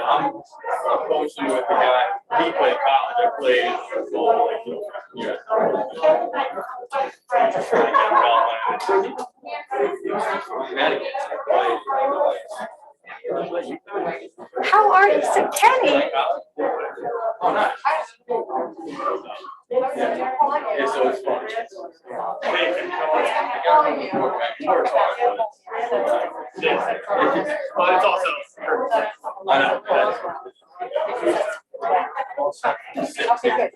I'm coaching with the guy. He played college. I played football like years. How are you, so Kenny? Oh, nice. Yeah, so it's fun. But it's also, I know. Okay, good.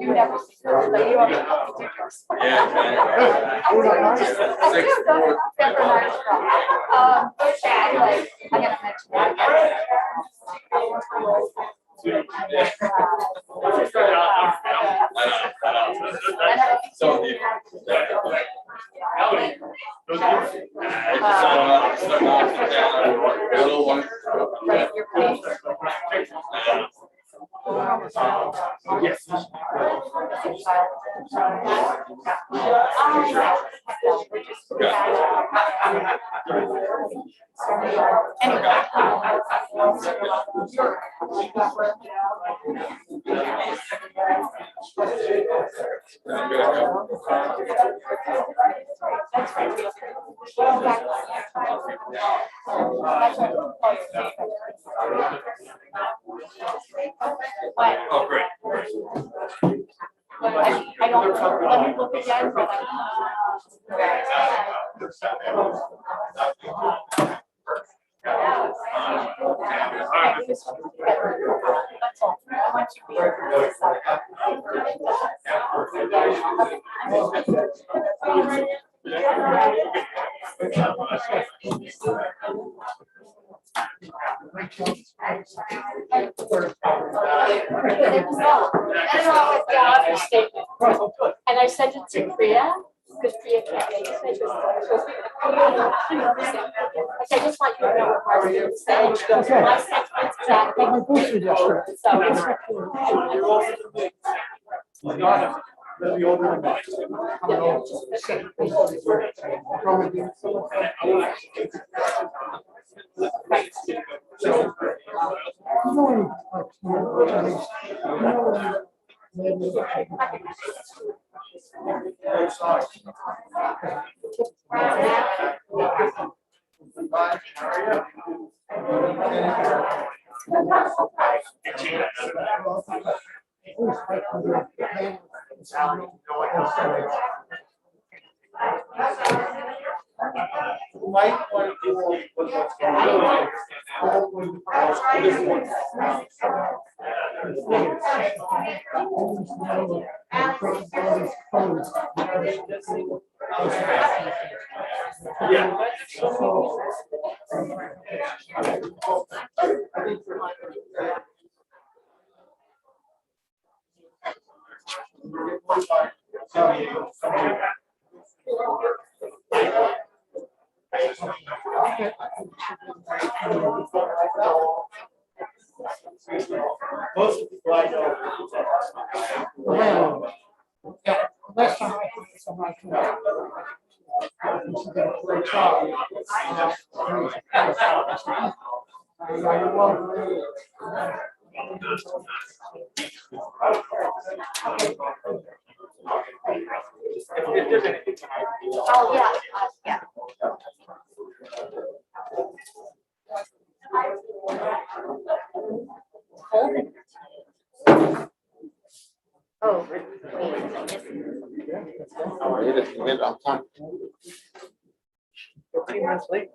You never see her, but you are to do yours. Yeah, I'm gonna mention that. So yes. Oh, great. I don't know. Let me look again. That's all. I want you to be and I sent it to Priya because Priya can't make it. I just want you to know what Marcia is saying. She goes, my sentiments exactly. So most of the people I know. Last time I think somebody came out. She did a great job. oh yeah, yeah. Oh, wait. I'm time. 15 minutes late.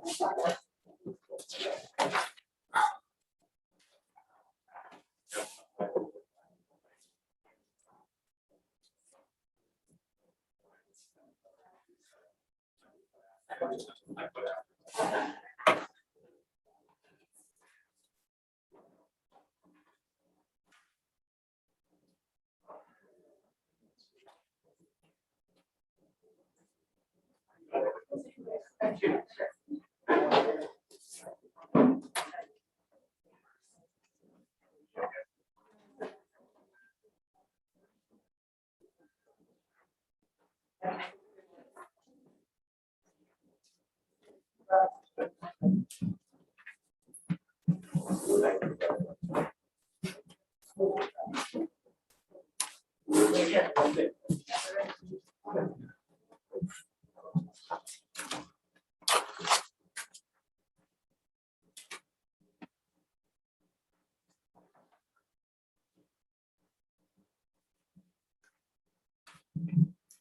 Thank you.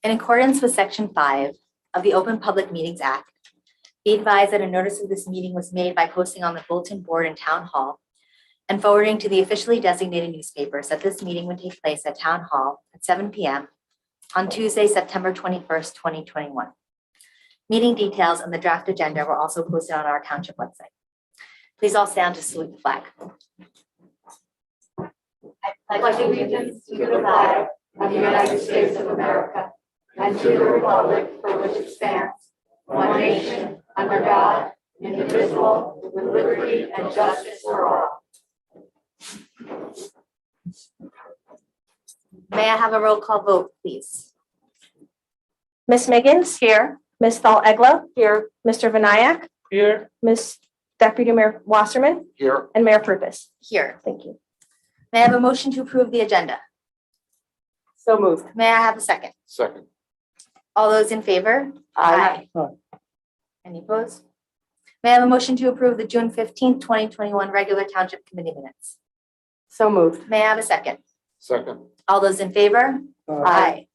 In accordance with Section 5 of the Open Public Meetings Act, be advised that a notice of this meeting was made by posting on the bulletin board in Town Hall and forwarding to the officially designated newspapers that this meeting would take place at Town Hall at 7 p.m. on Tuesday, September 21st, 2021. Meeting details and the draft agenda were also posted on our township website. Please all stand to salute the flag. I pledge allegiance to the flag of the United States of America and to the republic for which it stands, one nation, under God, indivisible, with liberty and justice for all. May I have a roll call vote, please? Ms. Miggins? Here. Ms. Thal Egla? Here. Mr. Vinayak? Here. Ms. Deputy Mayor Wasserman? Here. And Mayor Purpose? Here. Thank you. May I have a motion to approve the agenda? So moved. May I have a second? Second. All those in favor? Aye. Any opposed? May I have a motion to approve the June 15th, 2021 regular township committee minutes? So moved. May I have a second? Second. All those in favor? Aye.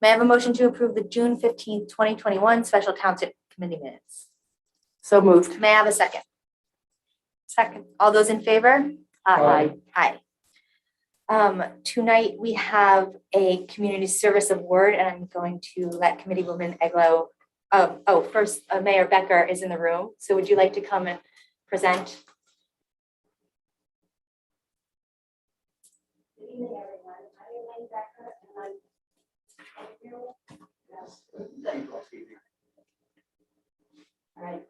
May I have a motion to approve the June 15th, 2021 special township committee minutes? So moved. May I have a second? Second. All those in favor? Aye. Aye. Tonight we have a community service award, and I'm going to let Committeewoman Eglo. First, Mayor Becker is in the room. So would you like to come and present? Good evening, everyone. I'm Elaine Becker, and all right.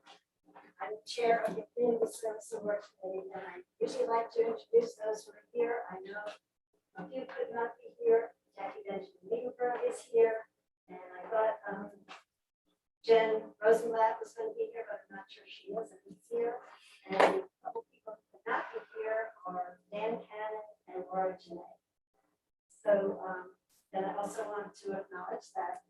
I'm chair of the Community Service Award Committee, and I usually like to introduce those who are here. I know a few could not be here. Jackie Benjamin Milburn is here, and I thought Jen Rosenblatt was going to be here, but I'm not sure she is, and he's here. And a couple people who could not be here are Dan Cannon and Laura Janae. So then I also want to acknowledge that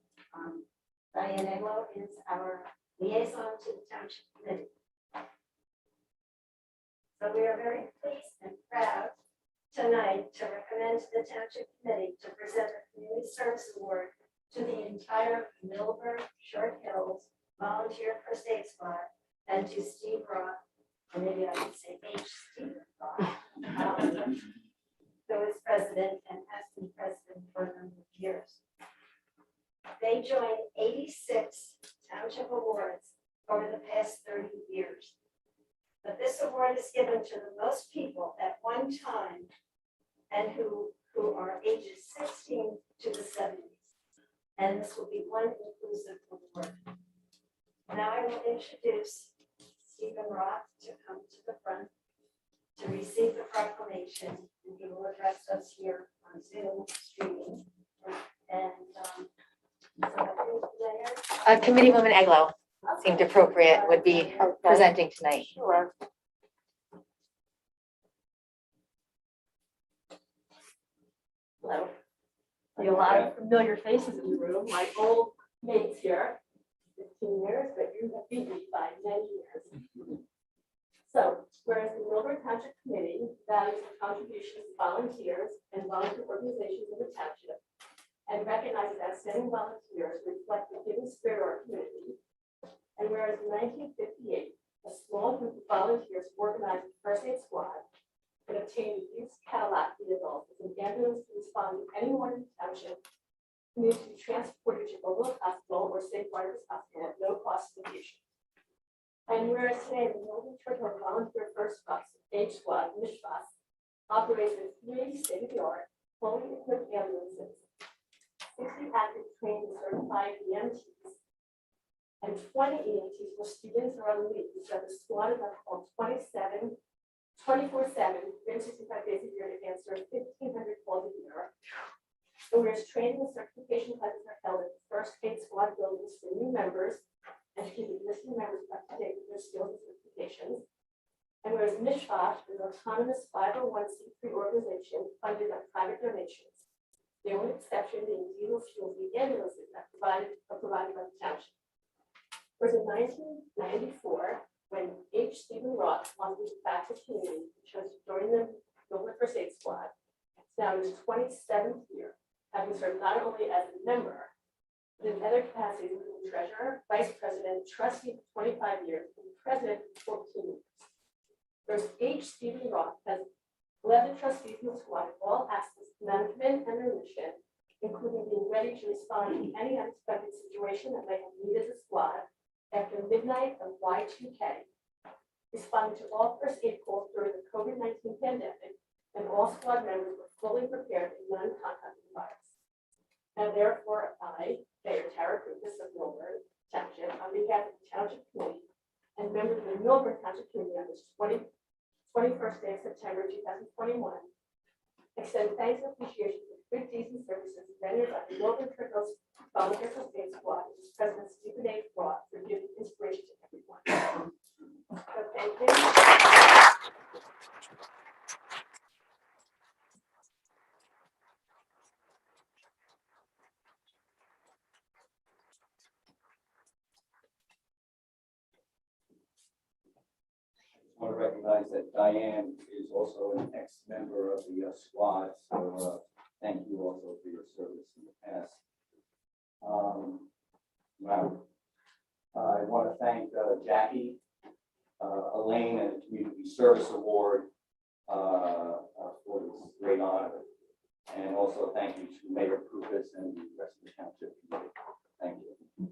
Diane Eglo is our liaison to the Township Committee. So we are very pleased and proud tonight to recommend to the Township Committee to present the Community Service Award to the entire Milburn Short Hills Volunteer First Aid Squad and to Steve Roth, or maybe I should say H. Stephen Roth, who is president and has been president for a number of years. They joined 86 township awards over the past 30 years. But this award is given to the most people at one time and who are ages 16 to the 70s. And this will be one inclusive award. Now I will introduce Stephen Roth to come to the front to receive the proclamation, and he will address us here on Zoom streaming. And Committeewoman Eglo seemed appropriate, would be presenting tonight. Sure. Hello. I see a lot of familiar faces in the room, my old mates here, 15 years, but you have beat me by many years. So, whereas the Millburn Township Committee values the contributions of volunteers and volunteer organizations in the township and recognizes outstanding volunteers who reflect the giving spirit of our community. And whereas in 1958, a small group of volunteers organized the First Aid Squad and obtained a used Cadillac vehicle as an ambulance to respond to anyone in the township who needed to be transported to Overlook Hospital or St. Barnabas Hospital at no cost to the patient. And whereas today the Milburn Church Volunteer First Bus, H Squad, Mishbus, operates with 3 state-of-the-art, fully equipped ambulances, 60 active trained and certified EMTs, and 20 EMTs for students or other leave. So the squad is up called 24/7, 365 days a year to answer 1,500 calls a year. And whereas training and certification classes are held at the First Aid Squad buildings for new members and to keep existing members up to date with their skills and certifications. And whereas Mishposh is an autonomous 501c3 organization funded by private donations, the only exception being diesel fuels the ambulances that are provided by the township. Whereas in 1994, when H. Stephen Roth wanted to give back to the community, he chose to join the Milburn First Aid Squad. It's now his 27th year, having served not only as a member, and in other capacities, including treasurer, vice president, trustee for 25 years, and president for 14 years. First, H. Stephen Roth has led the trustees in the squad in all aspects of management and their mission, including being ready to respond to any unexpected situation that might have needed the squad after midnight of Y2K, responding to all first aid calls during the COVID-19 pandemic, and all squad members were fully prepared in non-contact environments. Now therefore, I, Mayor Tara Krupas of Millburn Township, on behalf of the Township Committee and members of the Millburn Township Committee on this 21st day of September 2021, extend thanks and appreciation for the good deeds and services rendered by the Millburn Trickles Volunteer First Aid Squad, which is President Stephen A. Roth, for giving inspiration to everyone. So thank you. I want to recognize that Diane is also an ex-member of the squad, so thank you also for your service in the past. Wow. I want to thank Jackie, Elaine, and the Community Service Award for this great honor. And also thank you to Mayor Krupas and the rest of the Township Committee. Thank you.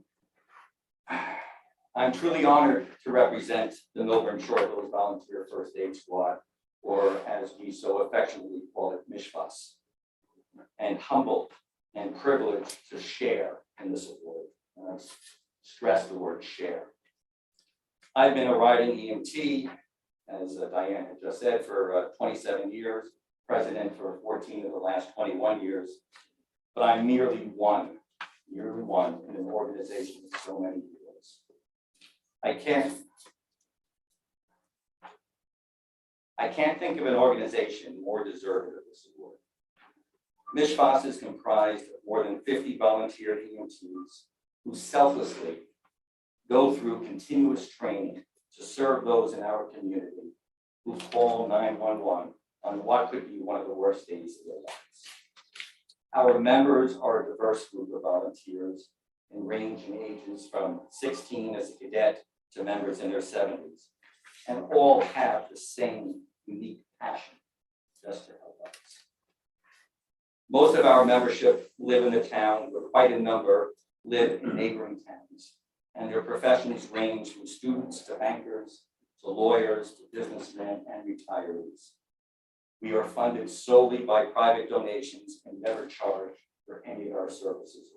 I'm truly honored to represent the Milburn Short Hills Volunteer First Aid Squad, or as we so affectionately call it, MISHFAS, and humbled and privileged to share in this award. And I stress the word share. I've been a riding EMT, as Diane had just said, for 27 years, president for 14 of the last 21 years, but I'm merely one in an organization with so many years. I can't think of an organization more deserving of this award. MISHFAS is comprised of more than 50 volunteer EMTs who selflessly go through continuous training to serve those in our community who call 911 on what could be one of the worst days of their lives. Our members are a diverse group of volunteers and range in ages from 16 as a cadet to members in their 70s, and all have the same unique passion just to help others. Most of our membership live in the town, but quite a number live in neighboring towns, and their professions range from students to bankers, to lawyers, to businessmen and retirees. We are funded solely by private donations and never charge for any of our services.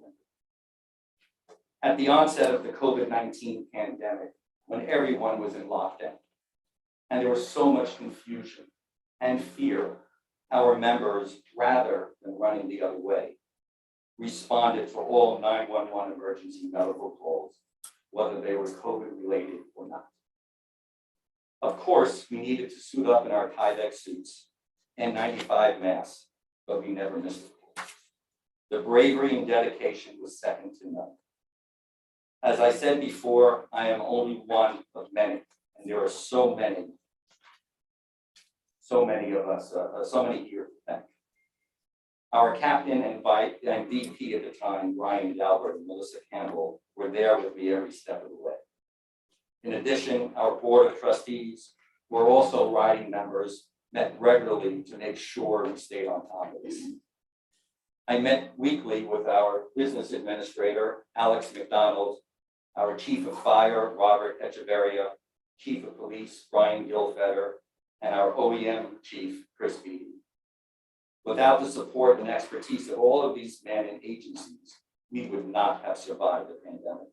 At the onset of the COVID-19 pandemic, when everyone was in lockdown, and there was so much confusion and fear, our members, rather than running the other way, responded to all 911 emergency medical calls, whether they were COVID-related or not. Of course, we needed to suit up in our Tyvek suits and N95 masks, but we never missed it. The bravery and dedication was second to none. As I said before, I am only one of many, and there are so many of us, so many here to thank. Our captain and VP at the time, Brian Dalbert and Melissa Campbell, were there with me every step of the way. In addition, our board of trustees were also riding members, met regularly to make sure we stayed on top of this. I met weekly with our business administrator, Alex McDonald, our chief of fire, Robert Echeverria, chief of police, Brian Gilfetter, and our OEM chief, Chris Beatty. Without the support and expertise of all of these men and agencies, we would not have survived the pandemic.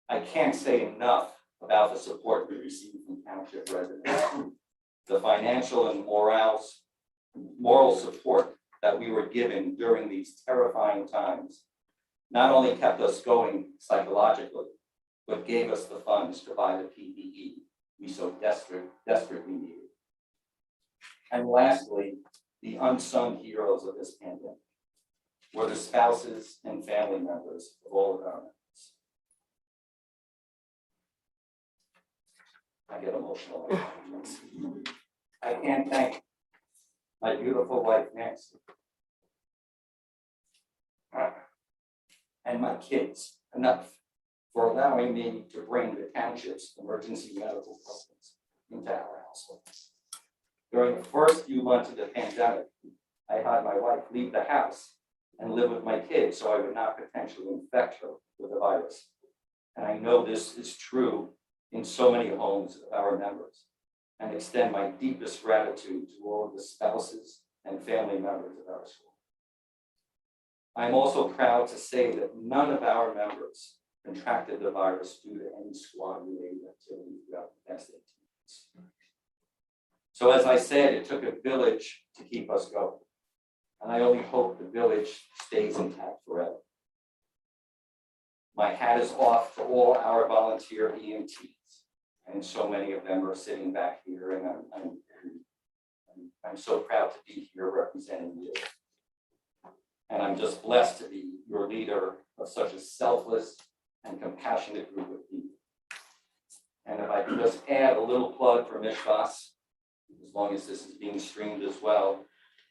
I can't say enough about the support we received from township residents. The financial and moral support that we were given during these terrifying times not only kept us going psychologically, but gave us the funds to buy the PPE we so desperately needed. And lastly, the unsung heroes of this pandemic were the spouses and family members of all of our members. I get emotional. I can't thank my beautiful wife, Nancy. and my kids enough for allowing me to bring the township's emergency medical programs into our household. During the first few months of the pandemic, I had my wife leave the house and live with my kids so I would not potentially infect her with the virus. And I know this is true in so many homes of our members, and extend my deepest gratitude to all of the spouses and family members of our school. I'm also proud to say that none of our members contracted the virus due to any squad-related activity throughout the past 18 months. So as I said, it took a village to keep us going. And I only hope the village stays intact forever. My hat is off to all our volunteer EMTs, and so many of them are sitting back here, and I'm so proud to be here representing you. And I'm just blessed to be your leader of such a selfless and compassionate group of people. And if I can just add a little plug for Mishvas, as long as this is being streamed as well,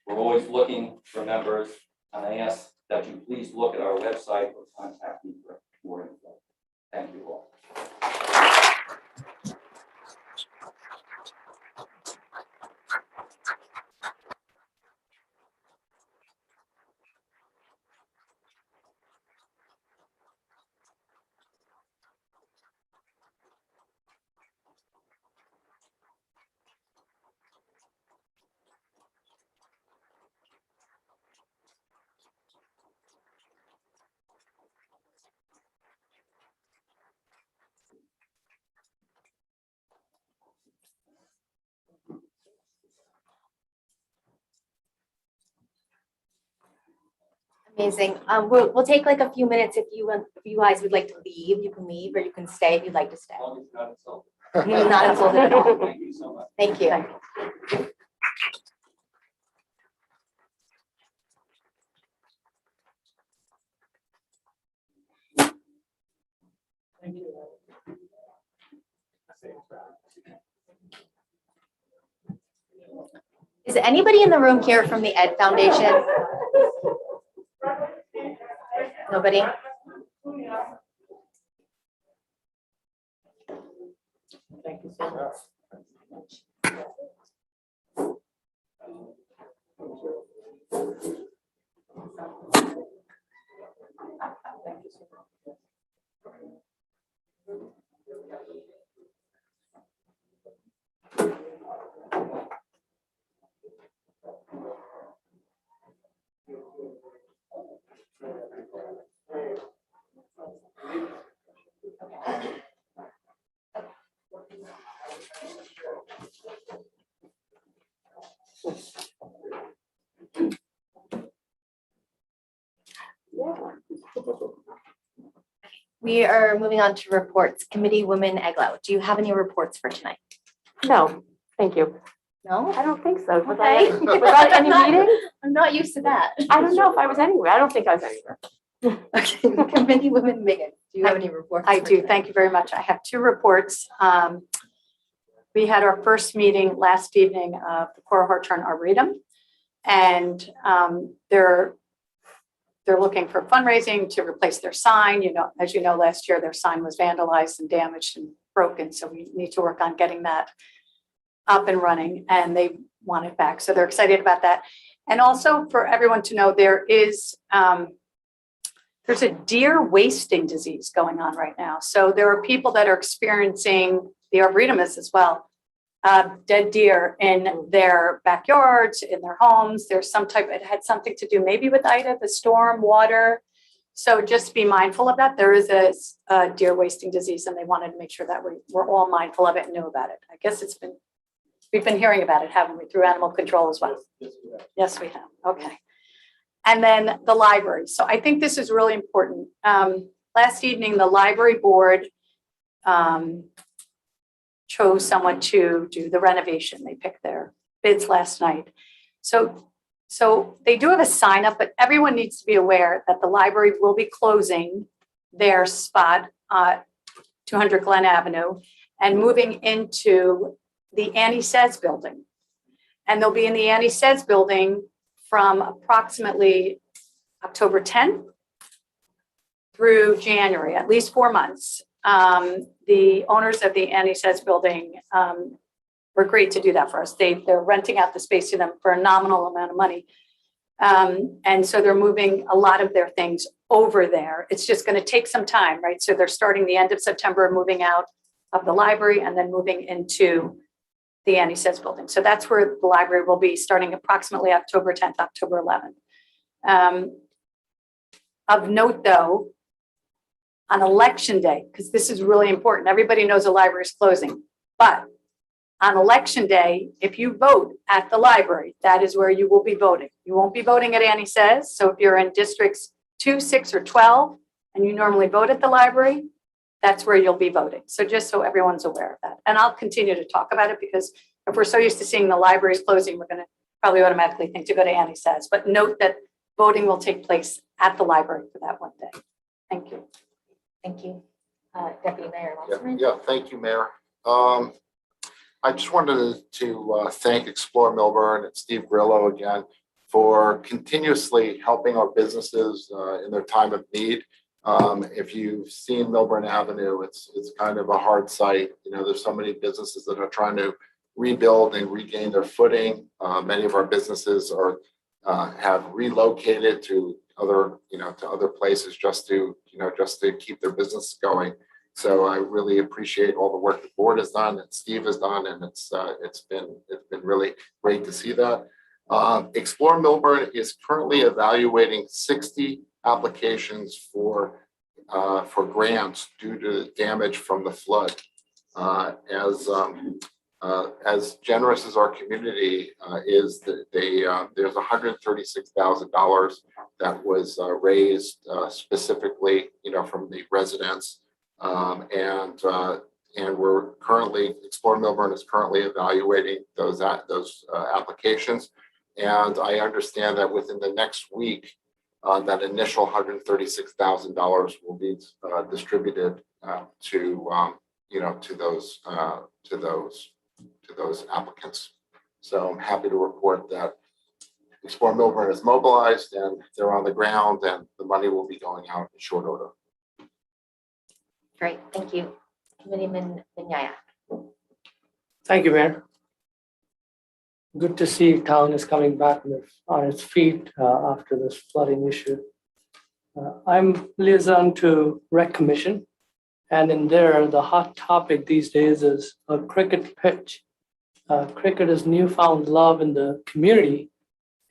we're always looking for members, and I ask that you please look at our website or contact me for more info. Thank you all. Amazing. We'll take like a few minutes if you guys would like to leave, you can leave, or you can stay if you'd like to stay. As long as you're not insulted. Not insulted at all. Thank you so much. Thank you. Is anybody in the room here from the Ed Foundation? Nobody? Thank you so much. Thank you so much. We are moving on to reports. Committee Woman Eglo, do you have any reports for tonight? No, thank you. No? I don't think so. Was Okay. I at any meeting? I'm not used to that. I don't know if I was anywhere. I don't think I was anywhere. Okay, Committee Woman Megan, do you have any reports? I for do. tonight? Thank you very much. I have two reports. We had our first meeting last evening of the Cora Hartshorn Arboretum, and they're looking for fundraising to replace their sign. You know, as you know, last year their sign was vandalized and damaged and broken, so we need to work on getting that up and running, and they want it back. So they're excited about that. And also for everyone to know, there's a deer wasting disease going on right now. So there are people that are experiencing, the arboretamists as well, dead deer in their backyards, in their homes. There's some type, it had something to do maybe with Ida, the storm, water. So just be mindful of that. There is a deer wasting disease, and they wanted to make sure that we're all mindful of it and knew about it. I guess we've been hearing about it, haven't we, through animal control as well? Yes, we have. Okay. And then the library. So I think this is really important. Last evening, the library board chose someone to do the renovation. They picked their bids last night. So they do have a sign up, but everyone needs to be aware that the library will be closing their spot at 200 Glen Avenue and moving into the Annie Says building. And they'll be in the Annie Says building from approximately October 10th through January, at least 4 months, the owners of the Annie Says building were agreed to do that for us. They're renting out the space to them for a nominal amount of money. And so they're moving a lot of their things over there. It's just going to take some time, right? So they're starting the end of September, moving out of the library and then moving into the Annie Says building. So that's where the library will be starting approximately October 10th, October 11th. Of note though, on election day, because this is really important, everybody knows the library is closing, but on election day, if you vote at the library, that is where you will be voting. You won't be voting at Annie Says. So if you're in districts 2, 6, or 12, and you normally vote at the library, that's where you'll be voting. So just so everyone's aware of that. And I'll continue to talk about it because if we're so used to seeing the libraries closing, we're going to probably automatically think to go to Annie Says. But note that voting will take place at the library for that one day. Thank you. Thank you. Deputy Mayor Yeah, Wasserman? yeah, thank you, Mayor. I just wanted to thank Explore Milburn and Steve Grillo again for continuously helping our businesses in their time of need. If you've seen Millburn Avenue, it's kind of a hard site. You know, there's so many businesses that are trying to rebuild and regain their footing. Many of our businesses have relocated to other places just to keep their business going. So I really appreciate all the work the board has done and Steve has done, and it's been really great to see that. Explore Milburn is currently evaluating 60 applications for grants due to damage from the flood. As generous as our community is, there's $136,000 that was raised specifically, from the residents. And we're currently, Explore Milburn is currently evaluating those applications. And I understand that within the next week, that initial $136,000 will be distributed to those applicants. So I'm happy to report that Explore Milburn is mobilized and they're on the ground, and the money will be going out in short order. Great, thank you. Committeeman Benyaya. Thank you, Mayor. Good to see town is coming back on its feet after this flooding issue. I'm liaison to Rec Commission, and in there, the hot topic these days is a cricket pitch. Cricket is newfound love in the community,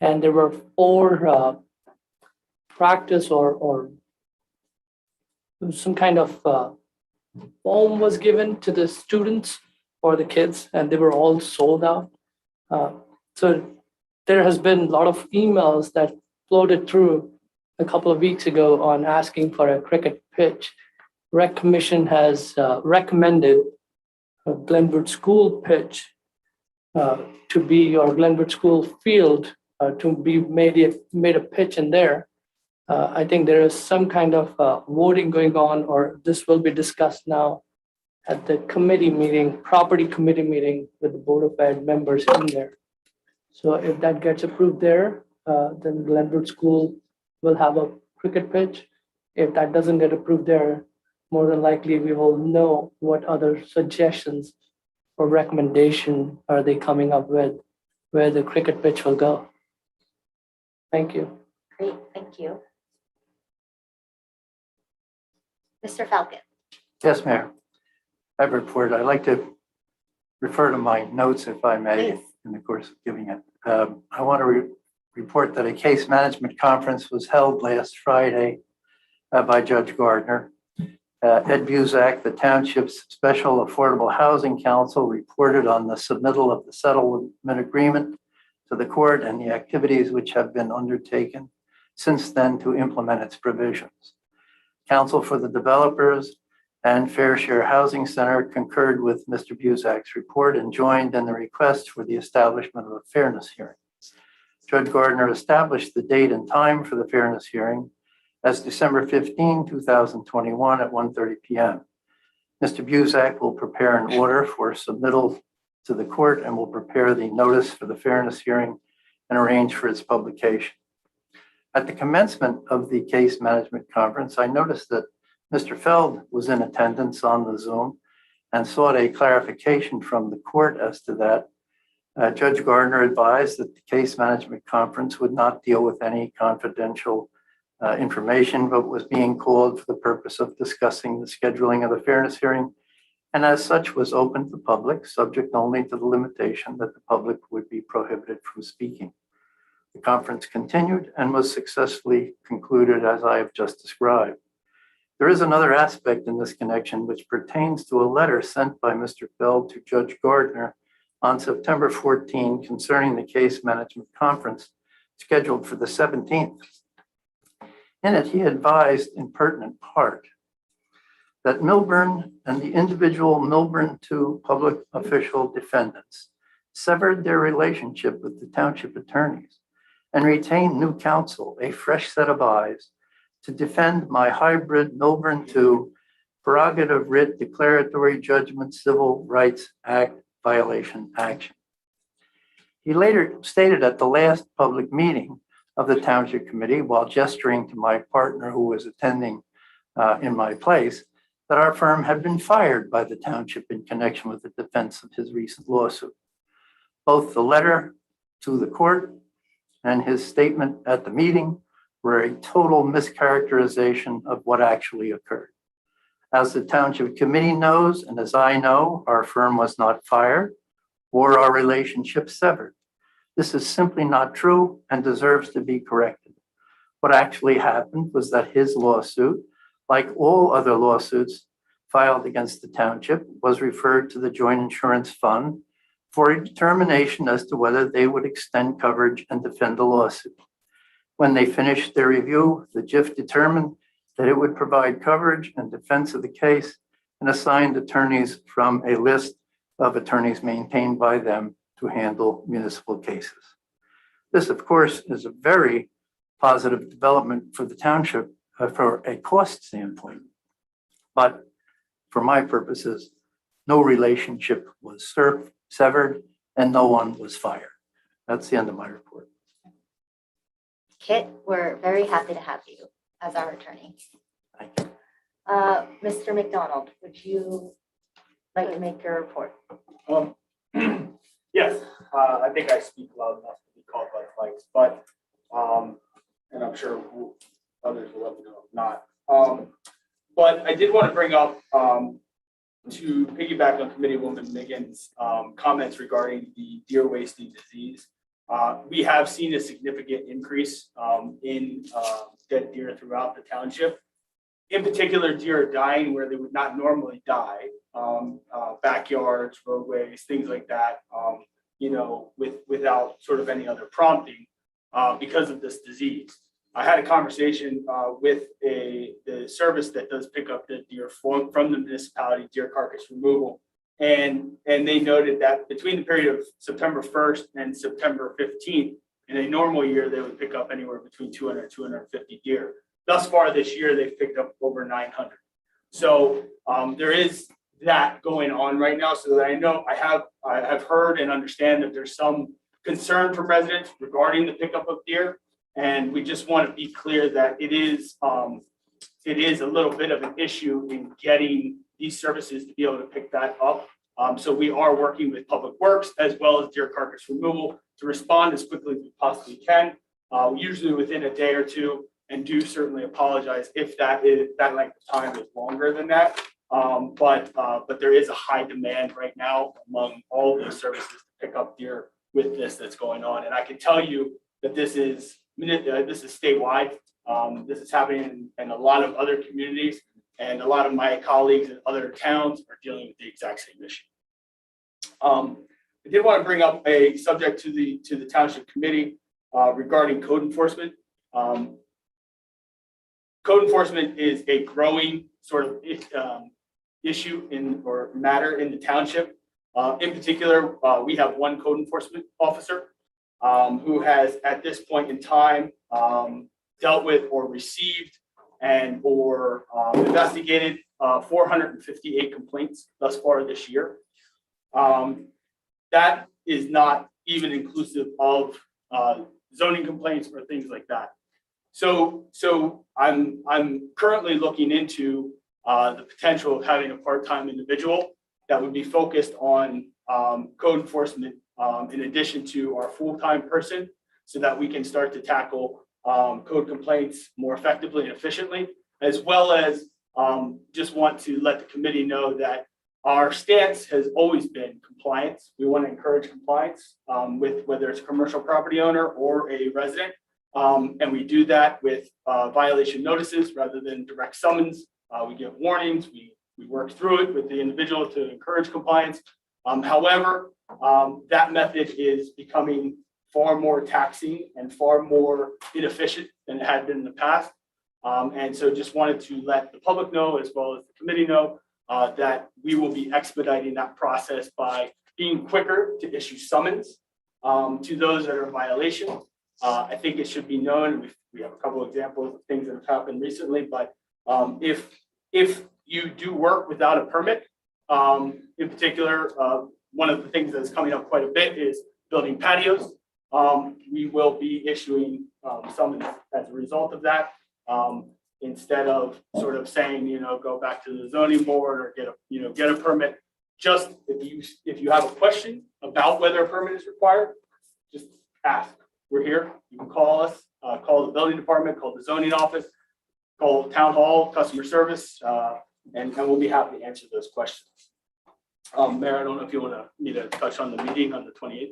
and there were 4 practice or some kind of foam was given to the students or the kids, and they were all sold out. So there has been a lot of emails that floated through a couple of weeks ago on asking for a cricket pitch. Rec Commission has recommended a Glenwood School pitch to be, or Glenwood School field to be made a pitch in there. I think there is some kind of voting going on, or this will be discussed now at the committee meeting, property committee meeting with the Board of Ed members in there. So if that gets approved there, then Glenwood School will have a cricket pitch. If that doesn't get approved there, more than likely we will know what other suggestions or recommendation are they coming up with where the cricket pitch will go. Thank you. Great, thank you. Mr. Falcon. Yes, Mayor. I've reported. I'd like to refer to my notes, if I may, Please. in the course of giving it. I want to report that a case management conference was held last Friday by Judge Gardner. Ed Buzak, the township's Special Affordable Housing Council, reported on the submittal of the settlement agreement to the court and the activities which have been undertaken since then to implement its provisions. Counsel for the developers and Fair Share Housing Center concurred with Mr. Buzak's report and joined in the request for the establishment of a fairness hearing. Judge Gardner established the date and time for the fairness hearing as December 15, 2021 at 1:30 p.m. Mr. Buzak will prepare an order for submittal to the court and will prepare the notice for the fairness hearing and arrange for its publication. At the commencement of the case management conference, I noticed that Mr. Feld was in attendance on the Zoom and sought a clarification from the court as to that. Judge Gardner advised that the case management conference would not deal with any confidential information, but was being called for the purpose of discussing the scheduling of the fairness hearing, and as such was open to the public, subject only to the limitation that the public would be prohibited from speaking. The conference continued and was successfully concluded as I have just described. There is another aspect in this connection which pertains to a letter sent by Mr. Feld to Judge Gardner on September 14 concerning the case management conference scheduled for the 17th. In it, he advised in pertinent part that Milburn and the individual Millburn 2 public official defendants severed their relationship with the township attorneys and retained new counsel, a fresh set of eyes, to defend my hybrid Milburn 2 prerogative writ declaratory judgment civil rights act violation action. He later stated at the last public meeting of the township committee, while gesturing to my partner who was attending in my place, that our firm had been fired by the township in connection with the defense of his recent lawsuit. Both the letter to the court and his statement at the meeting were a total mischaracterization of what actually occurred. As the township committee knows, and as I know, our firm was not fired or our relationship severed. This is simply not true and deserves to be corrected. What actually happened was that his lawsuit, like all other lawsuits filed against the township, was referred to the Joint Insurance Fund for a determination as to whether they would extend coverage and defend the lawsuit. When they finished their review, the JIF determined that it would provide coverage and defense of the case and assigned attorneys from a list of attorneys maintained by them to handle municipal cases. This, of course, is a very positive development for the township for a cost standpoint. But for my purposes, no relationship was severed and no one was fired. That's the end of my report. Kit, we're very happy to have you as our attorney. Thank you. Mr. McDonald, would you like to make your report? Yes, I think I speak loud enough to be called by the mics, but, and I'm sure others will let me know if not. But I did want to bring up, to piggyback on Committeewoman Megan's comments regarding the deer wasting disease. We have seen a significant increase in dead deer throughout the township. In particular, deer are dying where they would not normally die, backyards, roadways, things like that, without sort of any other prompting because of this disease. I had a conversation with the service that does pick up the deer from the municipality, deer carcass removal. And they noted that between the period of September 1st and September 15th, in a normal year, they would pick up anywhere between 200 and 250 deer. Thus far this year, they've picked up over 900. So there is that going on right now. So that I know I have heard and understand that there's some concern from residents regarding the pickup of deer. And we just want to be clear that it is a little bit of an issue in getting these services to be able to pick that up. So we are working with Public Works as well as deer carcass removal to respond as quickly as we possibly can, usually within a day or two, and do certainly apologize if that length of time is longer than that. But there is a high demand right now among all of those services to pick up deer with this that's going on. And I can tell you that this is statewide. This is happening in a lot of other communities, and a lot of my colleagues in other towns are dealing with the exact same issue. I did want to bring up a subject to the township committee regarding code enforcement. Code enforcement is a growing sort of issue or matter in the township. In particular, we have one code enforcement officer who has at this point in time dealt with or received or investigated 458 complaints thus far this year. That is not even inclusive of zoning complaints or things like that. So I'm currently looking into the potential of having a part-time individual that would be focused on code enforcement in addition to our full-time person, so that we can start to tackle code complaints more effectively and efficiently, as well as just want to let the committee know that our stance has always been compliance. We want to encourage compliance with whether it's a commercial property owner or a resident. And we do that with violation notices rather than direct summons. We give warnings, we work through it with the individual to encourage compliance. However, that method is becoming far more taxing and far more inefficient than it had been in the past. And so just wanted to let the public know, as well as the committee know, that we will be expediting that process by being quicker to issue summons to those that are in violation. I think it should be known, we have a couple of examples of things that have happened recently, but if you do work without a permit, in particular, one of the things that's coming up quite a bit is building patios. We will be issuing summons as a result of that. Instead of sort of saying, go back to the zoning board or get a permit. Just if you have a question about whether a permit is required, just ask. We're here. You can call us, call the building department, call the zoning office, call town hall, customer service, and we'll be happy to answer those questions. Mayor, I don't know if you want me to touch on the meeting on the 28th.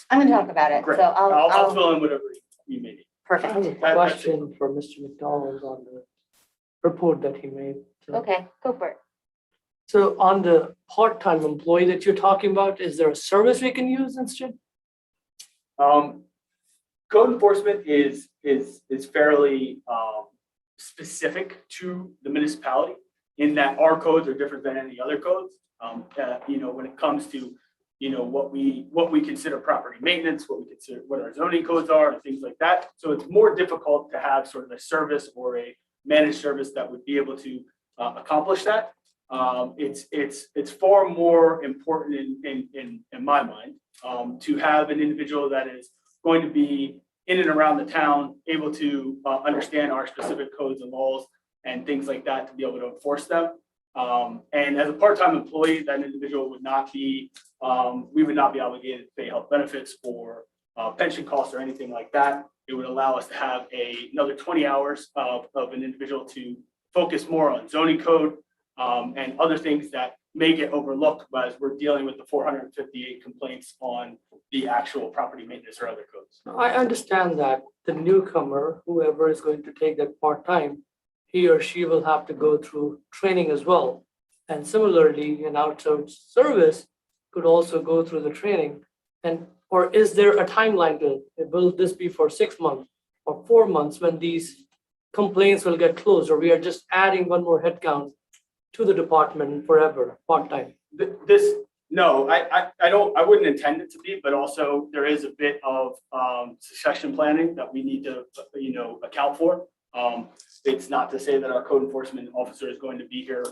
I'm going to talk about it. Great. So I'll fill in whatever you may need. I perfect. have a question for Mr. McDonald on the report that he made. So- Okay, go for it. So on the part-time employee that you're talking about, is there a service we can use instead? Code enforcement is fairly specific to the municipality in that our codes are different than any other codes. When it comes to what we consider property maintenance, what our zoning codes are, and things like that. So it's more difficult to have sort of a service or a managed service that would be able to accomplish that. It's far more important in my mind to have an individual that is going to be in and around the town, able to understand our specific codes and laws and things like that to be able to enforce them. And as a part-time employee, that individual would not be, we would not be obligated to pay health benefits or pension costs or anything like that. It would allow us to have another 20 hours of an individual to focus more on zoning code and other things that may get overlooked as we're dealing with the 458 complaints on the actual property maintenance or other codes. I understand that the newcomer, whoever is going to take that part-time, he or she will have to go through training as well. And similarly, an outsourced service could also go through the training. Or is there a timeline to it? Will this be for 6 months or 4 months when these complaints will get closed, or we are just adding one more headcount to the department forever, part-time? No, I wouldn't intend it to be, but also there is a bit of succession planning that we need to, account for. It's not to say that our code enforcement officer is going to be here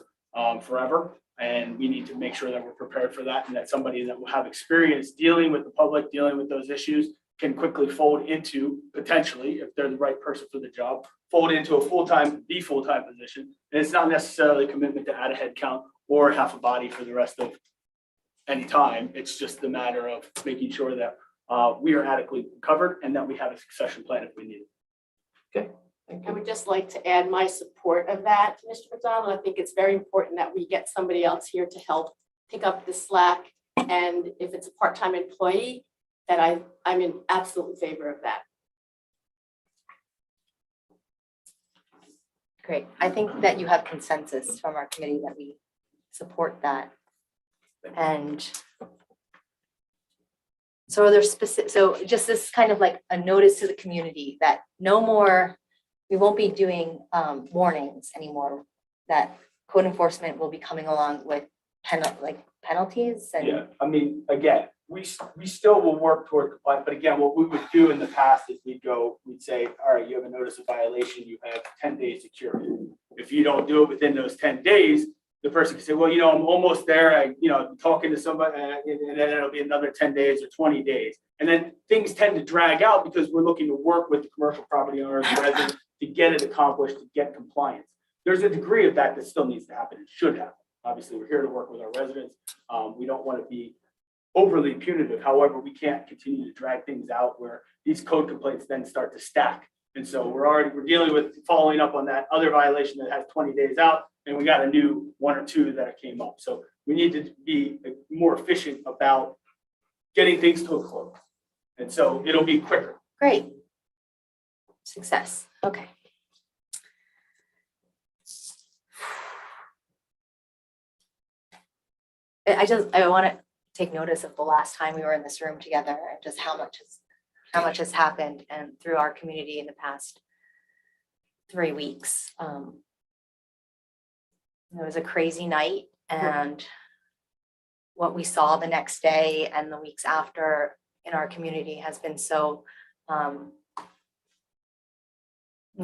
forever. And we need to make sure that we're prepared for that, and that somebody that will have experience dealing with the public, dealing with those issues, can quickly fold into, potentially, if they're the right person for the job, fold into the full-time position. And it's not necessarily a commitment to add a head count or half a body for the rest of any time. It's just a matter of making sure that we are adequately covered and that we have a succession plan if we need it. Okay. I would just like to add my support of that, Mr. McDonald. I think it's very important that we get somebody else here to help pick up the slack. And if it's a part-time employee, that I'm in absolute favor of that. Great. I think that you have consensus from our committee that we support that. And so just this kind of like a notice to the community that no more, we won't be doing warnings anymore, that code enforcement will be coming along with penalties and. Yeah, I mean, again, we still will work toward compliance, but again, what we would do in the past is we'd say, all right, you have a notice of violation, you have 10 days to cure it. If you don't do it within those 10 days, the person can say, well, I'm almost there, I'm talking to somebody, and then it'll be another 10 days or 20 days. And then things tend to drag out because we're looking to work with the commercial property owners and residents to get it accomplished, to get compliance. There's a degree of that that still needs to happen. It should happen. Obviously, we're here to work with our residents. We don't want to be overly punitive. However, we can't continue to drag things out where these code complaints then start to stack. And so we're dealing with following up on that other violation that has 20 days out, and we got a new 1 or 2 that came up. So we need to be more efficient about getting things to a close. And so it'll be quicker. Great. Success. Okay. I want to take notice of the last time we were in this room together and just how much has happened and through our community in the past 3 weeks. It was a crazy night, and what we saw the next day and the weeks after in our community has been so I'm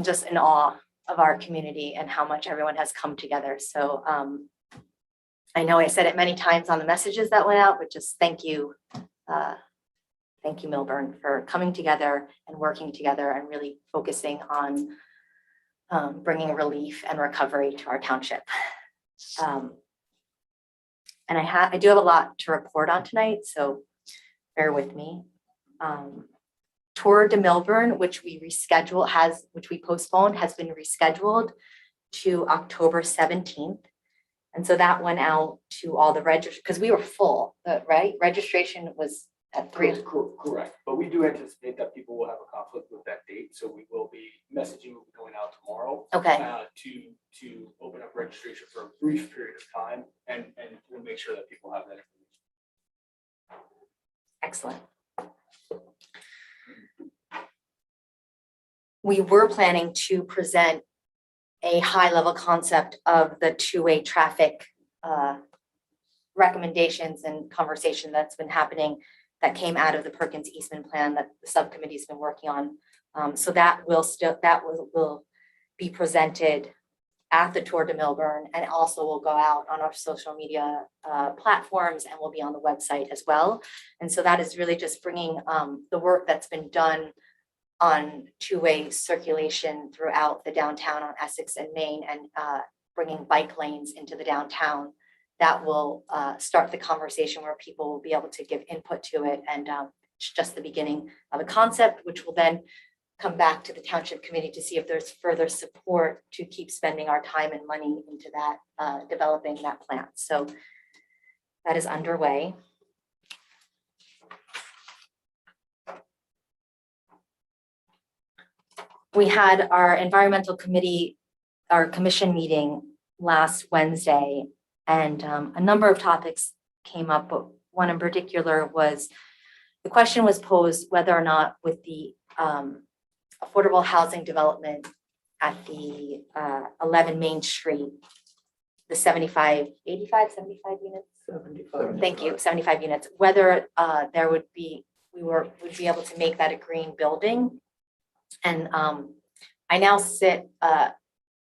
just in awe of our community and how much everyone has come together. So I know I said it many times on the messages that went out, but just thank you. Thank you, Milburn, for coming together and working together and really focusing on bringing relief and recovery to our township. And I do have a lot to report on tonight, so bear with me. Tour de Milburn, which we postponed, has been rescheduled to October 17th. And so that went out to all the because we were full, right? Registration was at 3. Correct. But we do anticipate that people will have a conflict with that date. So we will be messaging will be going out tomorrow. Okay. To open up registration for a brief period of time, and we'll make sure that people have that information. Excellent. We were planning to present a high-level concept of the two-way traffic recommendations and conversation that's been happening that came out of the Perkins Eastman plan that the subcommittee's been working on. So that will be presented at the Tour de Milburn, and also will go out on our social media platforms and will be on the website as well. And so that is really just bringing the work that's been done on two-way circulation throughout the downtown on Essex and Main, and bringing bike lanes into the downtown. That will start the conversation where people will be able to give input to it. And it's just the beginning of a concept, which will then come back to the township committee to see if there's further support to keep spending our time and money into that, developing that plan. So that is underway. We had our environmental committee, our commission meeting last Wednesday, and a number of topics came up, but one in particular was the question was posed whether or not with the affordable housing development at the 11 Main Street, the 75 units. 75. Thank you, 75 units, whether there would be, would be able to make that a green building. And I now sit,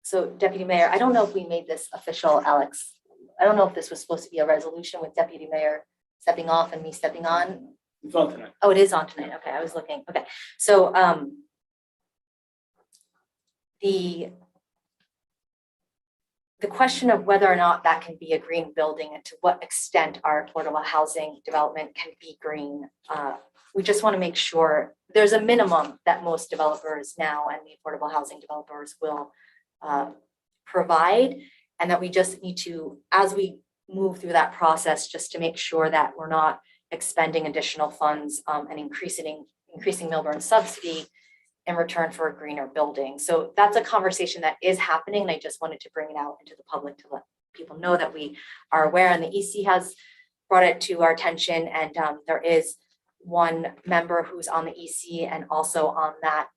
so Deputy Mayor, I don't know if we made this official, Alex. I don't know if this was supposed to be a resolution with Deputy Mayor stepping off and me stepping on. It's on tonight. Oh, it is on tonight. Okay, I was looking. Okay, so the question of whether or not that can be a green building and to what extent our affordable housing development can be green, we just want to make sure there's a minimum that most developers now and the affordable housing developers will provide, and that we just need to, as we move through that process, just to make sure that we're not expending additional funds and increasing Milburn subsidy in return for a greener building. So that's a conversation that is happening, and I just wanted to bring it out into the public to let people know that we are aware, and the EC has brought it to our attention, and there is one member who's on the EC and also on that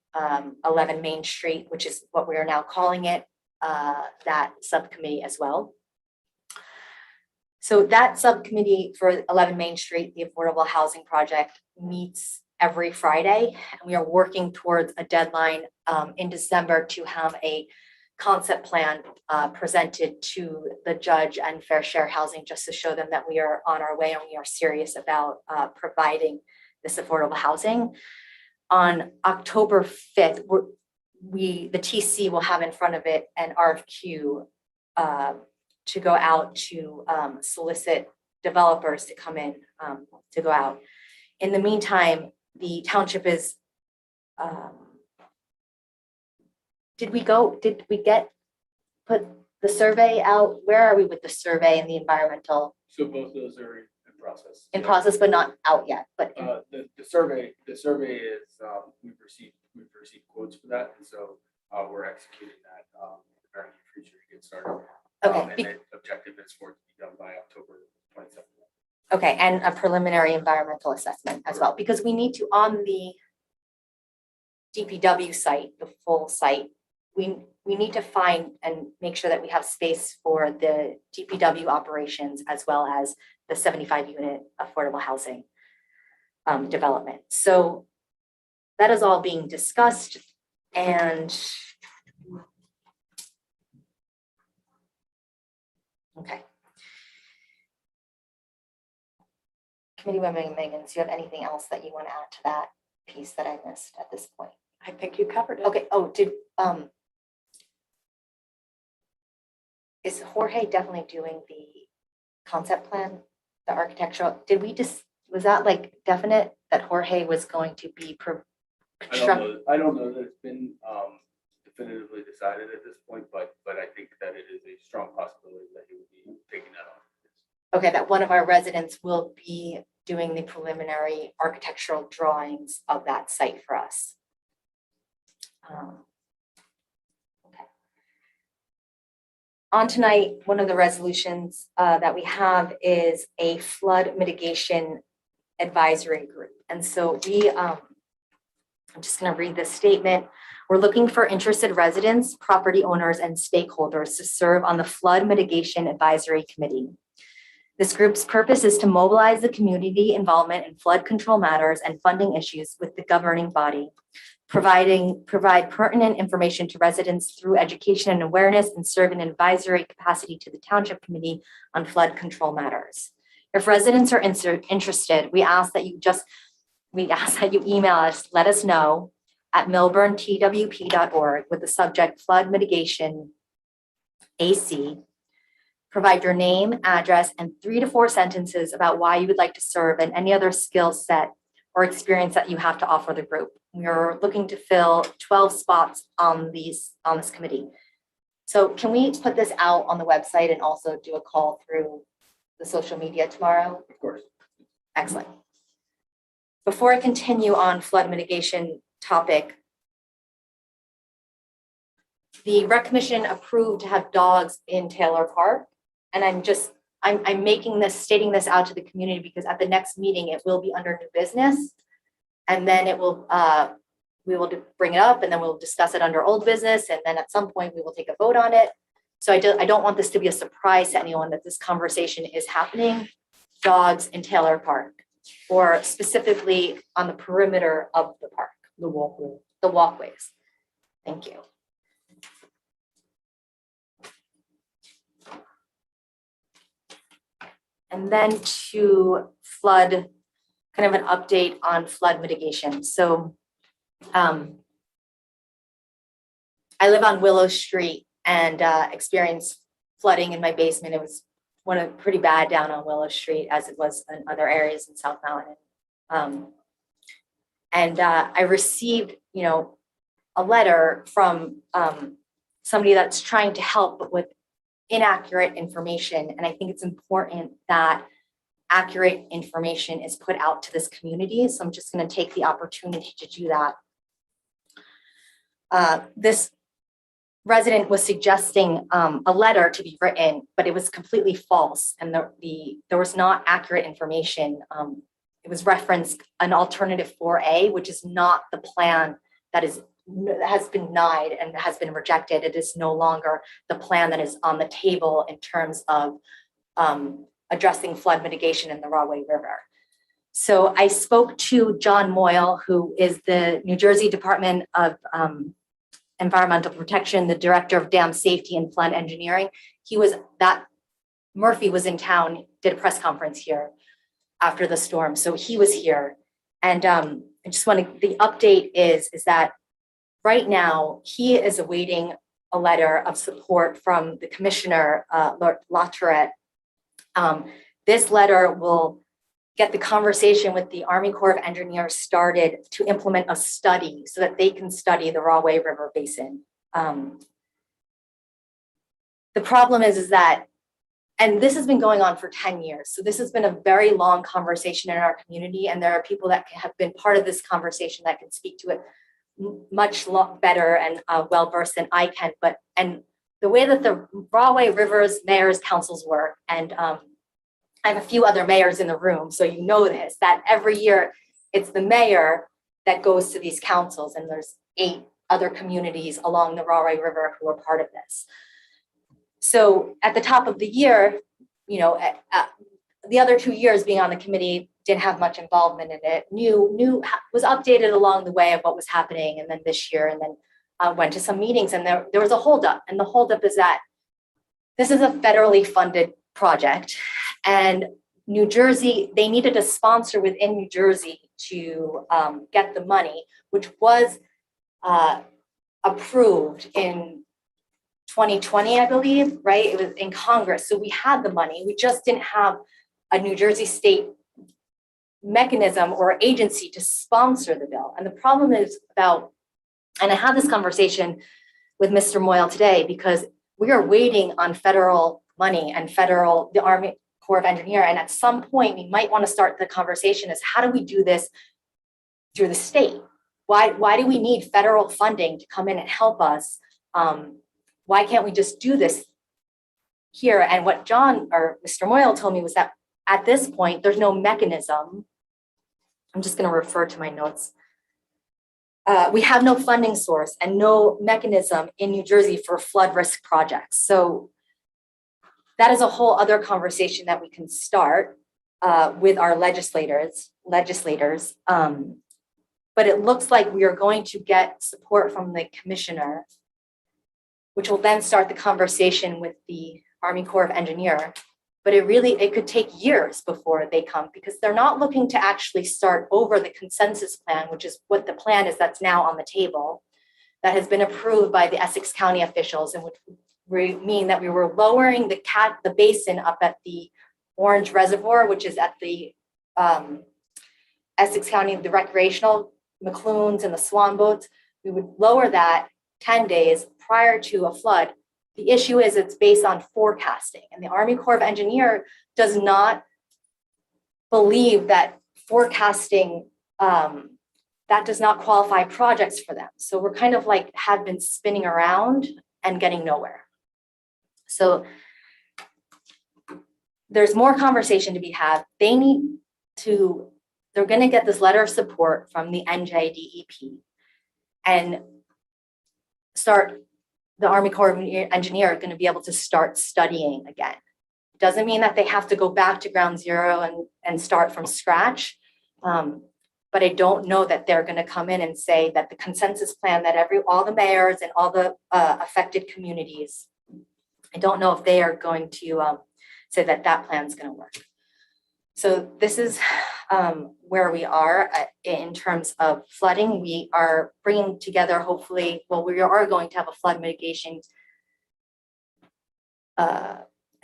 11 Main Street, which is what we are now calling it, that subcommittee as well. So that subcommittee for 11 Main Street, the affordable housing project, meets every Friday, and we are working towards a deadline in December to have a concept plan presented to the judge and Fair Share Housing, just to show them that we are on our way and we are serious about providing this affordable housing. On October 5th, the TC will have in front of it an RFQ to go out to solicit developers to come in to go out. In the meantime, the township is, did we put the survey out? Where are we with the survey and the environmental So both of those are in process. in process, but not out yet, but The survey is, we've received quotes for that, and so we're executing that in the very near future to get started. okay, And the objective is for it to be done by October 27th. okay, and a preliminary environmental assessment as well, because we need to, on the DPW site, the full site, we need to find and make sure that we have space for the DPW operations as well as the 75-unit affordable housing development. So that is all being discussed, and okay. Committeewoman Megan, do you have anything else that you want to add to that piece that I missed at this point? I think you covered it. Okay, is Jorge definitely doing the concept plan, the architectural? Was that like definite that Jorge was going to be I don't know that it's been definitively decided at this point, but I think that it is a strong possibility that he would be taking that on. Okay, that one of our residents will be doing the preliminary architectural drawings of that site for us. Okay. On tonight, one of the resolutions that we have is a flood mitigation advisory group. And so I'm just going to read this statement. We're looking for interested residents, property owners, and stakeholders to serve on the Flood Mitigation Advisory Committee. This group's purpose is to mobilize the community involvement in flood control matters and funding issues with the governing body, provide pertinent information to residents through education and awareness, and serve in an advisory capacity to the Township Committee on flood control matters. If residents are interested, we ask that you email us, let us know at millburntwp.org with the subject Flood Mitigation AC. Provide your name, address, and 3 to 4 sentences about why you would like to serve and any other skill set or experience that you have to offer the group. We're looking to fill 12 spots on this committee. So can we put this out on the website and also do a call through the social media tomorrow? Of course. Excellent. Before I continue on flood mitigation topic, the rec commission approved to have dogs in Taylor Park. And I'm stating this out to the community because at the next meeting, it will be under new business. And then we will bring it up and then we'll discuss it under old business. And then at some point we will take a vote on it. So I don't want this to be a surprise to anyone that this conversation is happening. Dogs in Taylor Park, or specifically on the perimeter of the park. The walkway. The walkways. Thank you. And then to flood, kind of an update on flood mitigation. So I live on Willow Street and experienced flooding in my basement. It was pretty bad down on Willow Street as it was in other areas in South Mountain. I received, a letter from somebody that's trying to help but with inaccurate information. And I think it's important that accurate information is put out to this community. So I'm just going to take the opportunity to do that. This resident was suggesting a letter to be written, but it was completely false. And there was not accurate information. It was referenced an alternative 4A, which is not the plan that has been denied and has been rejected. It is no longer the plan that is on the table in terms of addressing flood mitigation in the Rahway River. So I spoke to John Moyle, who is the New Jersey Department of Environmental Protection, the Director of Dam Safety and Flood Engineering. Murphy was in town, did a press conference here after the storm. So he was here. And I just the update is that right now, he is awaiting a letter of support from the commissioner, Lord Latourette. This letter will get the conversation with the Army Corps of Engineers started to implement a study so that they can study the Rahway River Basin. The problem is that, and this has been going on for 10 years. So this has been a very long conversation in our community. And there are people that have been part of this conversation that can speak to it much better and well-versed than I can. And the way that the Rahway Rivers Mayors Councils work, and I have a few other mayors in the room, so you know this, that every year it's the mayor that goes to these councils, and there's 8 other communities along the Rahway River who are part of this. So at the top of the year, you know, the other 2 years being on the committee, didn't have much involvement in it, was updated along the way of what was happening. And then this year, and then went to some meetings, and there was a holdup. And the holdup is that this is a federally funded project, and New Jersey, they needed a sponsor within New Jersey to get the money, which was approved in 2020, I believe, right? It was in Congress. So we had the money. We just didn't have a New Jersey state mechanism or agency to sponsor the bill. And the problem is about, and I had this conversation with Mr. Moyle today, because we are waiting on federal money and the Army Corps of Engineers. And at some point, we might want to start the conversation is, how do we do this through the state? Why do we need federal funding to come in and help us? Why can't we just do this here? And what John or Mr. Moyle told me was that at this point, there's no mechanism. I'm just going to refer to my notes. We have no funding source and no mechanism in New Jersey for flood risk projects. So that is a whole other conversation that we can start with our legislators. But it looks like we are going to get support from the commissioner, which will then start the conversation with the Army Corps of Engineers. But it could take years before they come, because they're not looking to actually start over the consensus plan, which is what the plan is that's now on the table, that has been approved by the Essex County officials, and which would mean that we were lowering the basin up at the Orange Reservoir, which is at the Essex County, the recreational McClunes and the swan boats. We would lower that 10 days prior to a flood. The issue is it's based on forecasting, and the Army Corps of Engineers does not believe that forecasting, that does not qualify projects for them. So we're kind of like have been spinning around and getting nowhere. So there's more conversation to be had. They're going to get this letter of support from the NJDEP and start. The Army Corps of Engineers are going to be able to start studying again. Doesn't mean that they have to go back to ground zero and start from scratch. But I don't know that they're going to come in and say that the consensus plan that all the mayors and all the affected communities, I don't know if they are going to say that plan's going to work. So this is where we are in terms of flooding. We are bringing together, hopefully, we are going to have a flood mitigation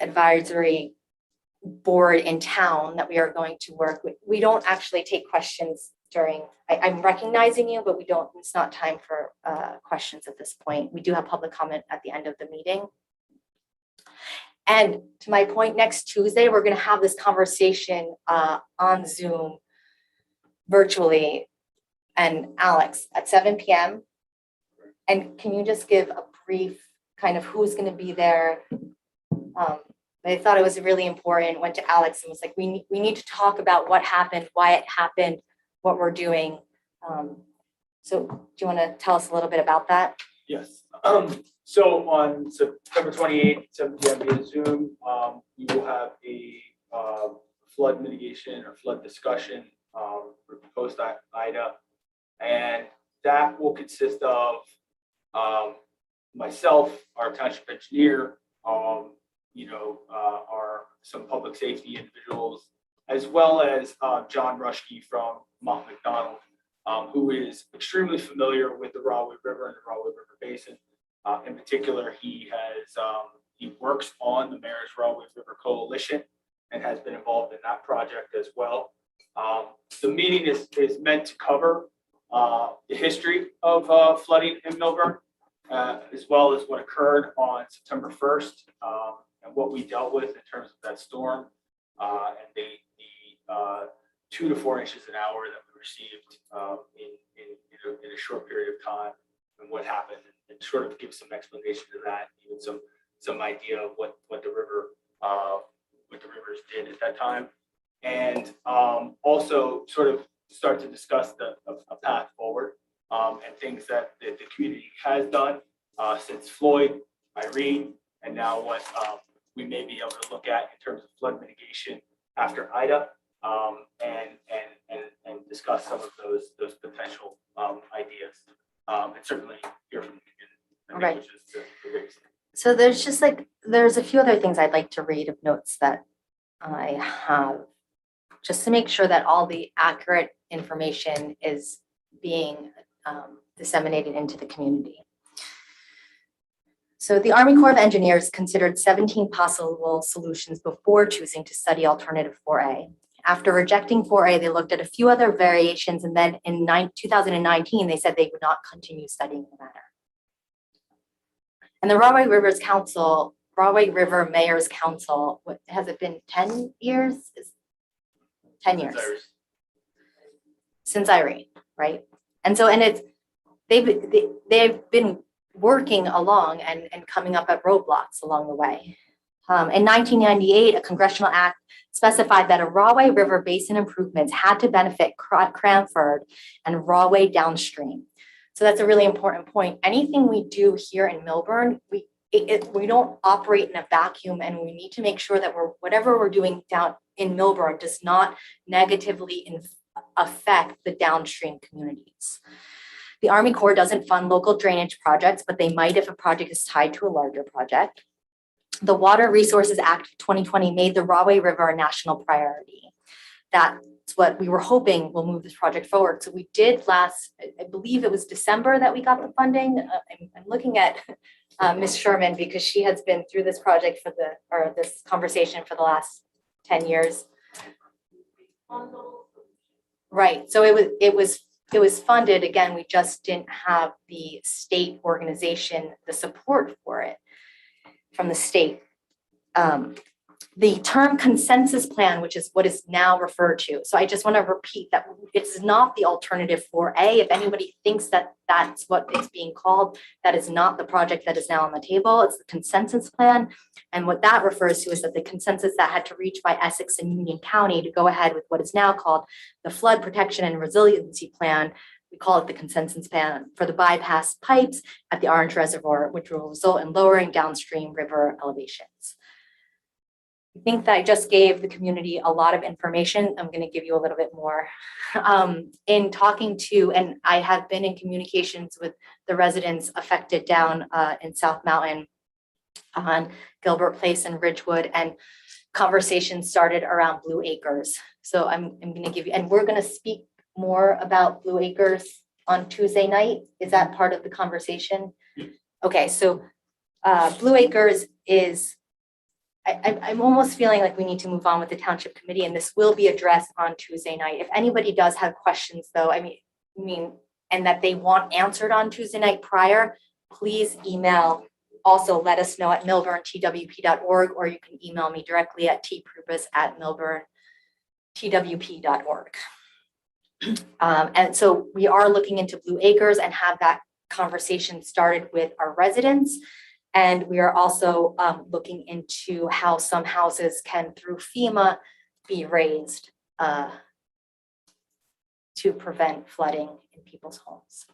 advisory board in town that we are going to work with. We don't actually take questions during, I'm recognizing you, but it's not time for questions at this point. We do have public comment at the end of the meeting. And to my point, next Tuesday, we're going to have this conversation on Zoom virtually. And Alex, at 7 p.m. And can you just give a brief kind of who's going to be there? I thought it was really important. Went to Alex and was like, we need to talk about what happened, why it happened, what we're doing. So do you want to tell us a little bit about that? Yes. So on September 28th, 7 p.m. via Zoom, we will have a flood mitigation or flood discussion post IDA, and that will consist of myself, our township engineer, some public safety individuals, as well as John Rushke from Mont McDonald. who is extremely familiar with the Rahway River and the Rahway River Basin. In particular, he works on the Mayor's Rahway River Coalition and has been involved in that project as well. The meeting is meant to cover the history of flooding in Milburn, as well as what occurred on September 1st and what we dealt with in terms of that storm and the 2 to 4 inches an hour that we received in a short period of time and what happened, and sort of give some explanation to that, even some idea of what the rivers did at that time, and also sort of start to discuss a path forward and things that the community has done since Floyd, Irene, and now what we may be able to look at in terms of flood mitigation after Ida, and discuss some of those potential ideas, and certainly hear from the community. I think, Right. which is the biggest thing. So there's a few other things I'd like to read of notes that I have, just to make sure that all the accurate information is being disseminated into the community. So the Army Corps of Engineers considered 17 possible solutions before choosing to study alternative 4A. After rejecting 4A, they looked at a few other variations, and then in 2019, they said they would not continue studying the matter. And the Rahway River Mayor's Council, what has it been, 10 years? 10 years since Irene, right? And so, and they've been working along and coming up at roadblocks along the way. In 1998, a congressional act specified that a Rahway River basin improvements had to benefit Cranford and Rahway downstream. So that's a really important point. Anything we do here in Milburn, we don't operate in a vacuum, and we need to make sure that whatever we're doing down in Milburn does not negatively affect the downstream communities. The Army Corps doesn't fund local drainage projects, but they might if a project is tied to a larger project. The Water Resources Act of 2020 made the Rahway River a national priority. That's what we were hoping will move this project forward. So we did I believe it was December that we got the funding. I'm looking at Ms. Sherman because she has been through this project or this conversation for the last 10 years. Right, so it was funded. Again, we just didn't have the state organization, the support for it from the state. The term consensus plan, which is what is now referred to. So I just want to repeat that it's not the alternative 4A. If anybody thinks that that's what it's being called, that is not the project that is now on the table. It's the consensus plan. And what that refers to is that the consensus that had to reach by Essex and Union County to go ahead with what is now called the Flood Protection and Resiliency Plan. We call it the consensus plan for the bypass pipes at the Orange Reservoir, which will result in lowering downstream river elevations. I think that I just gave the community a lot of information. I'm going to give you a little bit more. In talking to, and I have been in communications with the residents affected down in South Mountain on Gilbert Place and Ridgewood, and conversations started around Blue Acres. So I'm going to give you, and we're going to speak more about Blue Acres on Tuesday night. Is that part of the conversation? Okay, so Blue Acres is, I'm almost feeling like we need to move on with the township committee, and this will be addressed on Tuesday night. If anybody does have questions though, I mean, and that they want answered on Tuesday night prior, please email. Also let us know at milburntwp.org, or you can email me directly at tprubus@milburntwp.org. And so we are looking into Blue Acres and have that conversation started with our residents. And we are also looking into how some houses can, through FEMA, be raised to prevent flooding in people's homes.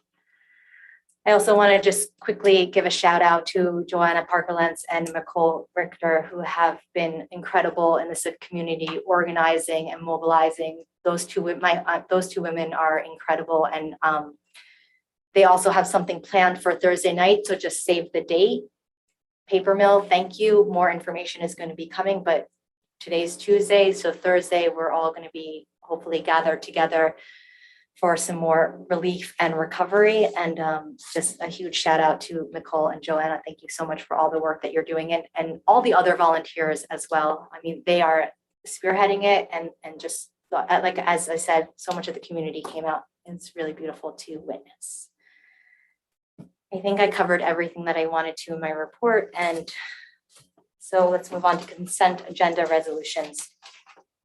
I also want to just quickly give a shout out to Joanna Parker-Lentz and Nicole Richter, who have been incredible in this community, organizing and mobilizing. Those two women are incredible, and they also have something planned for Thursday night, so just save the date. Paper mill, thank you. More information is going to be coming, but today's Tuesday, so Thursday we're all going to be hopefully gathered together for some more relief and recovery. And just a huge shout out to Nicole and Joanna. Thank you so much for all the work that you're doing and all the other volunteers as well. I mean, they are spearheading it and just like, as I said, so much of the community came out. It's really beautiful to witness. I think I covered everything that I wanted to in my report. And so let's move on to consent agenda resolutions.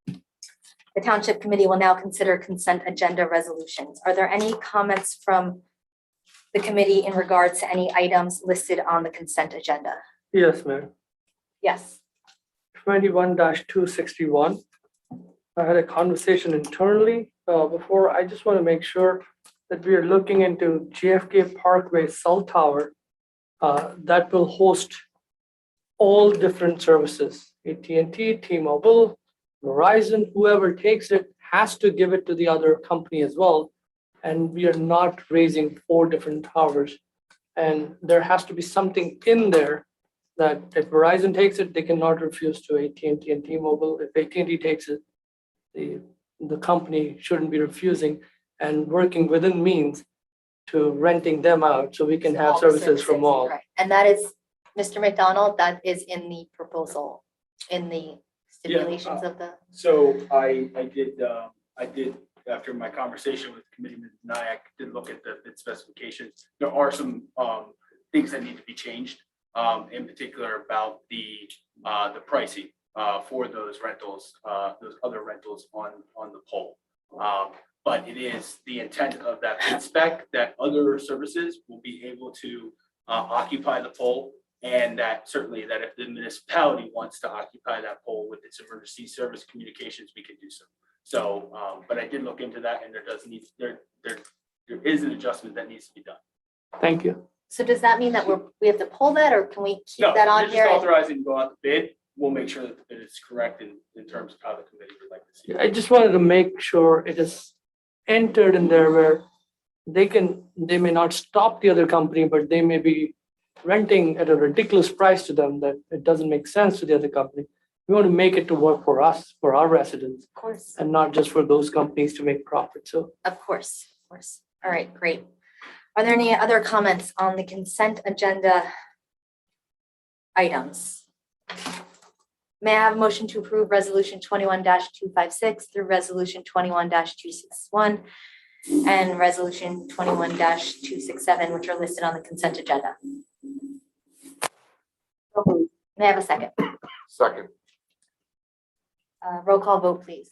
The Township Committee will now consider consent agenda resolutions. Are there any comments from the committee in regards to any items listed on the consent agenda? Yes, Mayor. Yes. 21-261. I had a conversation internally before. I just want to make sure that we are looking into JFK Parkway cell tower that will host all different services. AT&T, T-Mobile, Verizon, whoever takes it has to give it to the other company as well. And we are not raising 4 different towers. And there has to be something in there that if Verizon takes it, they cannot refuse to AT&T and T-Mobile. If AT&T takes it, the company shouldn't be refusing, and working within means to renting them out so we can have All the services from all. Right. And that is, Mr. McDonald, that is in the proposal, in the stipulations of the. So I did, after my conversation with Committeeman Nayak, did look at the bid specifications. There are some things that need to be changed, in particular about the pricing for those rentals, those other rentals on the pole. But it is the intent of that bid spec that other services will be able to occupy the pole, and that certainly that if the municipality wants to occupy that pole with its emergency service communications, we can do so. So, but I did look into that, and there is an adjustment that needs to be done. Thank you. So does that mean that we have to pull that, or can we keep No, that on you're here? just authorizing to go out the bid. We'll make sure that the bid is correct in terms of how the committee would like to see it. I just wanted to make sure it is entered in there where they may not stop the other company, but they may be renting at a ridiculous price to them that it doesn't make sense to the other company. We want to make it to work for us, for our residents, Of course, and not just for those companies to make profit. So of course, of course. All right, great. Are there any other comments on the consent agenda items? May I have a motion to approve resolution 21-256 through resolution 21-261 and resolution 21-267, which are listed on the consent agenda? May I have a second? Second. Roll call vote, please.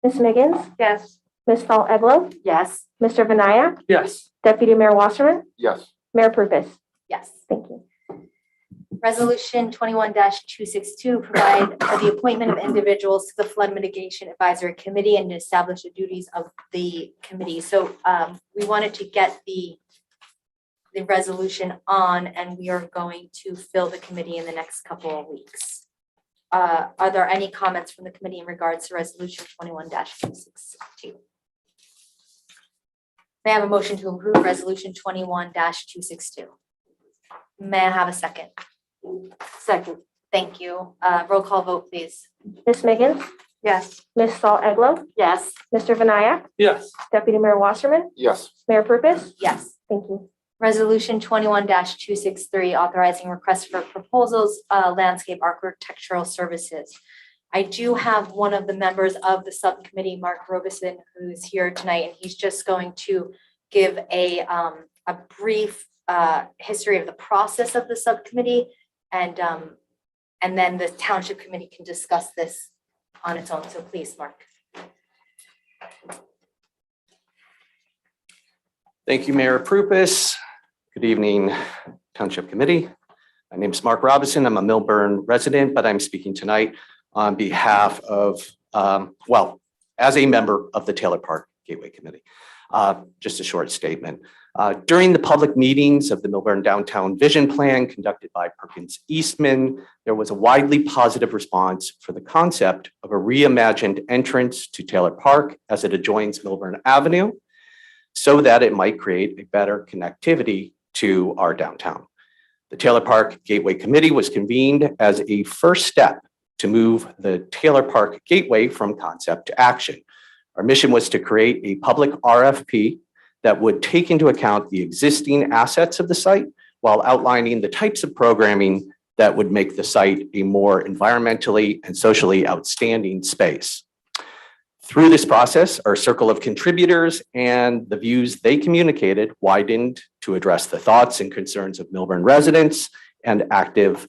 Ms. Miggins? Yes. Ms. Paul Eglo? Yes. Mr. Vinayak? yes, Deputy Mayor Wasserman? Yes. Mayor Purpose? Yes. Thank you. Resolution 21-262 provide for the appointment of individuals to the Flood Mitigation Advisory Committee and to establish the duties of the committee. So we wanted to get the resolution on, and we are going to fill the committee in the next couple of weeks. Are there any comments from the committee in regards to resolution 21-262? May I have a motion to approve resolution 21-262? May I have a second? Second. Thank you. Roll call vote, please. Ms. Miggins? Yes. Ms. Saul Eglo? Yes. Mr. Vinayak? yes, Deputy Mayor Wasserman? Yes. Mayor Purpose? Yes. Thank you. Resolution 21-263, authorizing requests for proposals, landscape architectural services. I do have one of the members of the subcommittee, Mark Robeson, who's here tonight, and he's just going to give a brief history of the process of the subcommittee, and then the township committee can discuss this on its own. So please, Mark. Thank you, Mayor Prupus. Good evening, Township Committee. My name is Mark Robinson. I'm a Milburn resident, but I'm speaking tonight on behalf of, as a member of the Taylor Park Gateway Committee. Just a short statement. During the public meetings of the Millburn Downtown Vision Plan conducted by Perkins Eastman, there was a widely positive response for the concept of a reimagined entrance to Taylor Park as it adjoins Milburn Avenue, so that it might create a better connectivity to our downtown. The Taylor Park Gateway Committee was convened as a first step to move the Taylor Park Gateway from concept to action. Our mission was to create a public RFP that would take into account the existing assets of the site while outlining the types of programming that would make the site a more environmentally and socially outstanding space. Through this process, our circle of contributors and the views they communicated widened to address the thoughts and concerns of Milburn residents and active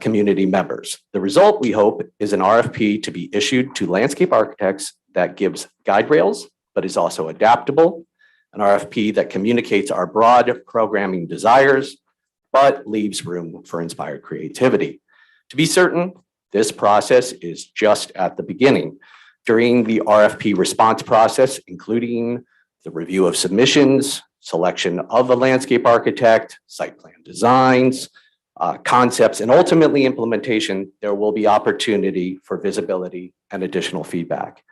community members. The result, we hope, is an RFP to be issued to landscape architects that gives guide rails, but is also adaptable, an RFP that communicates our broad programming desires, but leaves room for inspired creativity. To be certain, this process is just at the beginning. During the RFP response process, including the review of submissions, selection of a landscape architect, site plan designs, concepts, and ultimately implementation, there will be opportunity for visibility and additional feedback.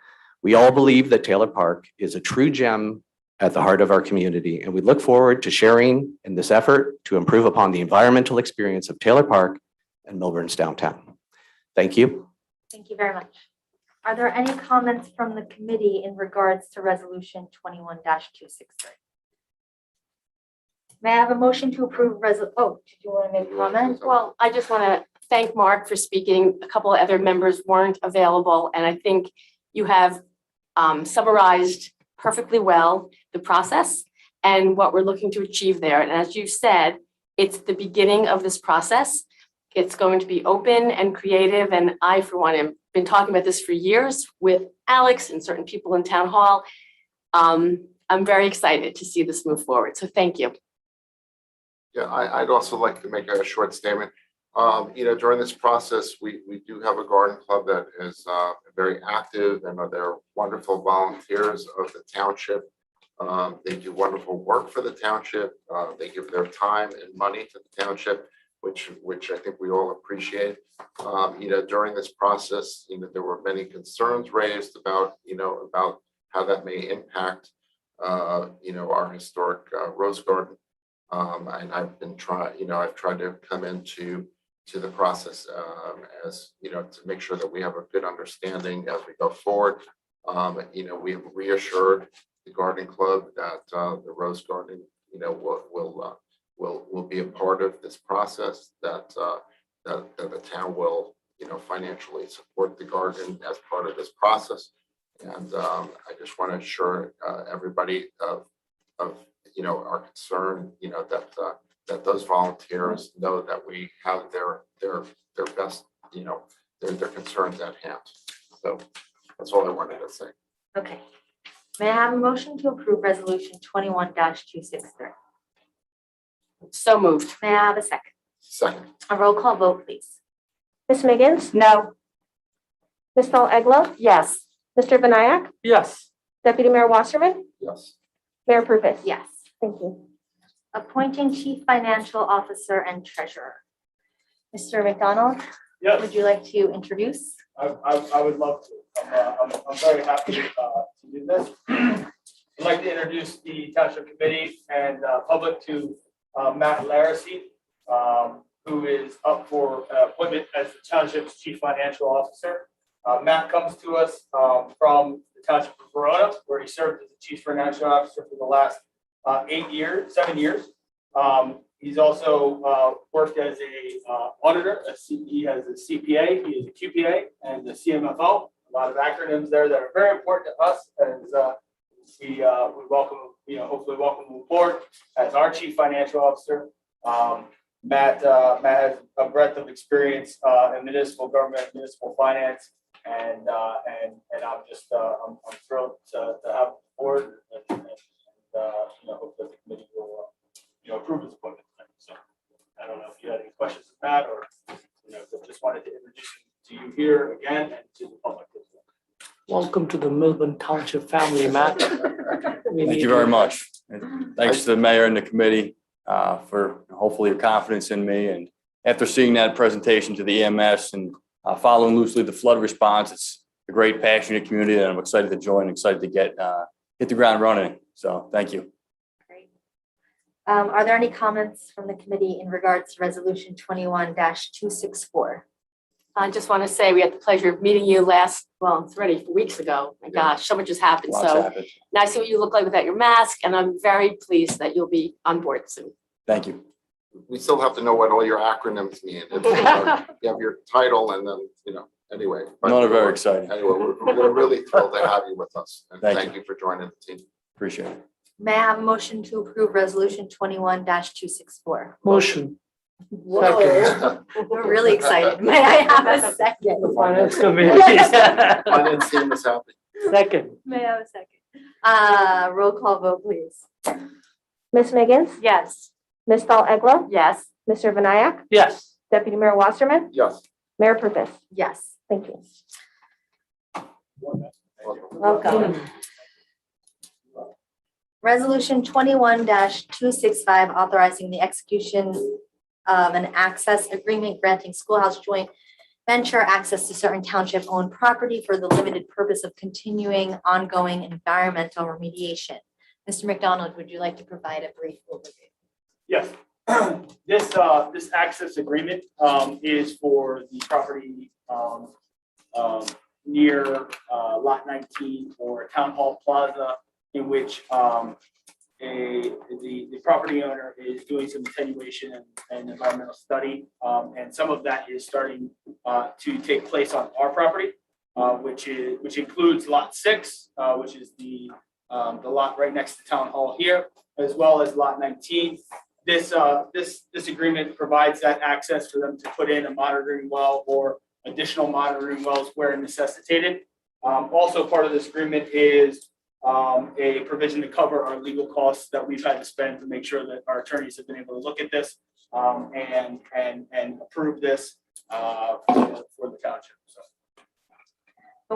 We all believe that Taylor Park is a true gem at the heart of our community, and we look forward to sharing in this effort to improve upon the environmental experience of Taylor Park and Milburn's downtown. Thank you. Thank you very much. Are there any comments from the committee in regards to resolution 21-263? May I have a motion to approve did you want to make a comment? Well, I just want to thank Mark for speaking. A couple of other members weren't available, and I think you have summarized perfectly well the process and what we're looking to achieve there. And as you said, it's the beginning of this process. It's going to be open and creative, and I, for one, have been talking about this for years with Alex and certain people in town hall. I'm very excited to see this move forward, so thank you. Yeah, I'd also like to make a short statement. During this process, we do have a garden club that is very active, and they're wonderful volunteers of the township. They do wonderful work for the township. They give their time and money to the township, which I think we all appreciate. During this process, there were many concerns raised about how that may impact, our historic rose garden. And I've been I've tried to come into the process as to make sure that we have a good understanding as we go forward. We've reassured the gardening club that the rose garden will be a part of this process, that the town will financially support the garden as part of this process. And I just want to assure everybody of our concern, that those volunteers know that we have their best, their concerns at hand. So that's all I wanted to say. Okay. May I have a motion to approve resolution 21-263? So moved. May I have a second? Second. A roll call vote, please. Ms. Miggins, No. Ms. Dahl Eglo, Yes. Mr. Vinayak, Yes. Deputy Mayor Wasserman, Yes. Mayor Prupus. Yes. Thank you. Appointing Chief Financial Officer and Treasurer. Mr. McDonald, Yes. would you like to introduce? I would love to. I'm very happy to do this. I'd like to introduce the Township Committee and public to Matt Laracy, who is up for appointment as the Township's Chief Financial Officer. Matt comes to us from the Township of Verona, where he served as the Chief Financial Officer for the last 7 years. He's also worked as a auditor. He has a CPA, he is a QPA, and a CMFO. A lot of acronyms there that are very important to us as we welcome, hopefully welcome him aboard as our Chief Financial Officer. Matt has a breadth of experience in municipal government, municipal finance, and I'm just I'm thrilled to have him aboard, and hope that the committee will approve his appointment tonight. So I don't know if you had any questions of that, or just wanted to introduce him to you here again and to the public as well. Welcome to the Millburn Township family, Matt. Thank you very much. And thanks to the mayor and the committee for hopefully your confidence in me. And after seeing that presentation to the EMS and following loosely the flood response, it's a great, passionate community that I'm excited to join, excited to get hit the ground running. So thank you. Great. Are there any comments from the committee in regards to resolution 21-264? I just want to say we had the pleasure of meeting you it's already weeks ago. My gosh, so much has happened. Lots So happened. now I see what you look like without your mask, and I'm very pleased that you'll be on board soon. Thank you. We still have to know what all your acronyms mean. It's, you have your title and then, anyway. But None are very exciting. Anyway, we're really thrilled to have you with us. And Thank thank you for joining the team. Appreciate it. May I have a motion to approve resolution 21-264? Motion. Whoa, we're really excited. May I have a second? The finance committee. Finance team is happy. Second. May I have a second? Roll call vote, please. Ms. Miggins, Yes. Ms. Dahl Eglo, Yes. Mr. Vinayak, Yes. Deputy Mayor Wasserman, Yes. Mayor Purvis. Yes. Thank you. Welcome. Resolution 21-265, authorizing the execution of an access agreement granting schoolhouse joint venture access to certain township-owned property for the limited purpose of continuing ongoing environmental remediation. Mr. McDonald, would you like to provide a brief overview? Yes. This access agreement is for the property near Lot 19 or Town Hall Plaza, in which the property owner is doing some attenuation and environmental study, and some of that is starting to take place on our property, which includes Lot 6, which is the lot right next to Town Hall here, as well as Lot 19. This agreement provides that access for them to put in a monitoring well or additional monitoring wells where necessitated. Also part of this agreement is a provision to cover our legal costs that we've had to spend to make sure that our attorneys have been able to look at this and approve this for the township. So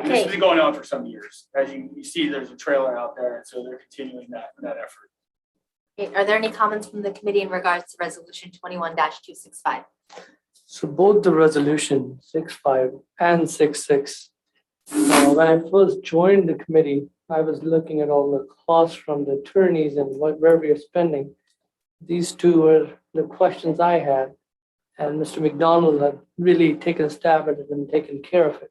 this has Okay, been going on for some years. As you see, there's a trailer out there, and so they're continuing that effort. are there any comments from the committee in regards to resolution 21-265? So both the resolution 6.5 and 6.6, when I first joined the committee, I was looking at all the costs from the attorneys and where we are spending. These two were the questions I had, and Mr. McDonald had really taken a stab at it and taken care of it.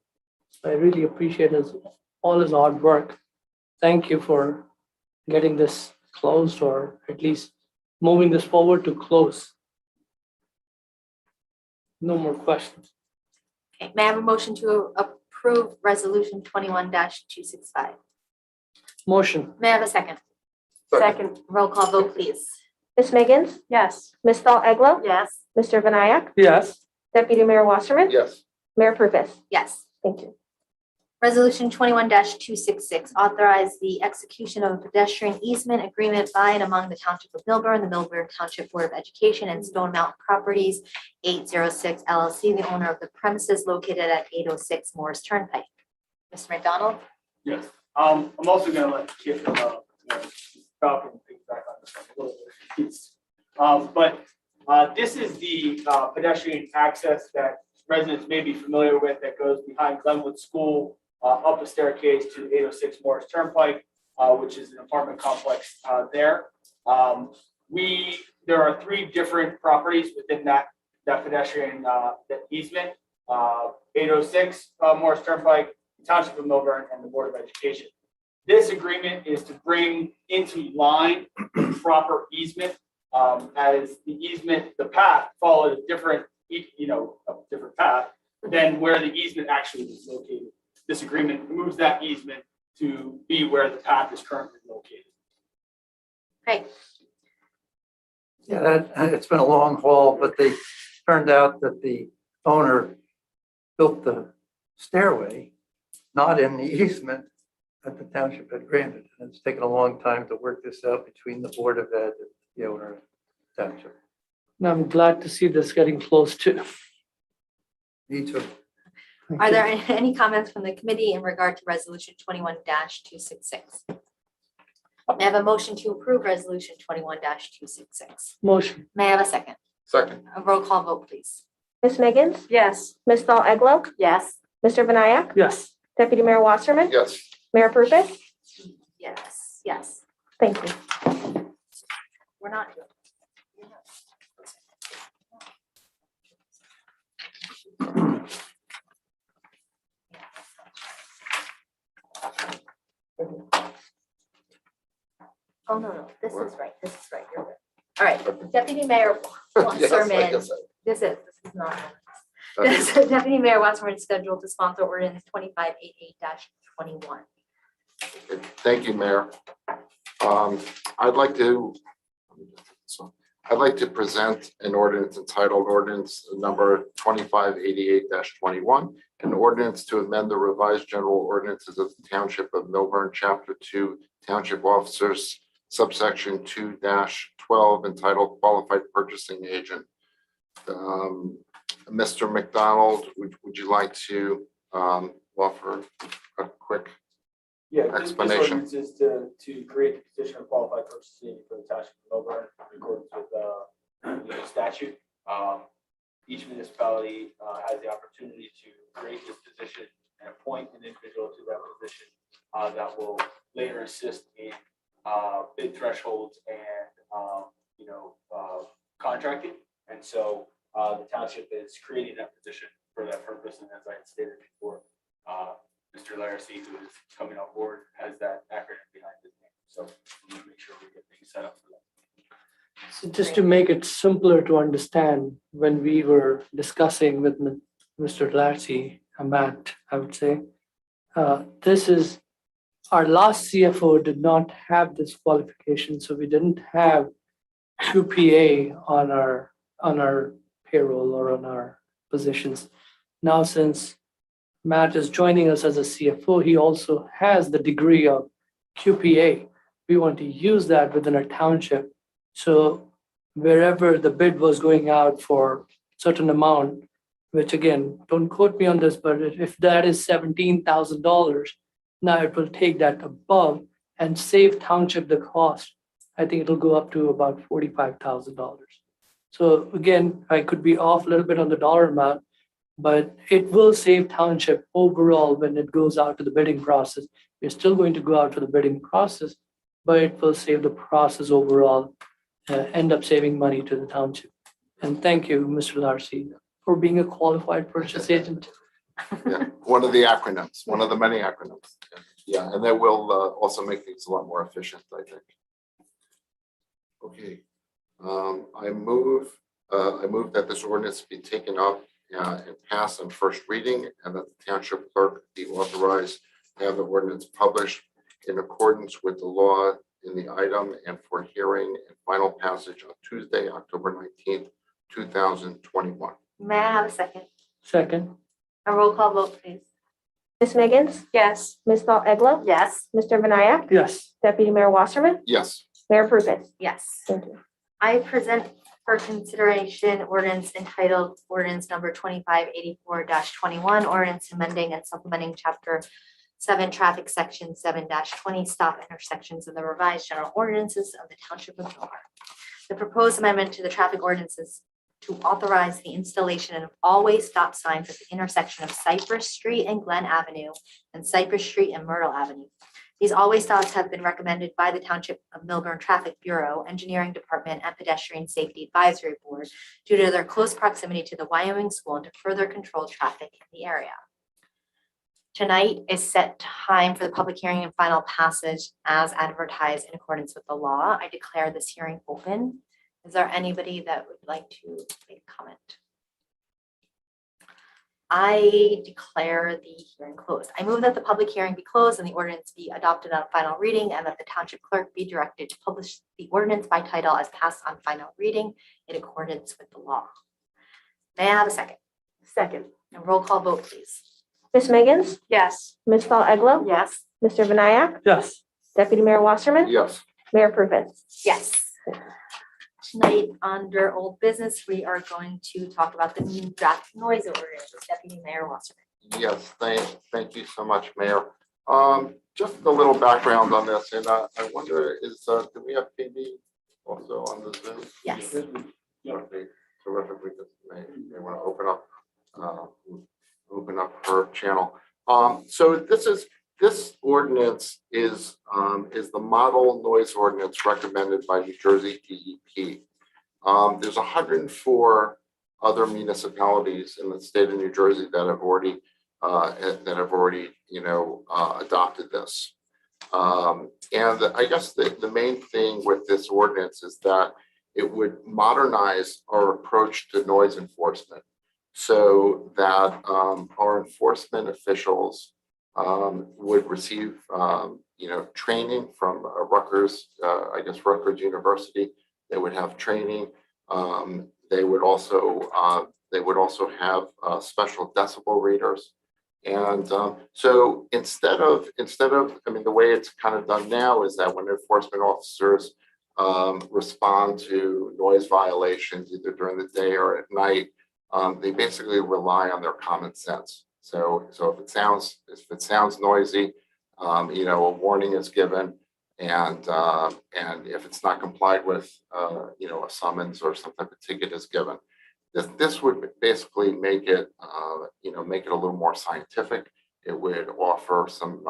I really appreciate all his hard work. Thank you for getting this closed, or at least moving this forward to close. No more questions. Okay, may I have a motion to approve resolution 21-265? Motion. May I have a second? Second. Roll call vote, please. Ms. Miggins, Yes. Ms. Dahl Eglo, Yes. Mr. Vinayak, Yes. Deputy Mayor Wasserman, Yes. Mayor Purvis. Yes. Thank you. Resolution 21-266, authorize the execution of a pedestrian easement agreement by and among the Township of Milburn, the Millburn Township Board of Education, and Stone Mountain Properties 806 LLC, the owner of the premises located at 806 Morris Turnpike. Mr. McDonald? Yes. I'm also going to let Kip Falcon piggyback on this one a little bit. But this is the pedestrian access that residents may be familiar with that goes behind Glenwood School, up a staircase to 806 Morris Turnpike, which is an apartment complex there. There are 3 different properties within that pedestrian that easement, 806 Morris Turnpike, Township of Milburn, and the Board of Education. This agreement is to bring into line the proper easement, as the easement, the path followed a different path than where the easement actually is located. This agreement moves that easement to be where the path is currently located. Great. Yeah, it's been a long haul, but they turned out that the owner built the stairway not in the easement that the township had granted. And it's taken a long time to work this out between the Board of Ed and the owner of the township. And I'm glad to see this getting close too. Me too. Are there any comments from the committee in regard to resolution 21-266? May I have a motion to approve resolution 21-266? Motion. May I have a second? Second. A roll call vote, please. Ms. Miggins, Yes. Ms. Dahl Eglo, Yes. Mr. Vinayak, Yes. Deputy Mayor Wasserman, Yes. Mayor Purvis. Yes. Yes. Thank you. We're not doing. Oh, no, this is right, you're right. All right, Deputy Mayor Wasserman, this is not. Deputy Mayor Wasserman is scheduled to sponsor ordinance 2588-21. Thank you, Mayor. I'd like to present an ordinance entitled ordinance number 2588-21, an ordinance to amend the revised general ordinances of the Township of Millburn, Chapter 2, Township Officers, subsection 2-12, entitled Qualified Purchasing Agent. Mr. McDonald, would you like to offer a quick This explanation? ordinance is to create the position of qualified purchasing agent for the township of Milburn in accordance with the statute. Each municipality has the opportunity to create this position and appoint an individual to that position that will later assist in bid thresholds and contracting. And so the township is creating that position for that purpose. And as I had stated before, Mr. Larissy, who is coming on board, has that acronym behind his name. So we need to make sure we get things set up for that. So just to make it simpler to understand, when we were discussing with Mr. Larcy, Matt, I would say, this is, our last CFO did not have this qualification, so we didn't have QPA on our payroll or on our positions. Now, since Matt is joining us as a CFO, he also has the degree of QPA. We want to use that within our township. So wherever the bid was going out for certain amount, which again, don't quote me on this, but if that is $17,000, now it will take that above and save township the cost. I think it'll go up to about $45,000. So again, I could be off a little bit on the dollar amount, but it will save township overall when it goes out to the bidding process. We're still going to go out to the bidding process, but it will save the process overall, end up saving money to the township. And thank you, Mr. Larcy, for being a qualified purchase agent. Yeah, one of the acronyms, one of the many acronyms. Yeah, and that will also make things a lot more efficient, I think. Okay, I move that this ordinance be taken up and passed on first reading, and that the township clerk be authorized to have the ordinance published in accordance with the law in the item and for hearing and final passage on Tuesday, October 19th, 2021. May I have a second? Second, A roll call vote, please. Ms. Miggins, Yes. Ms. Paul Eglo, Yes. Mr. Vinayak, yes. Deputy Mayor Wasserman, Yes. Mayor Prupus. Yes. Thank you. I present for consideration ordinance entitled ordinance number 2584-21, ordinance amending and supplementing chapter 7 traffic section 7-20 stop intersections of the revised general ordinances of the township of Milburn. The proposed amendment to the traffic ordinances to authorize the installation of all-way stop signs at the intersection of Cypress Street and Glen Avenue and Cypress Street and Myrtle Avenue. These all-way stops have been recommended by the Township of Milburn Traffic Bureau, Engineering Department, and Pedestrian Safety Advisory Board due to their close proximity to the Wyoming School and to further control traffic in the area. Tonight is set time for the public hearing and final passage as advertised in accordance with the law. I declare this hearing open. Is there anybody that would like to make a comment? I declare the hearing closed. I move that the public hearing be closed and the ordinance be adopted on final reading, and that the township clerk be directed to publish the ordinance by title as passed on final reading in accordance with the law. May I have a second? Second. And roll call vote, please. Ms. Miggins, Yes. Ms. Paul Eglo, Yes. Mr. Vinayak, Yes. Deputy Mayor Wasserman, Yes. Mayor Prupus. Yes. Tonight, under old business, we are going to talk about the new draft noise ordinance. Deputy Mayor Wasserman. Yes, thank you so much, Mayor. Just a little background on this, and I wonder do we have PB also on the Zoom? Yes. Okay, terrific. We just may want to open up her channel. So this ordinance is the model noise ordinance recommended by New Jersey DEP. There's 104 other municipalities in the state of New Jersey that have already adopted this. And I guess the main thing with this ordinance is that it would modernize our approach to noise enforcement so that our enforcement officials would receive, training from Rutgers, Rutgers University. They would have training. They would also have special decibel readers. And so instead of, the way it's kind of done now is that when enforcement officers respond to noise violations, either during the day or at night, they basically rely on their common sense. So if it sounds noisy, a warning is given, and if it's not complied with, a summons or some type of ticket is given. This would basically make it a little more scientific. It would offer some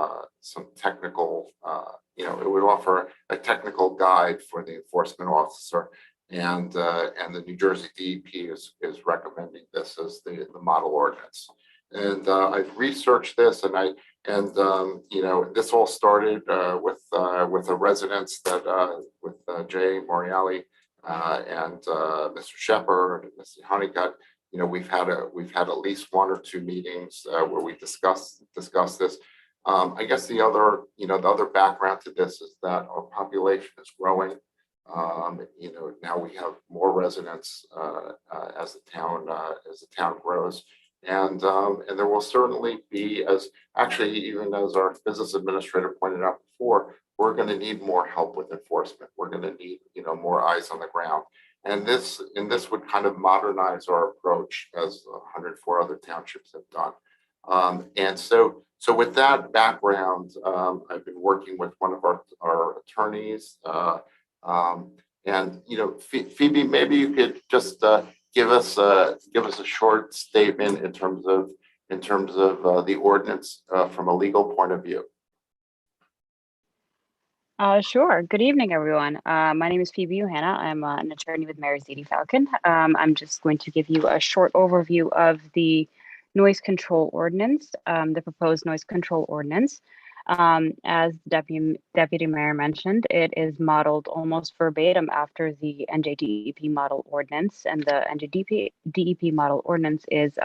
technical, it would offer a technical guide for the enforcement officer, and the New Jersey DEP is recommending this as the model ordinance. And I've researched this, and this all started with the residents that with Jay Moriali and Mr. Shepherd and Mr. Honeycutt. We've had at least one or two meetings where we discussed this. I guess the other background to this is that our population is growing. Now we have more residents as the town grows. And there will certainly be, even as our business administrator pointed out before, we're going to need more help with enforcement. We're going to need, more eyes on the ground. And this would kind of modernize our approach, as 104 other townships have done. And so with that background, I've been working with one of our attorneys. Phoebe, maybe you could just give us a short statement in terms of the ordinance from a legal point of view. Sure. Good evening, everyone. My name is Phoebe Johanna. I'm an attorney with Mary Zadie Falcon. I'm just going to give you a short overview of the noise control ordinance, the proposed noise control ordinance. As Deputy Mayor mentioned, it is modeled almost verbatim after the NJDEP model ordinance, and the NJDEP model ordinance is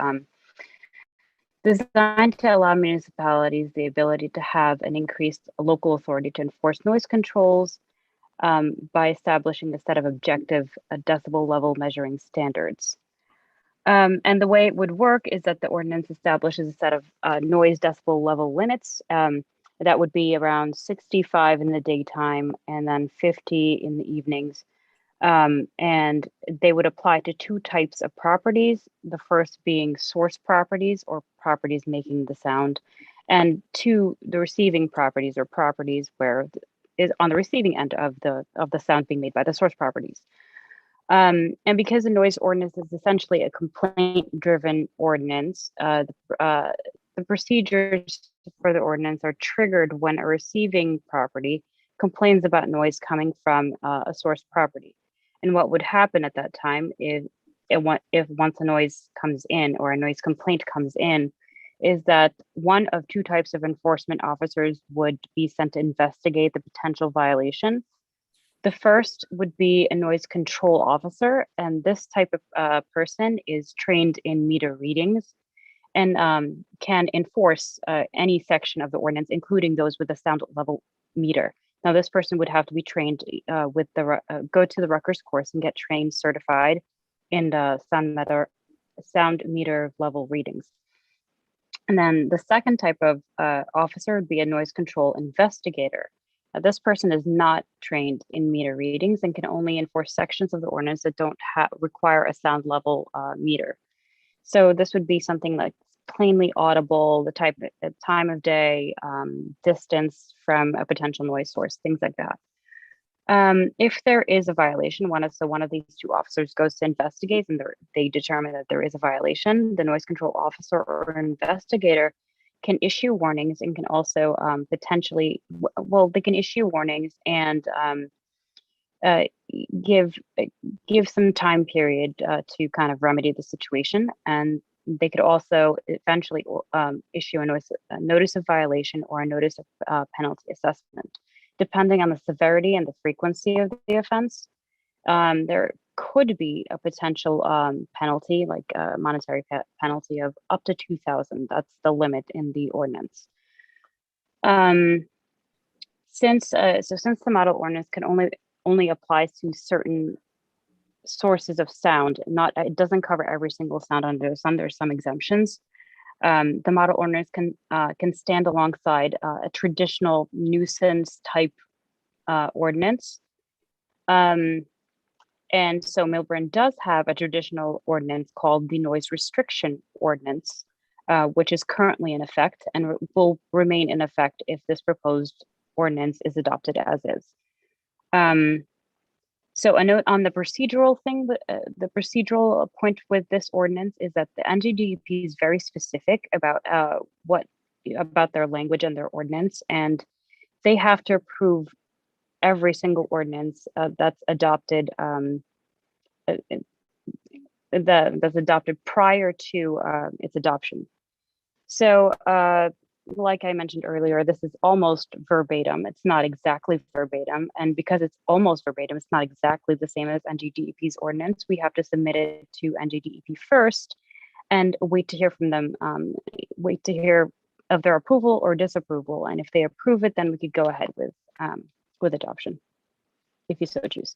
designed to allow municipalities the ability to have an increased local authority to enforce noise controls by establishing a set of objective decibel level measuring standards. And the way it would work is that the ordinance establishes a set of noise decibel level limits that would be around 65 in the daytime and then 50 in the evenings. And they would apply to two types of properties, the first being source properties or properties making the sound, and two, the receiving properties or properties where is on the receiving end of the sound being made by the source properties. And because the noise ordinance is essentially a complaint-driven ordinance, the procedures for the ordinance are triggered when a receiving property complains about noise coming from a source property. And what would happen at that time is, if once a noise comes in or a noise complaint comes in, is that one of two types of enforcement officers would be sent to investigate the potential violation. The first would be a noise control officer, and this type of person is trained in meter readings and can enforce any section of the ordinance, including those with a sound level meter. Now, this person would have to be trained go to the Rutgers course and get trained certified in the sound meter level readings. And then the second type of officer would be a noise control investigator. Now, this person is not trained in meter readings and can only enforce sections of the ordinance that don't require a sound level meter. So this would be something like plainly audible, the time of day, distance from a potential noise source, things like that. If there is a violation, one of these two officers goes to investigate and they determine that there is a violation, the noise control officer or investigator can issue warnings and can also they can issue warnings and give some time period to kind of remedy the situation. And They could also eventually issue a notice of violation or a notice of penalty assessment, depending on the severity and the frequency of the offense. There could be a potential penalty, like a monetary penalty of up to $2,000. That's the limit in the ordinance. Since the model ordinance can only applies to certain sources of sound, it doesn't cover every single sound under the sun. There's some exemptions. The model ordinance can stand alongside a traditional nuisance type ordinance. And so Milburn does have a traditional ordinance called the Noise Restriction Ordinance, which is currently in effect and will remain in effect if this proposed ordinance is adopted as is. So a note on the procedural thing, the procedural point with this ordinance is that the NJDEP is very specific about about their language and their ordinance, and they have to approve every single ordinance that's adopted that's adopted prior to its adoption. So like I mentioned earlier, this is almost verbatim. It's not exactly verbatim. And because it's almost verbatim, it's not exactly the same as NJDEP's ordinance. We have to submit it to NJDEP first and wait to hear from them, wait to hear of their approval or disapproval. And if they approve it, then we could go ahead with adoption, if you so choose.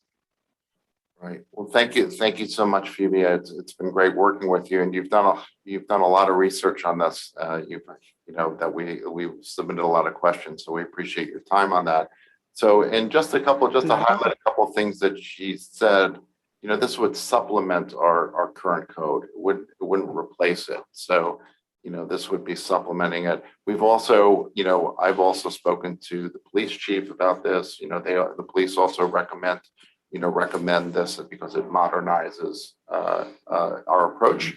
Right. Well, thank you so much, Phoebe. It's been great working with you, and you've done a lot of research on this. That we submitted a lot of questions, so we appreciate your time on that. So, and just to highlight a couple of things that she said. This would supplement our current code. It wouldn't replace it. So, this would be supplementing it. We've also, I've also spoken to the police chief about this. The police also recommend this because it modernizes our approach.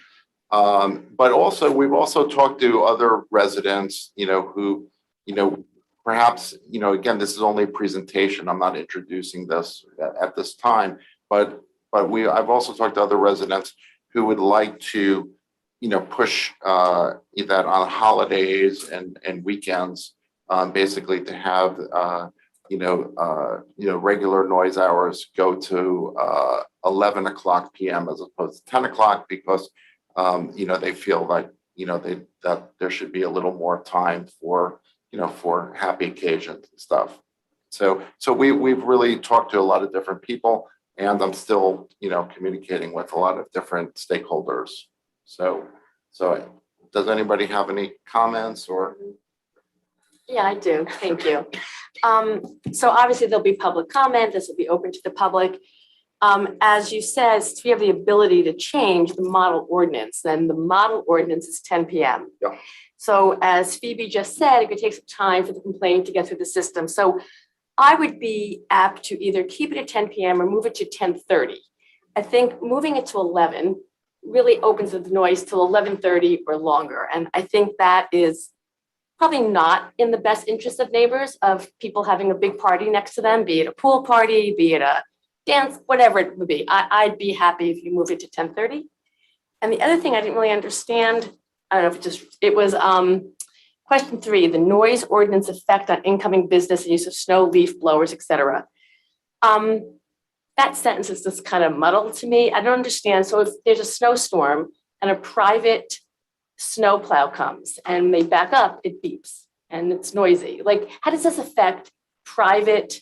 But also, we've also talked to other residents, who, perhaps, again, this is only a presentation. I'm not introducing this at this time, but I've also talked to other residents who would like to, push that on holidays and weekends, basically to have, regular noise hours go to 11 o'clock p.m. as opposed to 10 o'clock because, they feel like, that there should be a little more time for, for happy occasions and stuff. So we've really talked to a lot of different people, and I'm still, communicating with a lot of different stakeholders. So does anybody have any comments or? Yeah, I do. Thank you. So obviously there'll be public comment. This will be open to the public. As you said, we have the ability to change the model ordinance. Then the model ordinance is 10 p.m. Yeah. So as Phoebe just said, it could take some time for the complaint to get through the system. So I would be apt to either keep it at 10 p.m. or move it to 10:30. I think moving it to 11 really opens the noise till 11:30 or longer. And I think that is probably not in the best interest of neighbors, of people having a big party next to them, be it a pool party, be it a dance, whatever it would be. I'd be happy if you move it to 10:30. And the other thing I didn't really understand, I don't know if it was question 3, the noise ordinance effect on incoming business and use of snow, leaf blowers, etc. That sentence is just kind of muddled to me. I don't understand. So if there's a snowstorm and a private snowplow comes and they back up, it beeps and it's noisy. Like, how does this affect private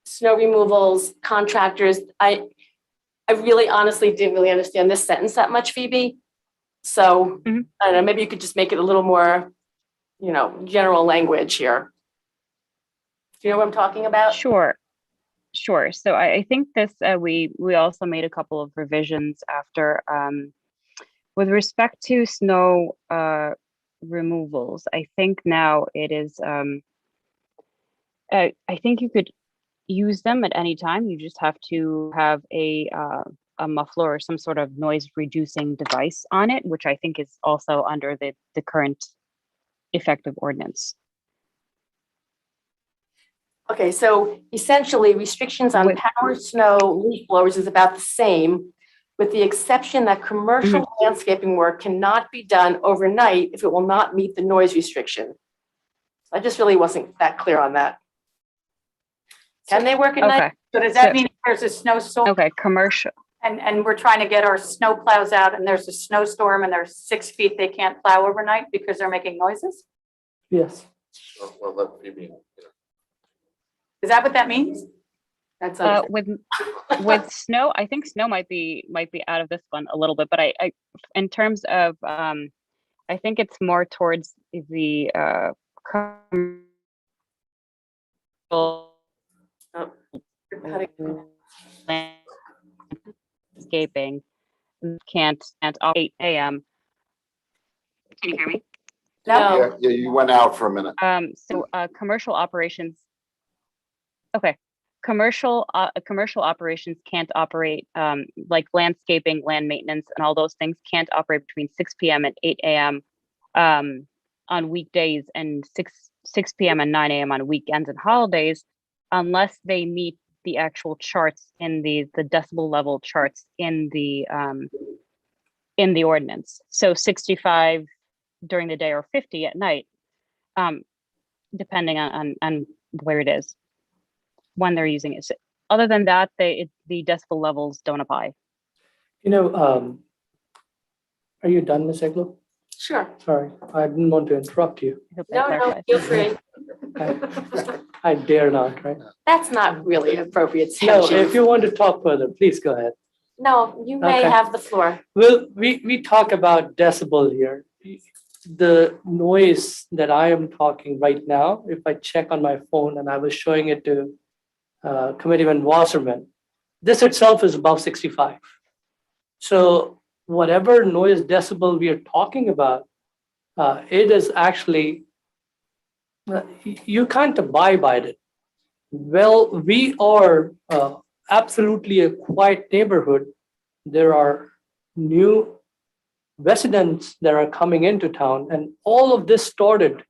snow removals, contractors? I really honestly didn't really understand this sentence that much, Phoebe. So I don't know, maybe you could just make it a little more, general language here. Do you know what I'm talking about? Sure. So I think this, we also made a couple of revisions after, with respect to snow removals. I think now it is, I think you could use them at any time. You just have to have a muffler or some sort of noise reducing device on it, which I think is also under the current effective ordinance. Okay, so essentially restrictions on power snow leaf blowers is about the same, with the exception that commercial landscaping work cannot be done overnight if it will not meet the noise restriction. I just really wasn't that clear on that. Can they work at night? Okay, So does that mean if there's a snowstorm okay, commercial, and we're trying to get our snow plows out and there's a snowstorm and they're 6 feet, they can't plow overnight because they're making noises? Yes. Well, let me be. Is that what that means? That's with snow, I think snow might be out of this one a little bit, but I in terms of, I think it's more towards the, landscaping can't off 8 a.m. Can you hear me? Yeah, you went out for a minute. So commercial operations. Okay, commercial operations can't operate, like landscaping, land maintenance, and all those things can't operate between 6 p.m. and 8 a.m. On weekdays, and 6 p.m. and 9 a.m. on weekends and holidays, unless they meet the actual charts in the decibel level charts in the ordinance. So 65 during the day or 50 at night, depending on where it is, when they're using it. So other than that, the decibel levels don't apply. Are you done, Ms. Eglo? Sure. Sorry, I didn't want to interrupt you. I hope that No, clarifies. feel free. I dare not, right? That's not really an appropriate No, sanction. if you want to talk further, please go ahead. No, you may Okay. have the floor. Well, we talk about decibel here. The noise that I am talking right now, if I check on my phone, and I was showing it to Committeeman Wasserman, this itself is above 65. So whatever noise decibel we are talking about, it is actually, you can't abide by it. Well, we are absolutely a quiet neighborhood. There are new residents that are coming into town, and all of this started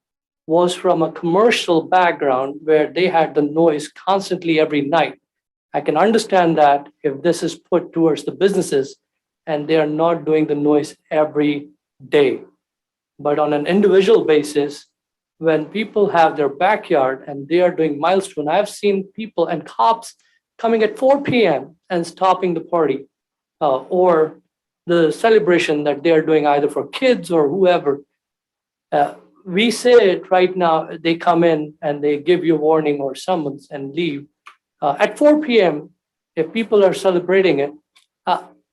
was from a commercial background where they had the noise constantly every night. I can understand that if this is put towards the businesses and they are not doing the noise every day. But on an individual basis, when people have their backyard and they are doing milestone, I've seen people and cops coming at 4 p.m. and stopping the party or the celebration that they are doing either for kids or whoever. We say it right now, they come in and they give you a warning or summons and leave. At 4 p.m., if people are celebrating it,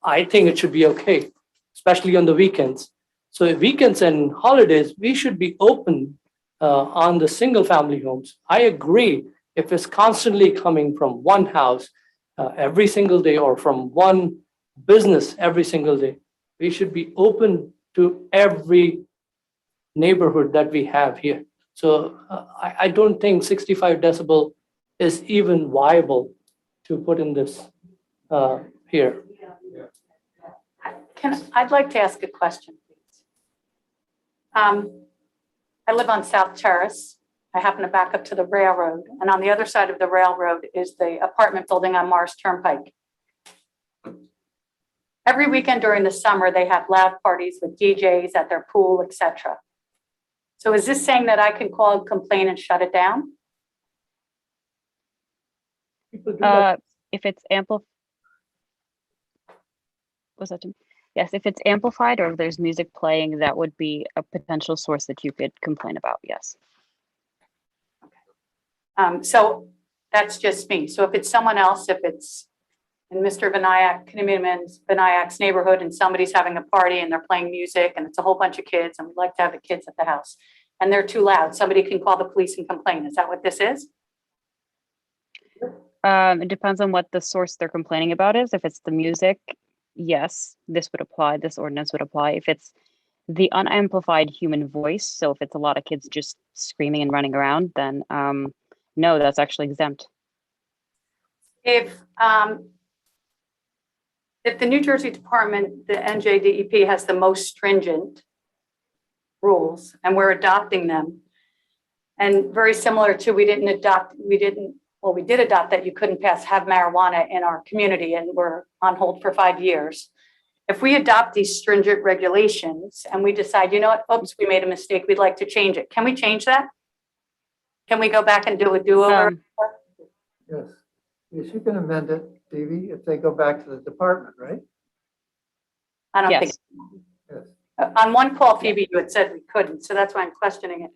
I think it should be okay, especially on the weekends. So weekends and holidays, we should be open on the single family homes. I agree if it's constantly coming from one house every single day or from one business every single day, we should be open to every neighborhood that we have here. So I don't think 65 decibel is even viable to put in this here. I'd like to ask a question, please. I live on South Terrace. I happen to back up to the railroad, and on the other side of the railroad is the apartment building on Morris Turnpike. Every weekend during the summer, they have loud parties with DJs at their pool, etc. So is this saying that I can call and complain and shut it down? If it's yes, if it's amplified or if there's music playing, that would be a potential source that you could complain about. Yes. So that's just me. So if it's someone else, if it's in Mr. Vinayak's neighborhood and somebody's having a party and they're playing music and it's a whole bunch of kids and we'd like to have the kids at the house and they're too loud, somebody can call the police and complain. Is that what this is? It depends on what the source they're complaining about is. If it's the music, yes, this would apply. This ordinance would apply. If it's the unamplified human voice, so if it's a lot of kids just screaming and running around, then no, that's actually exempt. If the New Jersey Department, the NJDEP has the most stringent rules and we're adopting them, and very similar to we did adopt that you couldn't have marijuana in our community and we're on hold for 5 years. if we adopt these stringent regulations and we decide, you know what, oops, we made a mistake, we'd like to change it. Can we change that? Can we go back and do a do-over? Yes. Yes, you can amend it, Stevie, if they go back to the department, right? I don't think, Yes. Yes. on one call, Phoebe, you had said we couldn't, so that's why I'm questioning it.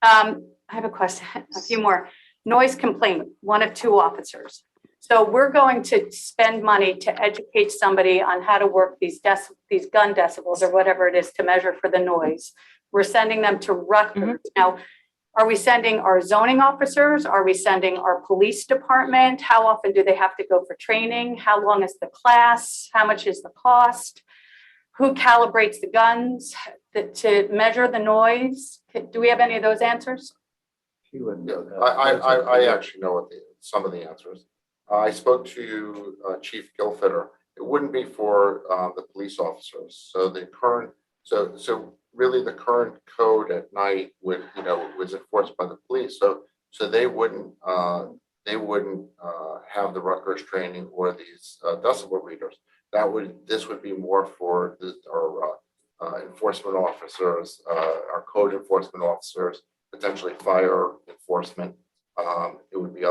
I have a question, a few more. Noise complaint, 1 of 2 officers. So we're going to spend money to educate somebody on how to work these gun decibels or whatever it is to measure for the noise. We're sending them to Rutgers. Now, are we sending our zoning officers? Are we sending our police department? How often do they have to go for training? How long is the class? How much is the cost? Who calibrates the guns to measure the noise? Do we have any of those answers? She wouldn't know that. I actually know what some of the answers. I spoke to Chief Gilfitter. It wouldn't be for the police officers. So the current, so really the current code at night would, was enforced by the police. So they wouldn't have the Rutgers training or these decibel readers. This would be more for our enforcement officers, our code enforcement officers, potentially fire enforcement. It would be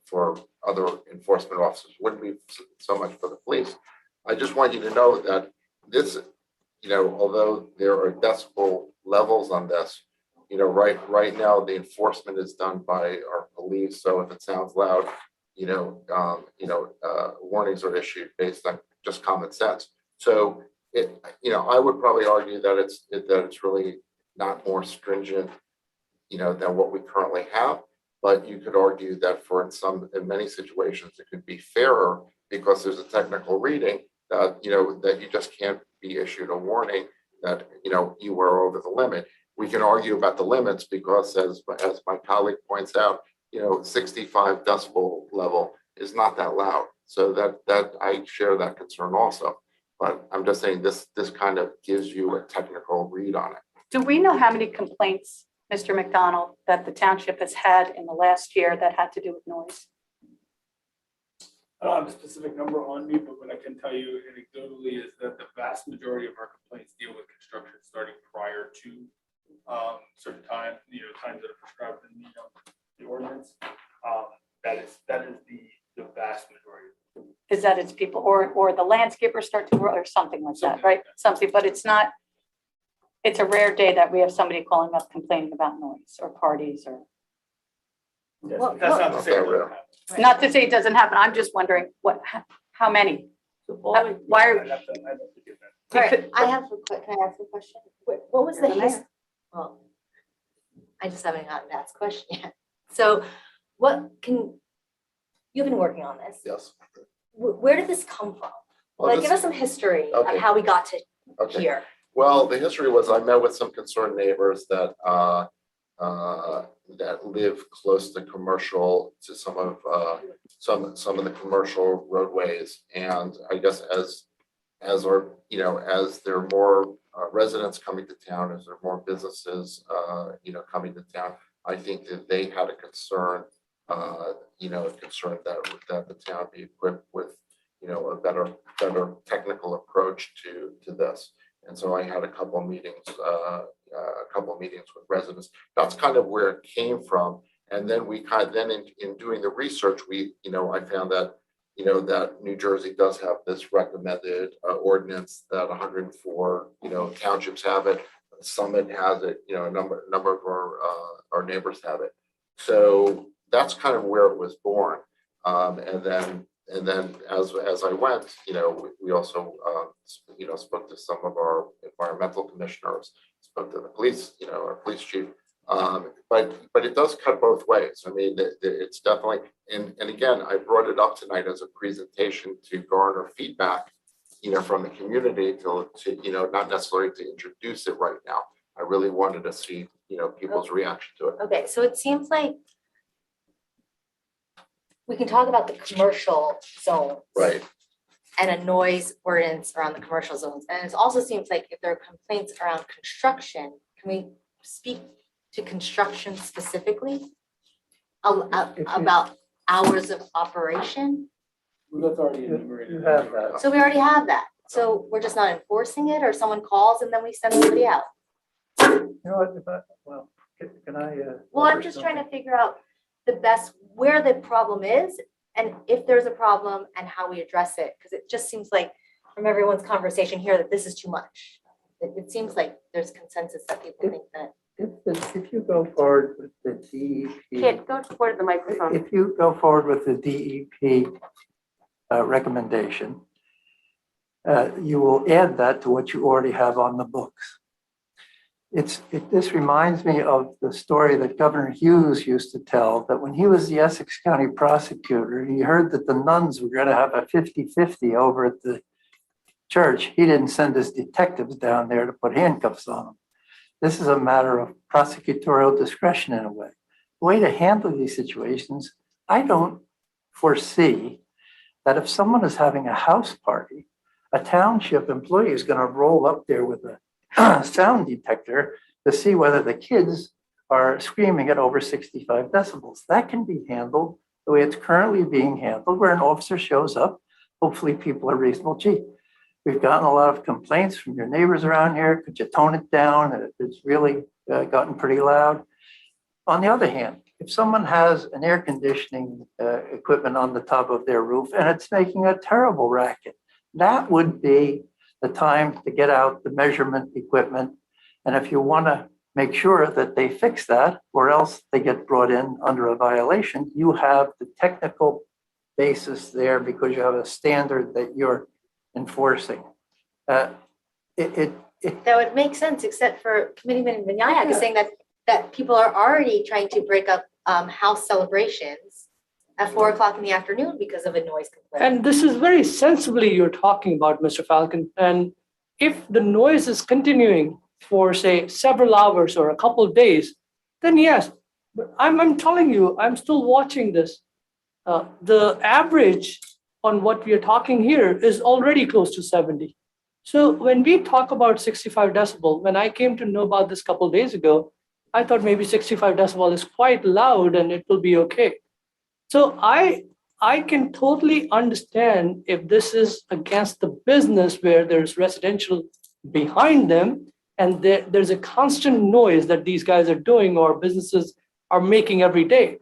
for other enforcement officers. It wouldn't be so much for the police. I just want you to know that this, although there are decibel levels on this, right now the enforcement is done by our police. So if it sounds loud, warnings are issued based on just common sense. So I would probably argue that it's really not more stringent, than what we currently have. But you could argue that in many situations, it could be fairer because there's a technical reading that, that you just can't be issued a warning that, you were over the limit. We can argue about the limits because as my colleague points out, 65 decibel level is not that loud. So that I share that concern also. But I'm just saying this kind of gives you a technical read on it. Do we know how many complaints, Mr. McDonald, that the township has had in the last year that had to do with noise? I don't have a specific number on me, but what I can tell you anecdotally is that the vast majority of our complaints deal with construction starting prior to certain times, times that are prescribed in the ordinance. That is the vast majority. Is that it's people or the landscapers start to, or something like that, right? Something, but it's not, it's a rare day that we have somebody calling up complaining about noise or parties or. Yes, that's not to say it doesn't happen. Not to say it doesn't happen. I'm just wondering how many? Why are? I'd have to get that. All right, can I ask a question? What was the history? Well, I just haven't gotten to ask a question yet. So you've been working on this. Yes. Where did this come from? Well, Give us some history Okay. of how we got to Okay. here. Well, the history was I met with some concerned neighbors that live close to some of the commercial roadways, and I guess as there are more residents coming to town, as there are more businesses coming to town, I think that they had a concern that the town be equipped with a better technical approach to this. And so I had a couple of meetings with residents. That's kind of where it came from. And then in doing the research, I found that that New Jersey does have this recommended ordinance that 104 townships have it. Summit has it. A number of our neighbors have it. So that's kind of where it was born. And then as I went, we also spoke to some of our environmental commissioners, spoke to the police, our police chief. But it does cut both ways. I mean, it's definitely, and again, I brought it up tonight as a presentation to garner feedback, from the community to not necessarily to introduce it right now. I really wanted to see, people's reaction to it. Okay, so it seems like we can talk about the commercial zones. Right. And a noise ordinance around the commercial zones. And it also seems like if there are complaints around construction, can we speak to construction specifically? About hours of operation? Well, that's already You enumerated. have that. So we already have that. So we're just not enforcing it, or someone calls and then we send somebody out? You know what, well, can I? Well, I'm offer just trying to something? figure out the best, where the problem is and if there's a problem and how we address it. Because it just seems like from everyone's conversation here that this is too much. It seems like there's consensus that people think that. If you go forward with the DEP. Kid, go toward the microphone. If you go forward with the DEP recommendation, you will add that to what you already have on the books. This reminds me of the story that Governor Hughes used to tell, that when he was the Essex County prosecutor, he heard that the nuns were going to have a 50-50 over at the church. He didn't send his detectives down there to put handcuffs on them. This is a matter of prosecutorial discretion in a way. The way to handle these situations, I don't foresee that if someone is having a house party, a township employee is going to roll up there with a sound detector to see whether the kids are screaming at over 65 decibels. That can be handled the way it's currently being handled, where an officer shows up. Hopefully people are reasonable. Gee, we've gotten a lot of complaints from your neighbors around here. Could you tone it down? It's really gotten pretty loud. On the other hand, if someone has an air conditioning equipment on the top of their roof and it's making a terrible racket, that would be the time to get out the measurement equipment. And if you want to make sure that they fix that, or else they get brought in under a violation, you have the technical basis there because you have a standard that you're enforcing. That would make sense, except for Committeeman Vinayak is saying that people are already trying to break up house celebrations at 4 o'clock in the afternoon because of a noise complaint. And this is very sensibly you're talking about, Mr. Falcon. And if the noise is continuing for, say, several hours or a couple of days, then yes. But I'm telling you, I'm still watching this. The average on what we are talking here is already close to 70. So when we talk about 65 decibel, when I came to know about this a couple of days ago, I thought maybe 65 decibel is quite loud and it will be okay. So I can totally understand if this is against the business where there's residential behind them and there's a constant noise that these guys are doing or businesses are making every day.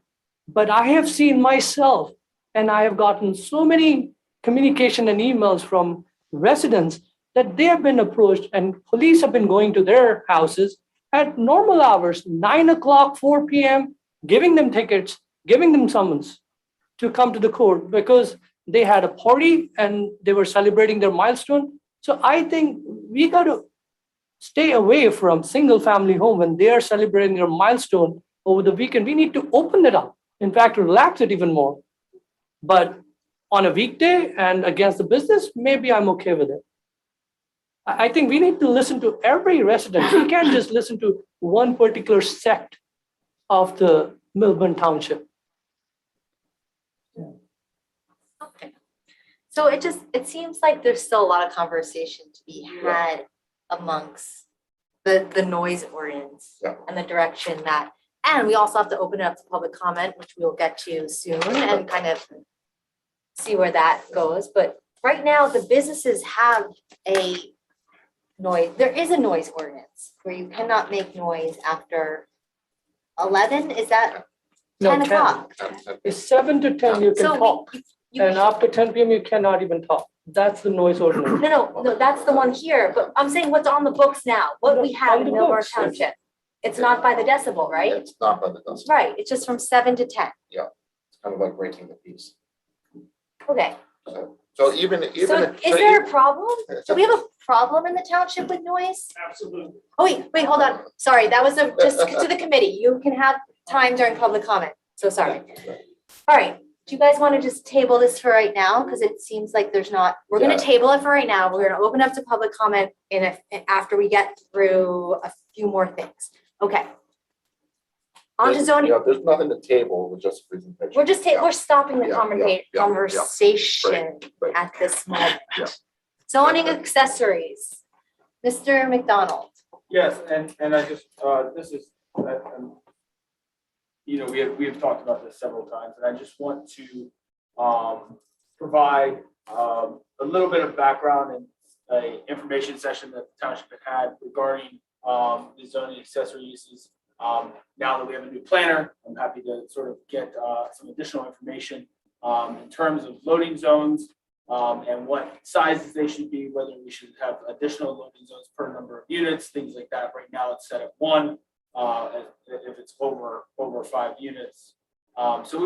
But I have seen myself, and I have gotten so many communication and emails from residents that they have been approached and police have been going to their houses at normal hours, 9 o'clock, 4 p.m., giving them tickets, giving them summons to come to the court because they had a party and they were celebrating their milestone. So I think we got to stay away from single family home when they are celebrating their milestone over the weekend. We need to open it up. In fact, relax it even more. But on a weekday and against the business, maybe I'm okay with it. I think we need to listen to every resident. We can't just listen to one particular sect of the Millburn Township. Okay. So it seems like there's still a lot of conversation to be had amongst the noise ordinance and the direction that, and we also have to open it up to public comment, which we'll get to soon and kind of see where that goes. But right now, the businesses have a noise. There is a noise ordinance where you cannot make noise after 11. Is that 10 o'clock? It's 7 to 10, you can talk. And after 10 p.m., you cannot even talk. That's the noise ordinance. No, that's the one here. But I'm saying what's on the books now, what we have in Millburn books, yes. Township. It's not by the decibel, right? It's not by the decibel. Right, it's just from 7 to 10. Yeah, it's kind of like breaking the peace. Okay, So even. so is there a problem? Do we have a problem in the township with noise? Absolutely. Oh, wait, hold on. Sorry, that was just to the committee. You can have time during public comment. So sorry. All right, do you guys want to just table this for right now? Because it seems like there's not, we're going to table it for right now. We're going to open up to public comment after we get through a few more things. Okay. On to zoning. Yeah, there's nothing to table, we're just a presentation. We're just, we're stopping the Yeah. conversation Right. at this moment. Yeah. Zoning accessories, Mr. McDonald. Yes, and I just, this is, we have talked about this several times, and I just want to provide a little bit of background and a information session that the township had regarding the zoning accessory uses. Now that we have a new planner, I'm happy to sort of get some additional information in terms of loading zones and what sizes they should be, whether we should have additional loading zones per number of units, things like that. Right now it's set at 1, if it's over 5 units. So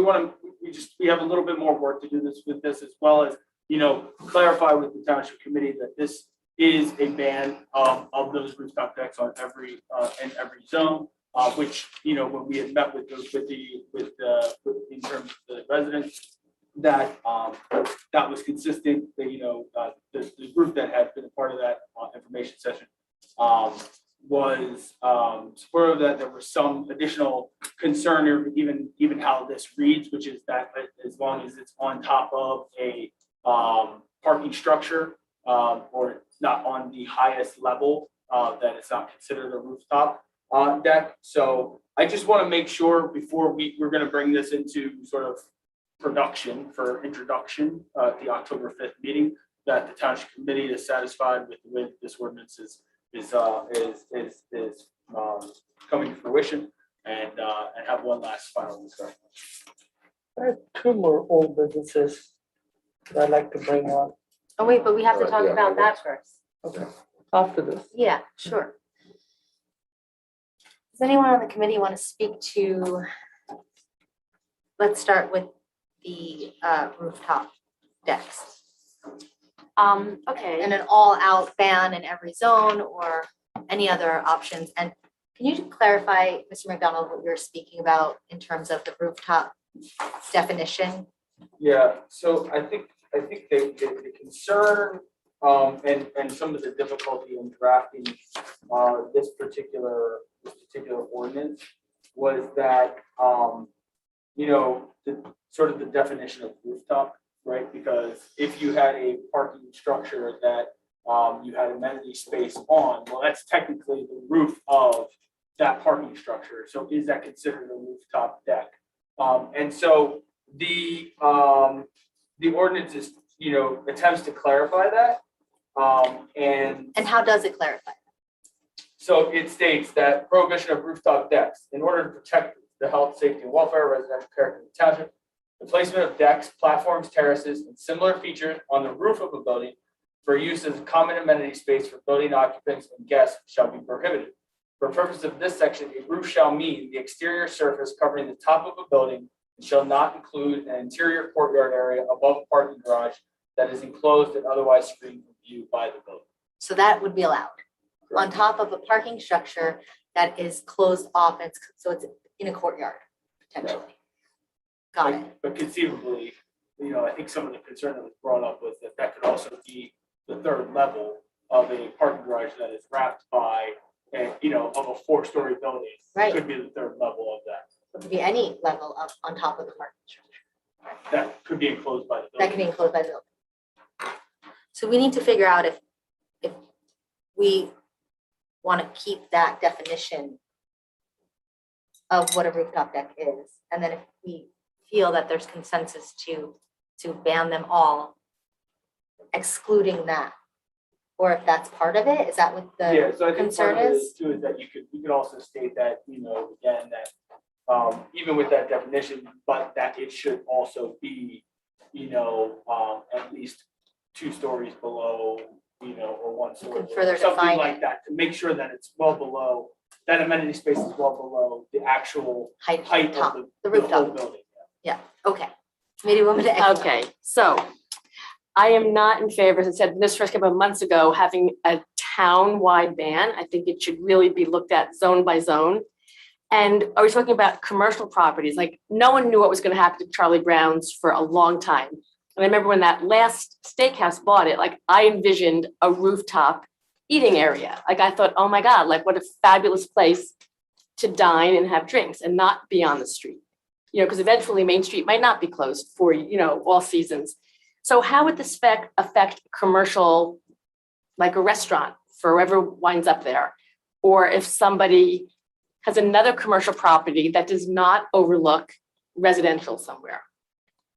we have a little bit more work to do with this, as well as, clarify with the township committee that this is a ban of those rooftop decks on every zone, which, when we had met with in terms of the residents, that was consistent. That, the group that had been a part of that information session was supportive that there was some additional concern, or even how this reads, which is that as long as it's on top of a parking structure, or not on the highest level, that it's not considered a rooftop deck. So I just want to make sure before we're going to bring this into sort of production for introduction at the October 5th meeting, that the township committee is satisfied with the way this ordinance is coming to fruition, and have one last final discussion. I have 2 more old businesses that I'd like to bring on. Oh, wait, but we have to talk Yeah. about that first. Okay. After this. Yeah, sure. Does anyone on the committee want to speak to, let's start with the rooftop decks Okay. and an all-out ban in every zone, or any other options? And can you clarify, Mr. McDonald, what you're speaking about in terms of the rooftop definition? Yeah, so I think the concern and some of the difficulty in drafting this particular ordinance was that the definition of rooftop, right? Because if you had a parking structure that you had amenity space on, well, that's technically the roof of that parking structure. So is that considered a rooftop deck? And so the ordinance is, attempts to clarify that. And how does it clarify? so it states that prohibition of rooftop decks in order to protect the health, safety, and welfare of residential character of the township. The placement of decks, platforms, terraces, and similar features on the roof of a building for use as a common amenity space for building occupants and guests shall be prohibited. For purpose of this section, a roof shall mean the exterior surface covering the top of a building and shall not include an interior courtyard area above a parking garage that is enclosed and otherwise screened from view by the building. So that would be allowed on top of a parking structure that is closed off, and so it's in a courtyard potentially. Got it. But conceivably, I think some of the concern that was brought up was that could also be the third level of a parking garage that is wrapped by, of a 4-story building. Right. Could be the third level of that. It could be any level of on top of the parking structure. That could be enclosed by the That building. can be enclosed by the building. So we need to figure out if we want to keep that definition of what a rooftop deck is, and then if we feel that there's consensus to ban them all, excluding that, or if that's part of it. Is that what Yeah, the so I think concern part of it is? too is that you could also state that, again, that even with that definition, but that it should also be, at least 2 stories below, or 1 story. can further Something define like it. that, to make sure that it's well below, that amenity space is well below the actual Height height top, of the the whole rooftop. building. Okay. Committee woman to Exelon. Okay, so I am not in favor, as I said this first couple of months ago, having a town-wide ban. I think it should really be looked at zone by zone. And are we talking about commercial properties? Like, no one knew what was going to happen to Charlie Brown's for a long time. And I remember when that last steakhouse bought it, like I envisioned a rooftop eating area. Like I thought, oh my God, like what a fabulous place to dine and have drinks and not be on the street. Because eventually Main Street might not be closed for, all seasons. So how would this affect commercial, like a restaurant for whoever winds up there? Or if somebody has another commercial property that does not overlook residential somewhere?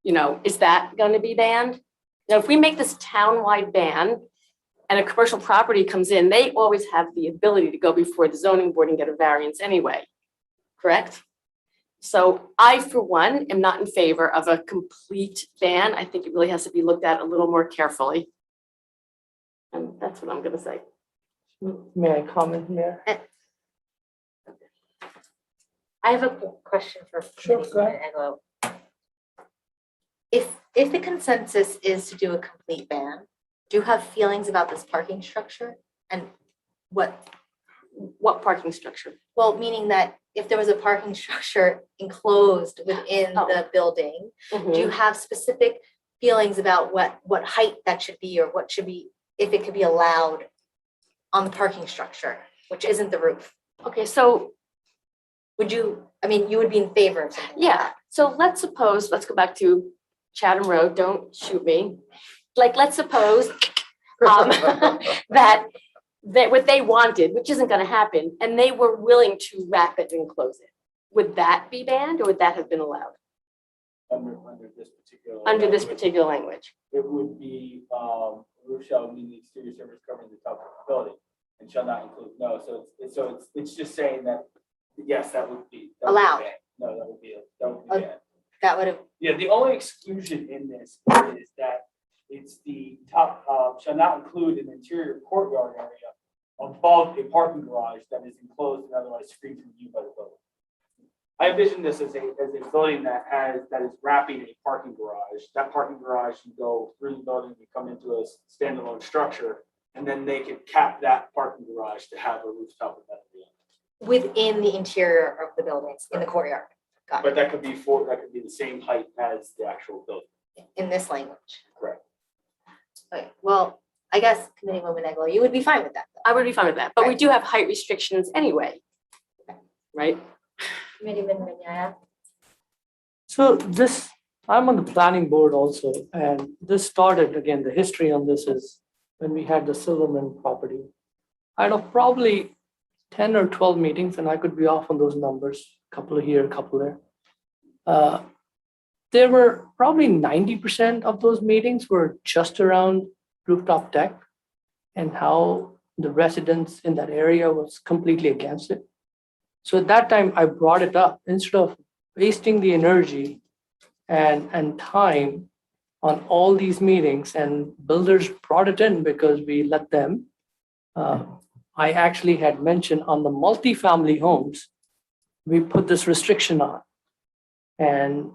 Is that going to be banned? Now, if we make this town-wide ban and a commercial property comes in, they always have the ability to go before the zoning board and get a variance anyway, correct? So I, for one, am not in favor of a complete ban. I think it really has to be looked at a little more carefully. And that's what I'm gonna say. May I comment, Mayor? I have a question for Sure, go Committeewoman Eglo. If the consensus is to do a complete ban, do you have feelings about this parking structure? And what, Parking structure? well, meaning that if there was a parking structure enclosed within Oh. the building, do you have specific feelings about what height that should be, or what should be, if it could be allowed on the parking structure, which isn't the roof? Okay, so Would you, I mean, you would be in favor of something like yeah, that? so let's go back to Chatham Road, don't shoot me. Like, let's suppose that what they wanted, which isn't gonna happen, and they were willing to wrap it and close it. Would that be banned, or would that have been allowed Under this particular. under this particular language? It would be, roof shall mean the exterior surface covering the top of the building and shall not include, no, it's just saying that, yes, that would be. Allowed. Banned. No, that would be banned. That would have, Yeah, the only exclusion in this is that it's the top, shall not include an interior courtyard area above a parking garage that is enclosed and otherwise screened from view by the building. I envision this as a building that is wrapping a parking garage. That parking garage can go through the building and come into a standalone structure, and then they could cap that parking garage to have a rooftop amenity. within the interior of the buildings, in the courtyard. Got But it, that could be the same height as the actual building. in this language. Correct. Okay, well, I guess Committeewoman Eglo, you would be fine with that, though. I would be fine with that, but we Right. do have height restrictions anyway. Right? Committeewoman Minaya? So this, I'm on the planning board also, and this started, again, the history on this is when we had the Silverman property. Out of probably 10 or 12 meetings, and I could be off on those numbers, a couple here, a couple there. There were probably 90% of those meetings were just around rooftop deck and how the residents in that area was completely against it. So at that time, I brought it up instead of wasting the energy and time on all these meetings, and builders brought it in because we let them. I actually had mentioned on the multifamily homes, we put this restriction on. And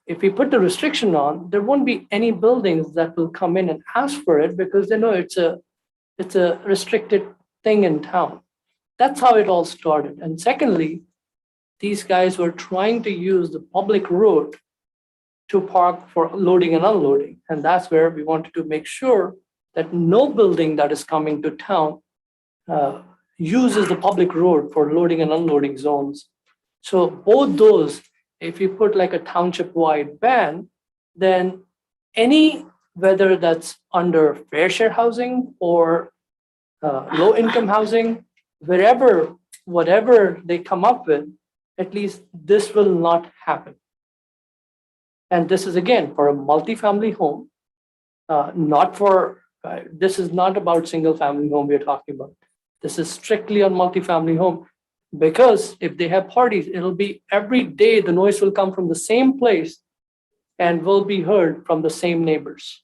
if we put the restriction on, there won't be any buildings that will come in and ask for it because they know it's a restricted thing in town. That's how it all started. And secondly, these guys were trying to use the public road to park for loading and unloading. And that's where we wanted to make sure that no building that is coming to town uses the public road for loading and unloading zones. So both those, if you put like a township-wide ban, then whether that's under fair share housing or low-income housing, whatever they come up with, at least this will not happen. And this is again for a multifamily home, this is not about single-family home we're talking about. This is strictly on multifamily home, because if they have parties, it'll be every day the noise will come from the same place and will be heard from the same neighbors.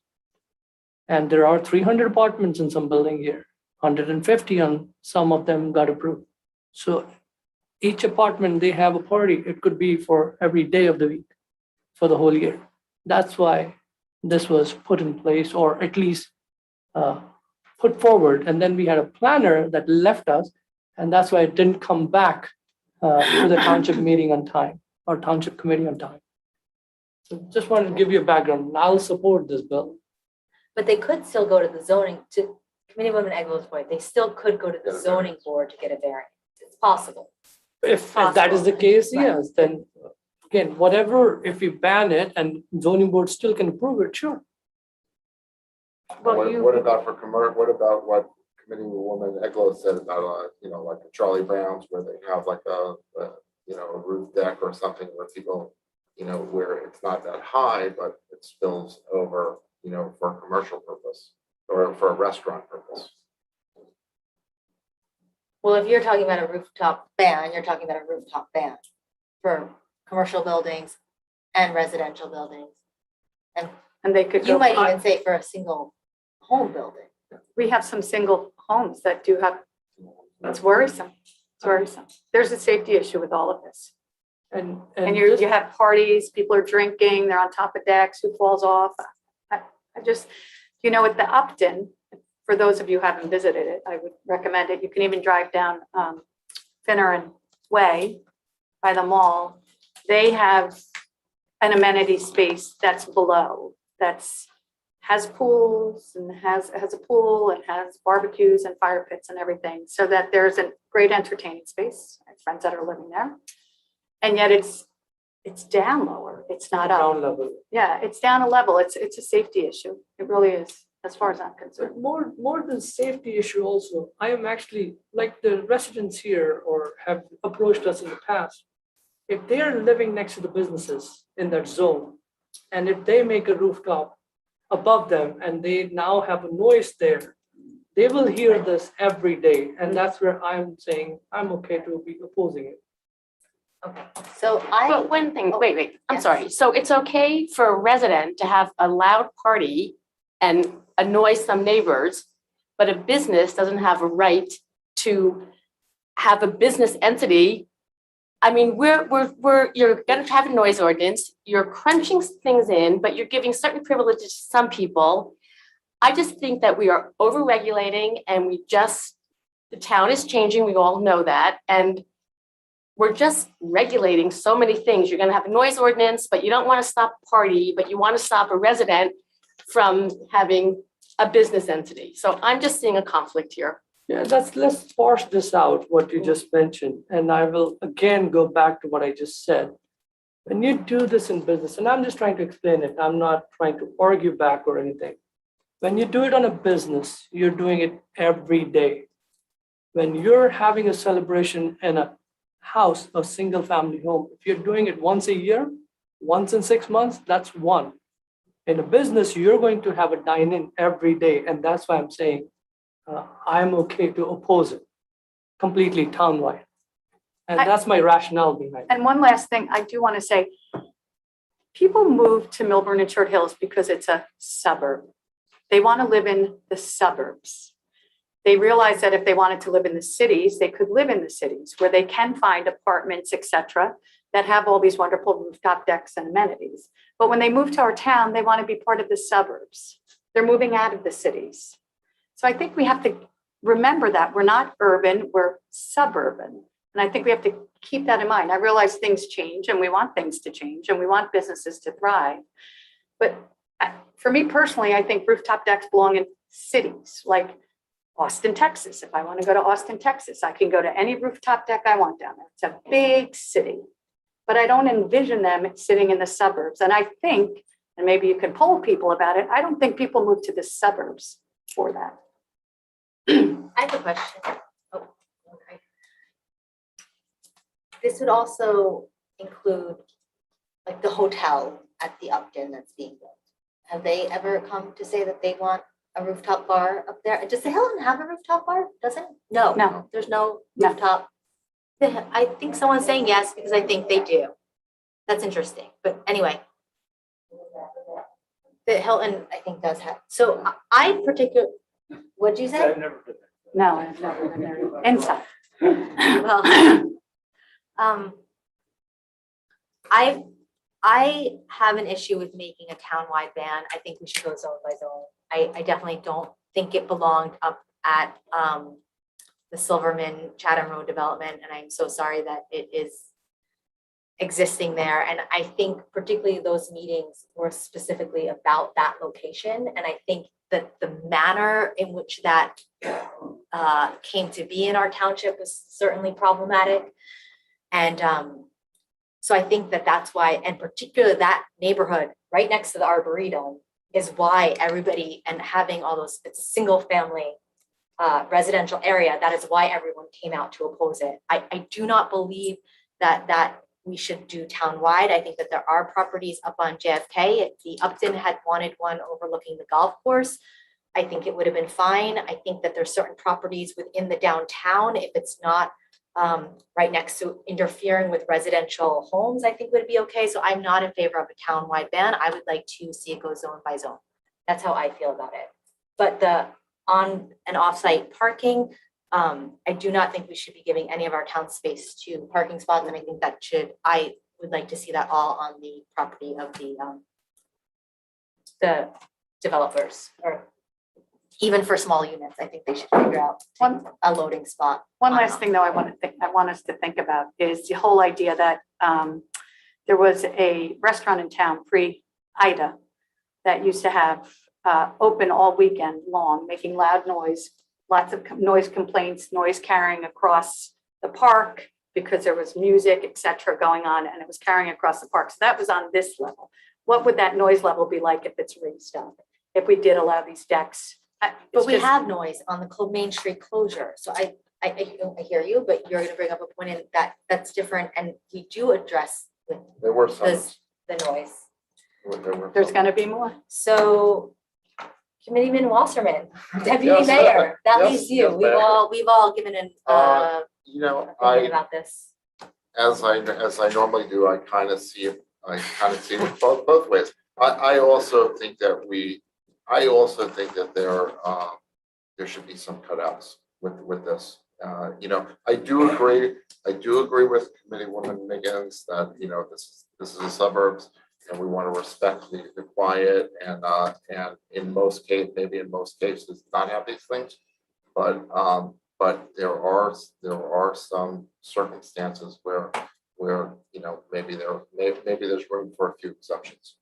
And there are 300 apartments in some building here, 150 on some of them got approved. So each apartment, they have a party. It could be for every day of the week, for the whole year. That's why this was put in place, or at least put forward. And then we had a planner that left us, and that's why it didn't come back to the township meeting on time, or township committee on time. So just wanted to give you a background, and I'll support this bill. But they could still go to the zoning, to Committeewoman Eglo's point, they still could go to the zoning board to get a variance. It's possible. If that is the case, Right. yes, then again, whatever, if you ban it and zoning board still can approve it, sure. What about what about what Committeewoman Eglo said about, like the Charlie Browns, where they have like a roof deck or something where people, where it's not that high, but it spills over, for a commercial purpose. or for a restaurant purpose. Well, if you're talking about a rooftop ban, you're talking about a rooftop ban for commercial buildings and residential buildings. And they could You go, might even say for a single home building. we have some single homes that do have, it's worrisome. It's worrisome. There's a safety issue with all of this. And And you have parties, people are drinking, they're on top of decks, who falls off? I just, at the Upton, for those of you who haven't visited it, I would recommend it. You can even drive down Finneran Way by the mall. They have an amenity space that's below, has pools and has a pool and has barbecues and fire pits and everything, so that there's a great entertaining space. I have friends that are living there. And yet it's down lower. It's not up. ground level. Yeah, it's down a level. It's a safety issue. It really is, as far as I'm concerned. But more than safety issue also, I am actually, like the residents here or have approached us in the past, if they are living next to the businesses in that zone, and if they make a rooftop above them and they now have a noise there, they will hear this every day. And that's where I'm saying I'm okay to be opposing it. Okay, so But one thing, wait, I'm yes. sorry. So it's okay for a resident to have a loud party and annoy some neighbors, but a business doesn't have a right to have a business entity. I mean, you're gonna have a noise ordinance, you're crunching things in, but you're giving certain privileges to some people. I just think that we are over-regulating and the town is changing, we all know that, and we're just regulating so many things. You're gonna have a noise ordinance, but you don't want to stop a party, but you want to stop a resident from having a business entity. So I'm just seeing a conflict here. Yeah, let's parse this out, what you just mentioned. And I will again go back to what I just said. When you do this in business, and I'm just trying to explain it, I'm not trying to argue back or anything. When you do it on a business, you're doing it every day. When you're having a celebration in a house, a single family home, if you're doing it once a year, once in 6 months, that's one. In a business, you're going to have a dine-in every day. And that's why I'm saying I'm okay to oppose it completely townwide. And that's my rationale behind it. And one last thing I do want to say, people move to Milburn and Short Hills because it's a suburb. They want to live in the suburbs. They realize that if they wanted to live in the cities, they could live in the cities where they can find apartments, et cetera, that have all these wonderful rooftop decks and amenities. But when they move to our town, they want to be part of the suburbs. They're moving out of the cities. So I think we have to remember that we're not urban, we're suburban. And I think we have to keep that in mind. I realize things change and we want things to change and we want businesses to thrive. But for me personally, I think rooftop decks belong in cities like Austin, Texas. If I want to go to Austin, Texas, I can go to any rooftop deck I want down there. It's a big city, but I don't envision them sitting in the suburbs. And I think, and maybe you can poll people about it, I don't think people move to the suburbs for that. I have a question. Oh, okay. This would also include like the hotel at the Upton that's being built. Have they ever come to say that they want a rooftop bar up there? Does the Hilton have a rooftop bar? Does it? No. No. There's no No. rooftop. I think someone's saying yes because I think they do. That's interesting. But anyway, the Hilton, I think, does have. So what'd you say? I've never been there. No, I've never been there. Inside. Well, I have an issue with making a townwide ban. I think we should go zone by zone. I definitely don't think it belonged up at the Silverman Chatham Road development, and I'm so sorry that it is existing there. And I think particularly those meetings were specifically about that location. And I think that the manner in which that came to be in our township was certainly problematic. And so I think that that's why, and particularly that neighborhood right next to the Arboretum is why everybody, and having all those, it's a single family residential area, that is why everyone came out to oppose it. I do not believe that we should do townwide. I think that there are properties up on JFK. The Upton had wanted one overlooking the golf course. I think it would have been fine. I think that there's certain properties within the downtown, if it's not right next to interfering with residential homes, I think would be okay. So I'm not in favor of a town-wide ban. I would like to see it go zone by zone. That's how I feel about it. But the on and off-site parking, I do not think we should be giving any of our town space to parking spots. And I think that I would like to see that all on the property of the developers, or even for small units, I think they should figure out a loading spot. One last thing though, I want us to think about is the whole idea that there was a restaurant in town pre-Ida that used to have open all weekend long, making loud noise, lots of noise complaints, noise carrying across the park because there was music, et cetera, going on, and it was carrying across the park. So that was on this level. What would that noise level be like if it's raised up? If we did allow these decks? But we have noise on the Main Street closure. So I hear you, but you're gonna bring up a point in that's different, and we do address There were some. the noise. There's gonna be more. So Committeeman Wasserman, Deputy Yes. Mayor, that Yes, leaves you. yes, Mayor. We've all given an You know, opinion about this. as I normally do, I kind of see it both ways. I also think that there should be some cutouts with this. You know, I do agree with Committeewoman Miggins that, you know, this is the suburbs and we want to respect the quiet and in most cases not have these things. But there are some circumstances where you know, maybe there's room for a few exceptions.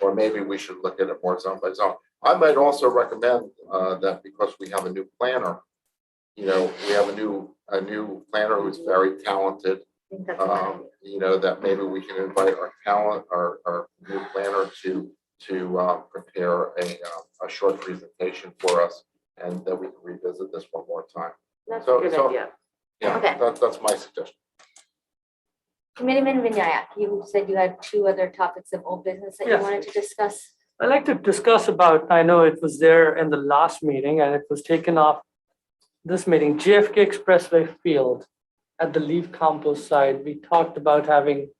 Or maybe we should look at it more zone by zone. I might also recommend that because we have a new planner, you know, we have a new planner who's very talented. You know, that maybe we can invite our new planner to prepare a short presentation for us, and that we can revisit this one more time. That's So- a good so- idea. Yeah, Okay. that's my suggestion. Committeeman Vinayak, you said you had two other topics of old business that you Yes. wanted to discuss. I'd like to discuss about, I know it was there in the last meeting and it was taken off this meeting, JFK Expressway Field at the leaf compost side. We talked about having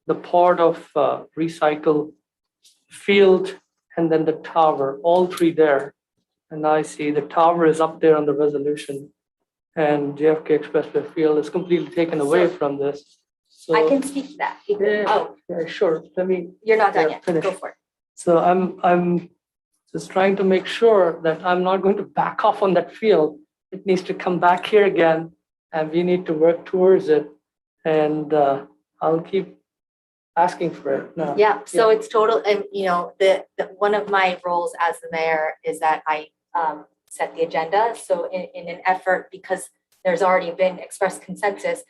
the part of recycle field and then the tower, all three there. And I see the tower is up there on the resolution and JFK Expressway Field is completely taken away from this. So, I can speak to that. Oh, yeah, sure. Let me you're not done Yeah, yet. finish. Go for it. So I'm just trying to make sure that I'm not going to back off on that field. It needs to come back here again, and we need to work towards it. And I'll keep asking for it. No. Yeah, so it's total, and you know, the one of my roles as the mayor is that I set the agenda. So in an effort, because there's already been expressed consensus,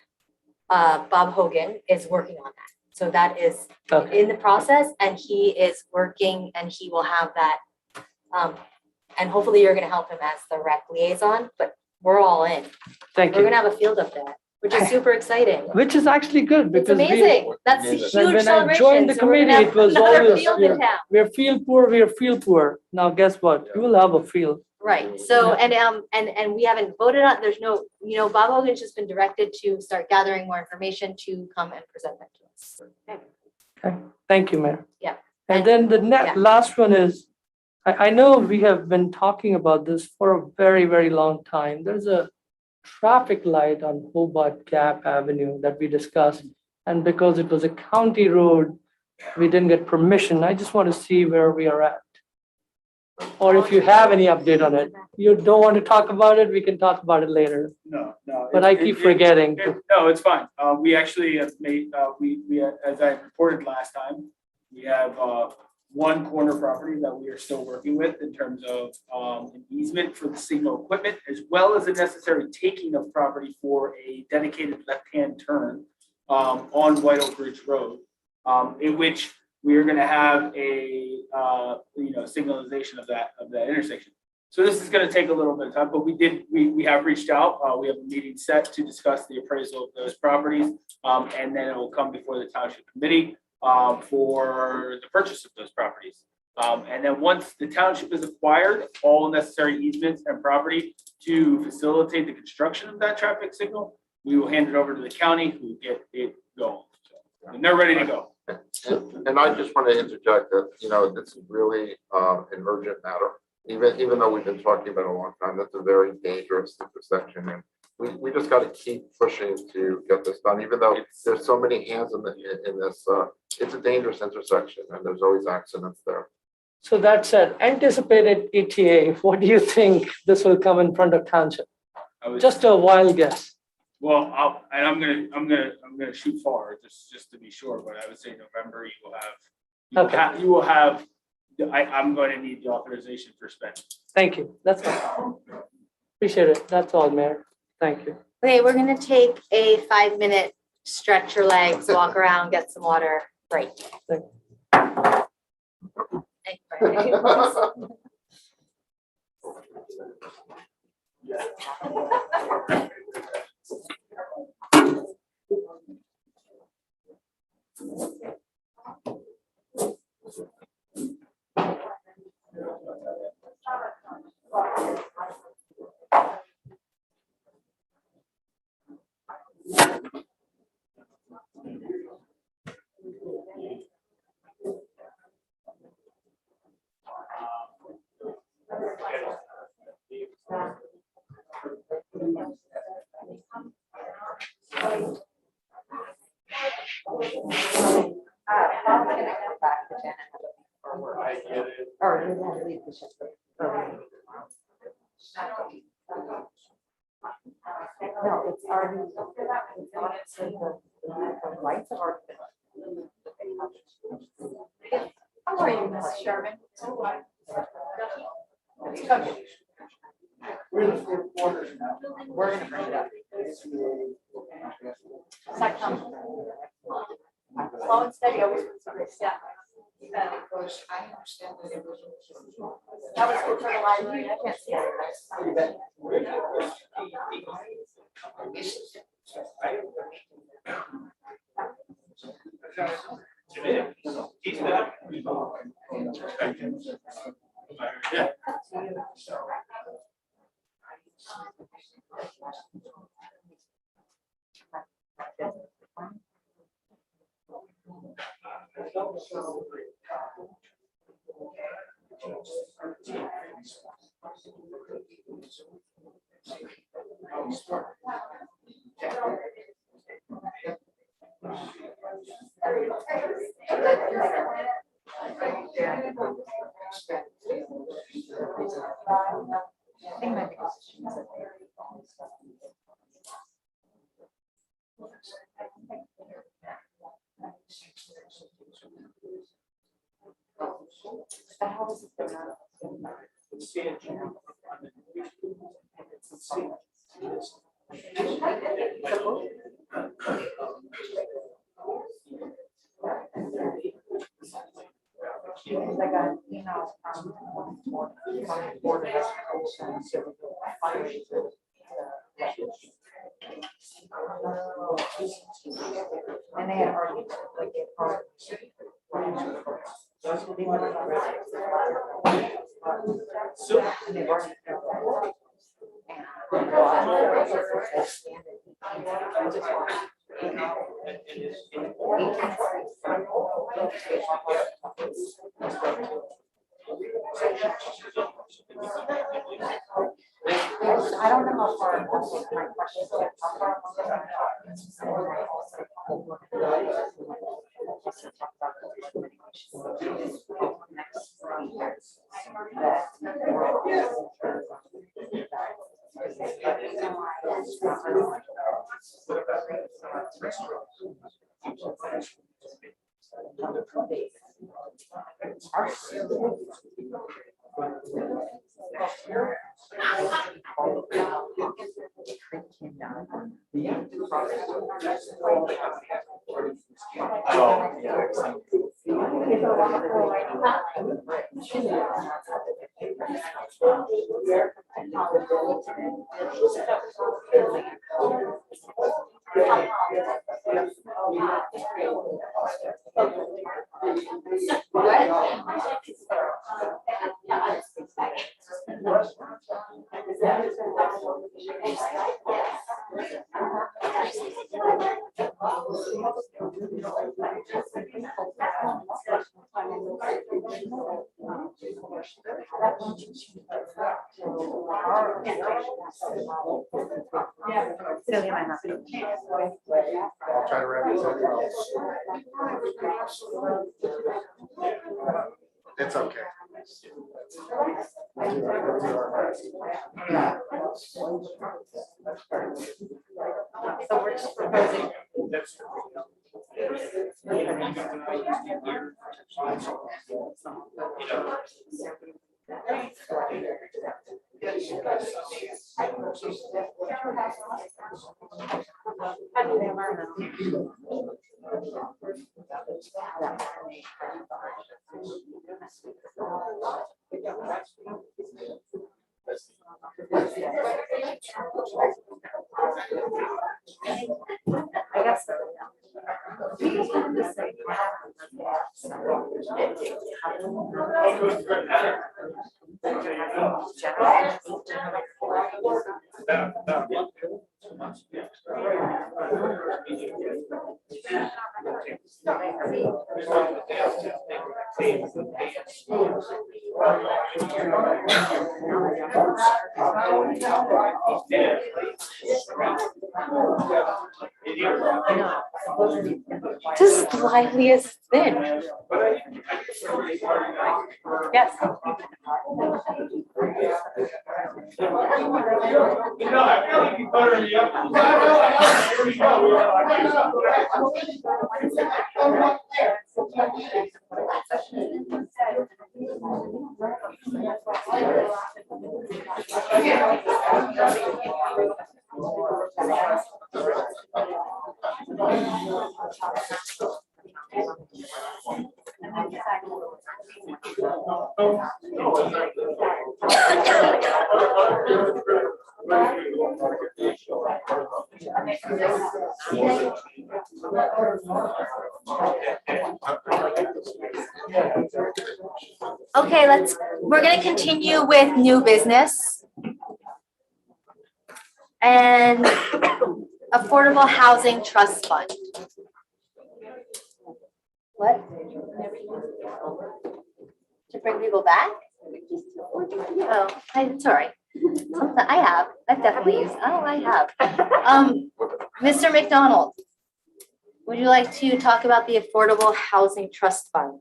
Bob Hogan is working on that. So that is in the process, and he is working, and he will have that. And hopefully you're gonna help him as the rec liaison, but we're all in. Thank We're you. gonna have a field up there, which is super exciting. Which is actually good It's because amazing. That's a huge when I celebration. joined the So we're gonna committee, have it was another always, field in town. we're field poor. Now guess what? You will have a field. Right, so, and we haven't voted on, there's no, you know, Bob Hogan's just been directed to start gathering more information to come and present that to us. Okay, thank you, Mayor. Yeah. And then the yeah. last one is, I know we have been talking about this for a very, very long time. There's a traffic light on Hobart Gap Avenue that we discussed. And because it was a county road, we didn't get permission. I just want to see where we are at. Or if you have any update on it. You don't want to talk about it, we can talk about it later. No. But I keep forgetting. No, it's fine. We actually have made, as I reported last time, we have one corner property that we are still working with in terms of an easement for the signal equipment, as well as a necessary taking of property for a dedicated left-hand turn on White Oak Ridge Road, in which we are going to have a signalization of that intersection. So this is going to take a little bit of time, but we have reached out. We have a meeting set to discuss the appraisal of those properties, and then it will come before the township committee for the purchase of those properties. And then once the township is acquired, all necessary easements and property to facilitate the construction of that traffic signal, we will hand it over to the county who will get it going. And they're ready to go. And I just want to interject that, this is really an urgent matter. Even though we've been talking about it a long time, that's a very dangerous intersection. And we just got to keep pushing to get this done, even though there's so many hands in this. It's a dangerous intersection and there's always accidents there. So that said, anticipated ETA, what do you think this will come in front of township? Just a wild guess. Well, I'm gonna shoot far just to be sure, but I would say November you will have, I'm going to need the authorization for spending. Thank you. That's all. Appreciate it. That's all, Mayor. Thank you. Okay, we're gonna take a 5-minute stretch your legs, walk around, get some water, break. Thank No, it's already. Lights have already been. How are you, Mrs. Sherman? We're the 4 quarters now. We're gonna bring it up. Slow and steady, always wins the race, yeah. I understand that it was. That was good for the library, I can't see it. Yeah. I got an email from Board of Education. And they had already like it. And they've already. I don't know how far my questions get. How far I'll try to wrap this up. It's okay. So we're just proposing. I guess so. Just lively as thin. Yes. Okay, we're gonna continue with new business. And Affordable Housing Trust Fund. What? To bring people back? Oh, it's all right. I've definitely used, I have. Mr. McDonald, would you like to talk about the Affordable Housing Trust Fund?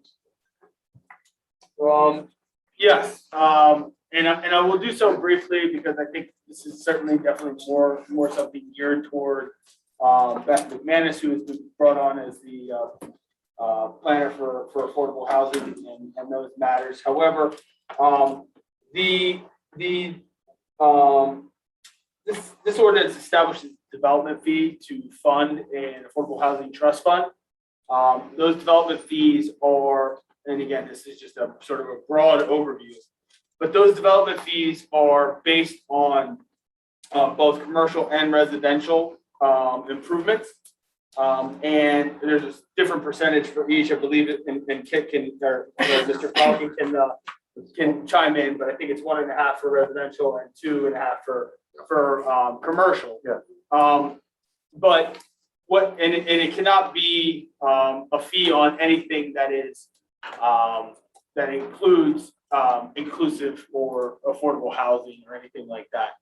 Yes, and I will do so briefly because I think this is certainly definitely more something geared toward Beth McManus, who has been brought on as the planner for affordable housing and those matters. However, this ordinance establishes development fee to fund an affordable housing trust fund. Those development fees are, and again, this is just a sort of a broad overview, but those development fees are based on both commercial and residential improvements. And there's a different percentage for each, I believe it, and Kit can, or Mr. Falcon can chime in, but I think it's 1.5 for residential and 2.5 for commercial. Yeah. But and it cannot be a fee on anything that is that includes inclusive or affordable housing or anything like that.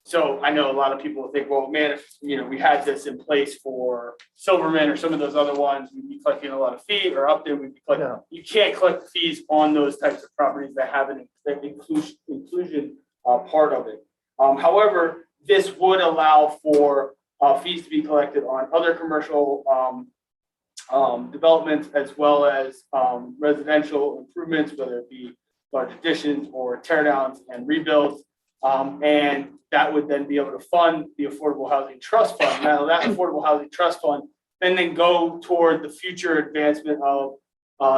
So I know a lot of people think, well, man, if we had this in place for Silverman or some of those other ones, we'd be collecting a lot of fees, or Upton, we'd be collecting. No. You can't collect fees on those types of properties that have an inclusion part of it. However, this would allow for fees to be collected on other commercial developments as well as residential improvements, whether it be large additions or tear downs and rebuilds. And that would then be able to fund the Affordable Housing Trust Fund. Now, that Affordable Housing Trust Fund then go toward the future advancement of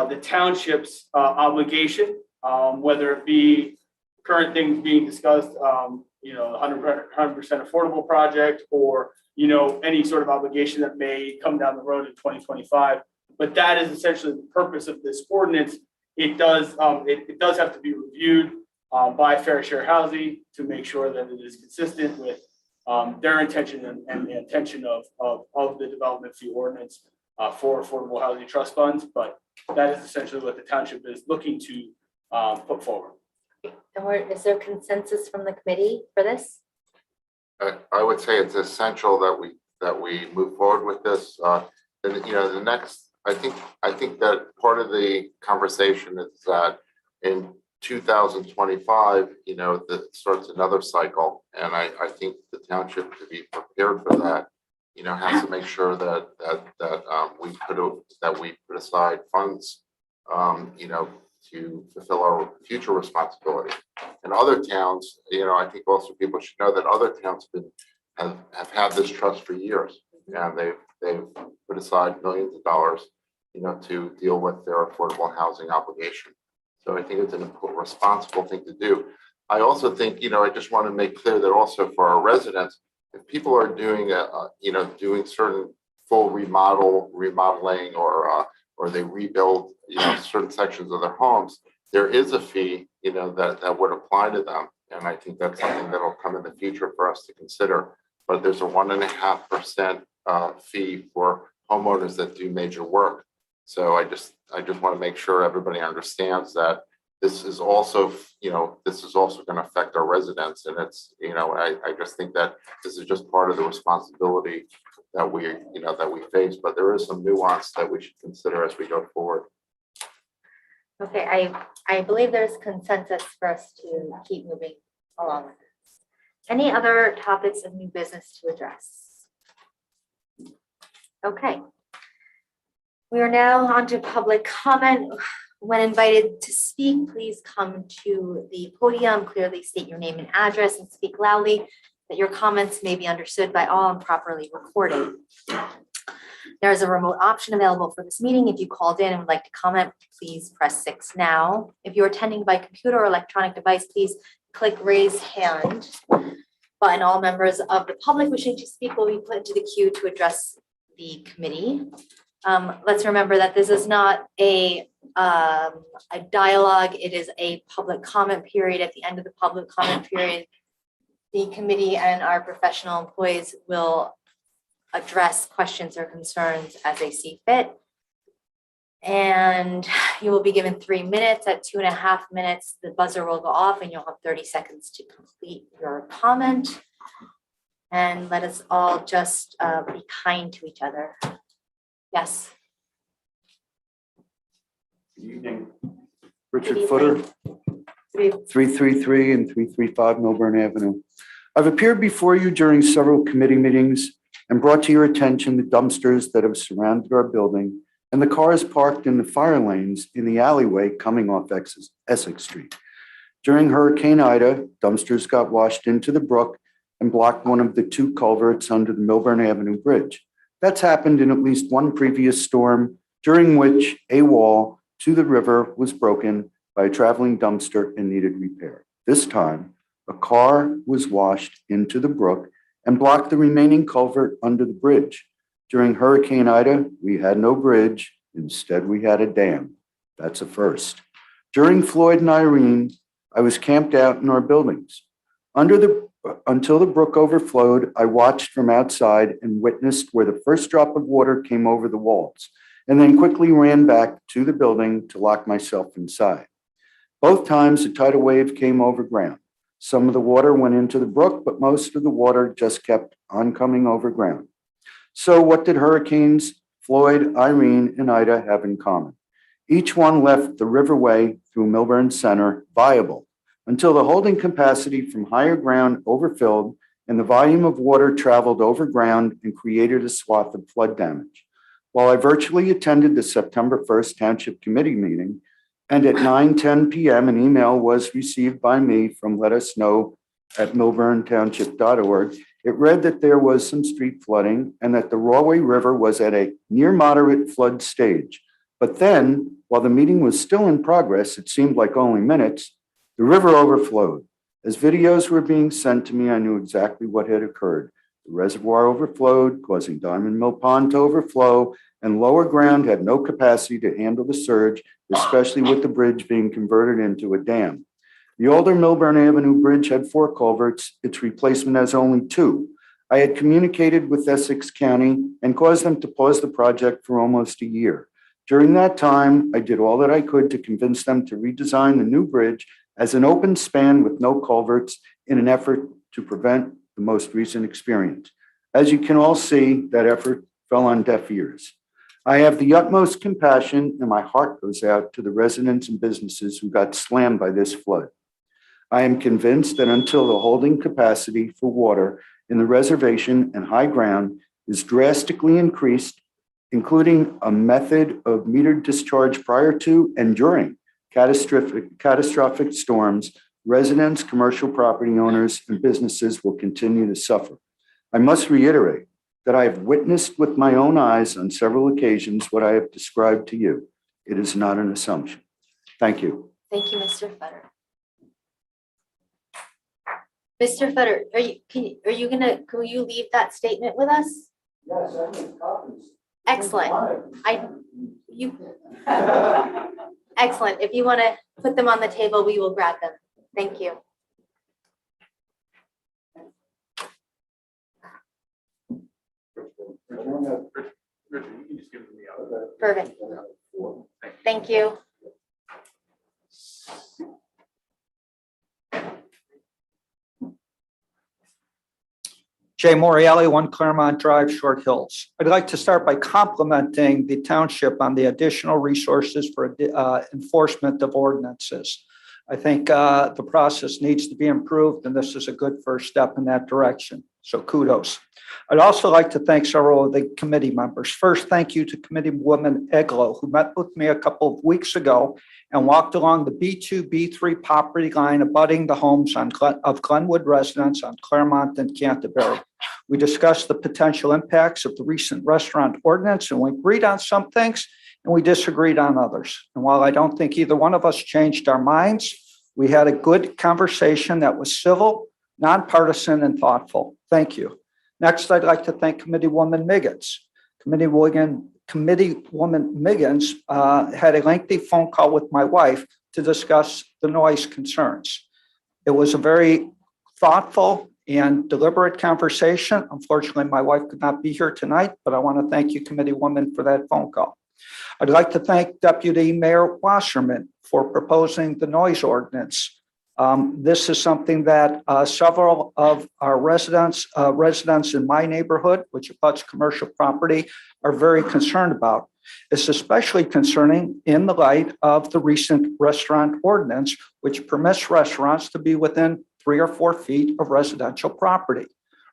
the township's obligation, whether it be current things being discussed, 100% affordable project, or any sort of obligation that may come down the road in 2025. But that is essentially the purpose of this ordinance. It does have to be reviewed by Fair Share Housing to make sure that it is consistent with their intention and the intention of the development fee ordinance for affordable housing trust funds. But that is essentially what the township is looking to put forward. And is there consensus from the committee for this? I would say it's essential that we move forward with this. And the next, I think that part of the conversation is that in 2025, that starts another cycle, and I think the township, to be prepared for that, has to make sure that we put aside funds, to fulfill our future responsibility. And other towns, I think also people should know that other towns have had this trust for years, and they've put aside millions of dollars, to deal with their affordable housing obligation. So I think it's an important, responsible thing to do. I also think, I just want to make clear that also for our residents, if people are doing doing certain full remodeling, or they rebuild, certain sections of their homes, there is a fee, that would apply to them. And I think that's something that'll come in the future for us to consider. But there's a 1.5% fee for homeowners that do major work. So I just want to make sure everybody understands that this is also, going to affect our residents. And it's, I just think that this is just part of the responsibility that we face, but there is some nuance that we should consider as we go forward. Okay, I believe there's consensus for us to keep moving along with this. Any other topics of new business to address? Okay. We are now on to public comment. When invited to speak, please come to the podium, clearly state your name and address, and speak loudly that your comments may be understood by all and properly recorded. There is a remote option available for this meeting. If you called in and would like to comment, please press 6 now. If you're attending by computer or electronic device, please click raise hand button. All members of the public wishing to speak will be put into the queue to address the committee. Let's remember that this is not a dialogue. It is a public comment period. At the end of the public comment period, the committee and our professional employees will address questions or concerns as they see fit. And you will be given 3 minutes. At 2.5 minutes, the buzzer will go off and you'll have 30 seconds to complete your comment. And let us all just be kind to each other. Yes. Good evening. Good Richard evening. Footer, 333 and 335 Milburn Avenue. I've appeared before you during several committee meetings and brought to your attention the dumpsters that have surrounded our building and the cars parked in the fire lanes in the alleyway coming off Essex Street. During Hurricane Ida, dumpsters got washed into the brook and blocked one of the 2 culverts under the Millburn Avenue Bridge. That's happened in at least one previous storm, during which a wall to the river was broken by a traveling dumpster and needed repair. This time, a car was washed into the brook and blocked the remaining culvert under the bridge. During Hurricane Ida, we had no bridge. Instead, we had a dam. That's a first. During Floyd and Irene, I was camped out in our buildings. Until the brook overflowed, I watched from outside and witnessed where the first drop of water came over the walls, and then quickly ran back to the building to lock myself inside. Both times, a tidal wave came over ground. Some of the water went into the brook, but most of the water just kept on coming over ground. So what did hurricanes Floyd, Irene, and Ida have in common? Each one left the riverway through Milburn Center viable until the holding capacity from higher ground overfilled and the volume of water traveled over ground and created a swath of flood damage. While I virtually attended the September 1st Township Committee meeting, and at 9:10 p.m. an email was received by me from letusknow@milburntownship.org. It read that there was some street flooding and that the Rawway River was at a near moderate flood stage. But then, while the meeting was still in progress, it seemed like only minutes, the river overflowed. As videos were being sent to me, I knew exactly what had occurred. The reservoir overflowed, causing Diamond Mill Pond to overflow, and lower ground had no capacity to handle the surge, especially with the bridge being converted into a dam. The older Millburn Avenue Bridge had 4 culverts. Its replacement has only 2. I had communicated with Essex County and caused them to pause the project for almost a year. During that time, I did all that I could to convince them to redesign the new bridge as an open span with no culverts in an effort to prevent the most recent experience. As you can all see, that effort fell on deaf ears. I have the utmost compassion, and my heart goes out to the residents and businesses who got slammed by this flood. I am convinced that until the holding capacity for water in the reservation and high ground is drastically increased, including a method of metered discharge prior to and during catastrophic storms, residents, commercial property owners, and businesses will continue to suffer. I must reiterate that I have witnessed with my own eyes on several occasions what I have described to you. It is not an assumption. Thank you. Thank you, Mr. Fetter. Mr. Fetter, will you leave that statement with us? Yes, I need copies. Excellent. Excellent. If you want to put them on the table, we will grab them. Thank you. Perfect. Thank you. Jay Morielli, 1 Claremont Drive, Short Hills. I'd like to start by complimenting the township on the additional resources for enforcement of ordinances. I think the process needs to be improved, and this is a good first step in that direction. So kudos. I'd also like to thank several of the committee members. First, thank you to Committeewoman Eglo, who met with me a couple of weeks ago and walked along the B2, B3 property line abutting the homes of Glenwood residents on Claremont and Canterbury. We discussed the potential impacts of the recent restaurant ordinance, and we agreed on some things and we disagreed on others. And while I don't think either one of us changed our minds, we had a good conversation that was civil, nonpartisan, and thoughtful. Thank you. Next, I'd like to thank Committeewoman Miggins. Committeewoman Miggins had a lengthy phone call with my wife to discuss the noise concerns. It was a very thoughtful and deliberate conversation. Unfortunately, my wife could not be here tonight, but I want to thank you, Committeewoman, for that phone call. I'd like to thank Deputy Mayor Wasserman for proposing the noise ordinance. This is something that several of our residents in my neighborhood, which abuts commercial property, are very concerned about. It's especially concerning in the light of the recent restaurant ordinance, which permits restaurants to be within 3 or 4 feet of residential property.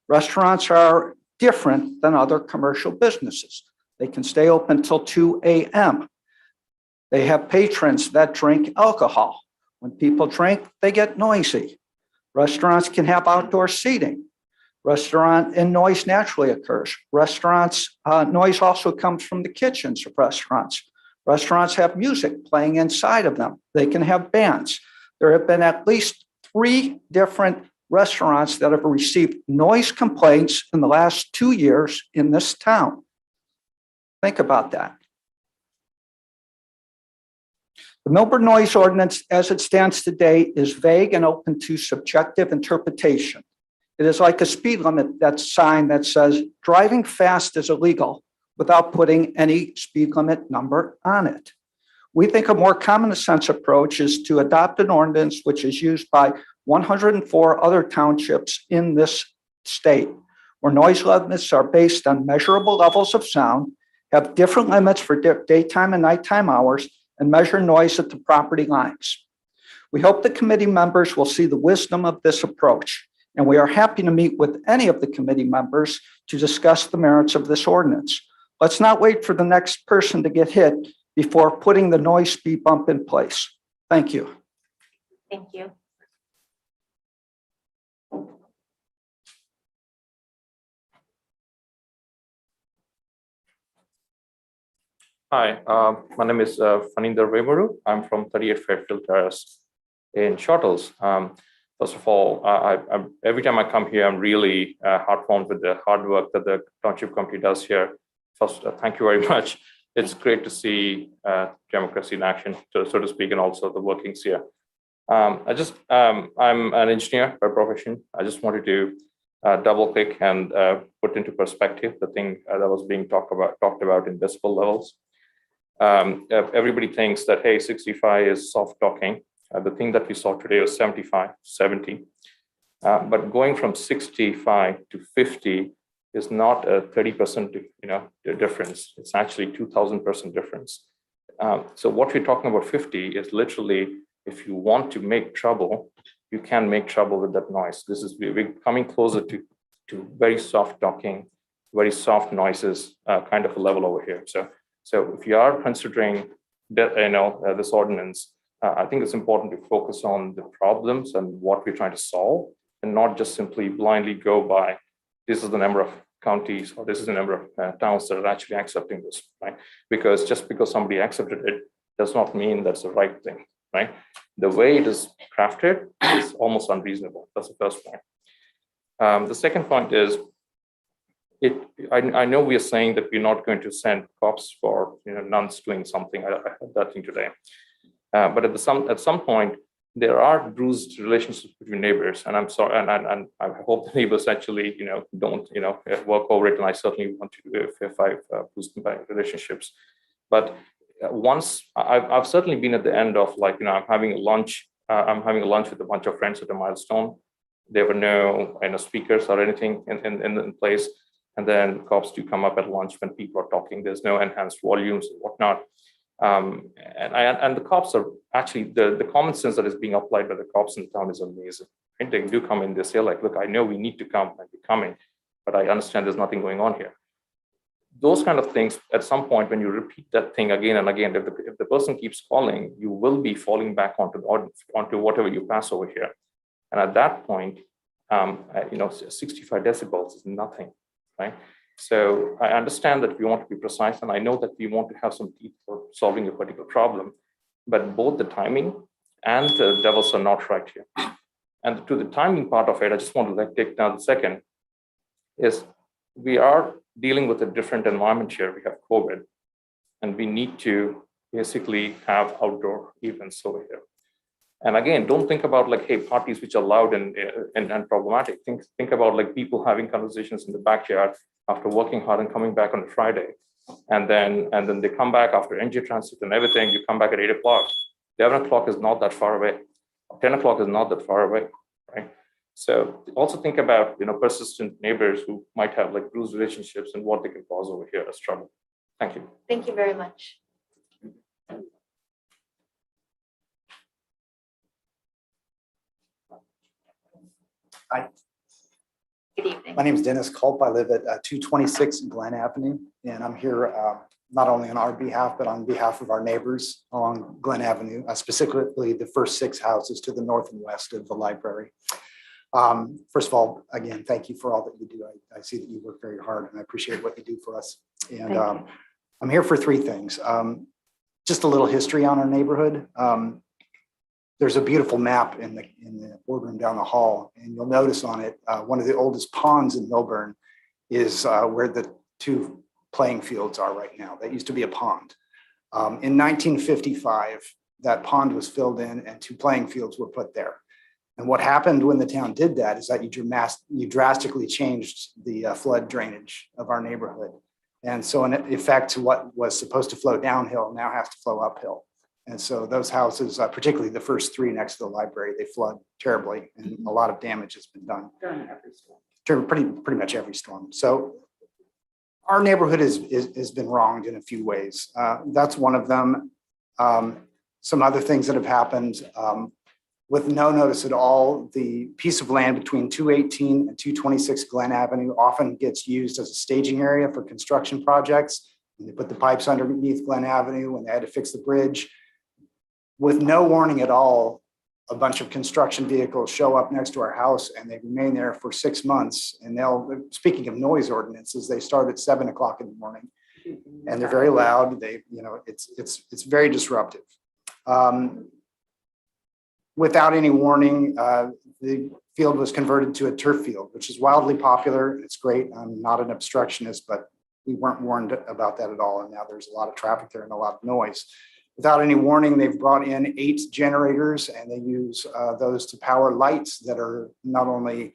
Restaurants are different than other commercial businesses. They can stay open till 2 a.m. They have patrons that drink alcohol. When people drink, they get noisy. Restaurants can have outdoor seating. Restaurant and noise naturally occurs. Restaurants, noise also comes from the kitchens of restaurants. Restaurants have music playing inside of them. They can have bands. There have been at least 3 different restaurants that have received noise complaints in the last 2 years in this town. Think about that. The Milburn noise ordinance as it stands today is vague and open to subjective interpretation. It is like a speed limit that sign that says driving fast is illegal without putting any speed limit number on it. We think a more common sense approach is to adopt an ordinance which is used by 104 other townships in this state, where noise limits are based on measurable levels of sound, have different limits for daytime and nighttime hours, and measure noise at the property lines. We hope the committee members will see the wisdom of this approach, and we are happy to meet with any of the committee members to discuss the merits of this ordinance. Let's not wait for the next person to get hit before putting the noise speed bump in place. Thank you. Thank you. Hi, my name is Faninder Vemuru. I'm from 38 Fairfield Terrace in Short Hills. First of all, every time I come here, I'm really heartwarmed with the hard work that the township committee does here. First, thank you very much. It's great to see democracy in action, so to speak, and also the workings here. I'm an engineer by profession. I just wanted to double click and put into perspective the thing that was being talked about in decibel levels. Everybody thinks that, hey, 65 is soft talking. The thing that we saw today was 75, 70. But going from 65 to 50 is not a 30% difference. It's actually 2,000% difference. So what we're talking about 50 is literally, if you want to make trouble, you can make trouble with that noise. We're coming closer to very soft talking, very soft noises kind of a level over here. So if you are considering that, this ordinance, I think it's important to focus on the problems and what we're trying to solve, and not just simply blindly go by, this is the number of counties or this is the number of towns that are actually accepting this, right? Because just because somebody accepted it does not mean that's the right thing, right? The way it is crafted is almost unreasonable. That's the first point. The second point is, I know we are saying that we're not going to send cops for nuns doing something. I heard that thing today. But at some point, there are bruised relationships between neighbors, and I'm sorry, and I hope the neighbors actually, don't, work over it. And I certainly want to do if I've bruised my relationships. But once I've certainly been at the end of I'm having a lunch. I'm having a lunch with a bunch of friends at a milestone. There were no speakers or anything in place, and then cops do come up at lunch when people are talking. There's no enhanced volumes and whatnot. And the cops are actually the common sense that is being applied by the cops in town is amazing. Right? They do come in, they say look, I know we need to come and we're coming, but I understand there's nothing going on here. Those kind of things, at some point, when you repeat that thing again and again, if the person keeps calling, you will be falling back onto whatever you pass over here. And at that point, 65 decibels is nothing, right? So I understand that we want to be precise, and I know that we want to have some teeth for solving a particular problem, but both the timing and the levels are not right here. And to the timing part of it, I just want to take down the second, is we are dealing with a different environment here. We have COVID, and we need to basically have outdoor events over here. And again, don't think about hey, parties which are loud and problematic. Think about people having conversations in the backyard after working hard and coming back on a Friday. And then they come back after NG transit and everything, you come back at 8 o'clock. 11 o'clock is not that far away. 10 o'clock is not that far away, right? So also think about, persistent neighbors who might have bruised relationships and what they can cause over here as trouble. Thank you. Thank you very much. Hi. Good evening. My name is Dennis Culp. I live at 226 Glen Avenue, and I'm here not only on our behalf, but on behalf of our neighbors along Glen Avenue, specifically the first 6 houses to the north and west of the library. First of all, again, thank you for all that you do. I see that you work very hard, and I appreciate what you do for us. And I'm here for 3 things. Just a little history on our neighborhood. There's a beautiful map in the boardroom down the hall, and you'll notice on it, one of the oldest ponds in Milburn is where the 2 playing fields are right now. That used to be a pond. In 1955, that pond was filled in and 2 playing fields were put there. And what happened when the town did that is that you drastically changed the flood drainage of our neighborhood. And so in effect, what was supposed to flow downhill now has to flow uphill. And so those houses, particularly the first 3 next to the library, they flood terribly, and a lot of damage has been done. During every storm. Pretty much every storm. So our neighborhood has been wronged in a few ways. That's one of them. Some other things that have happened, with no notice at all, the piece of land between 218 and 226 Glen Avenue often gets used as a staging area for construction projects. And they put the pipes underneath Glen Avenue when they had to fix the bridge. With no warning at all, a bunch of construction vehicles show up next to our house and they remain there for 6 months. And speaking of noise ordinances, they start at 7 o'clock in the morning, and they're very loud. It's very disruptive. without any warning, the field was converted to a turf field, which is wildly popular. It's great. I'm not an obstructionist, but we weren't warned about that at all. And now there's a lot of traffic there and a lot of noise. Without any warning, they've brought in 8 generators, and they use those to power lights that are not only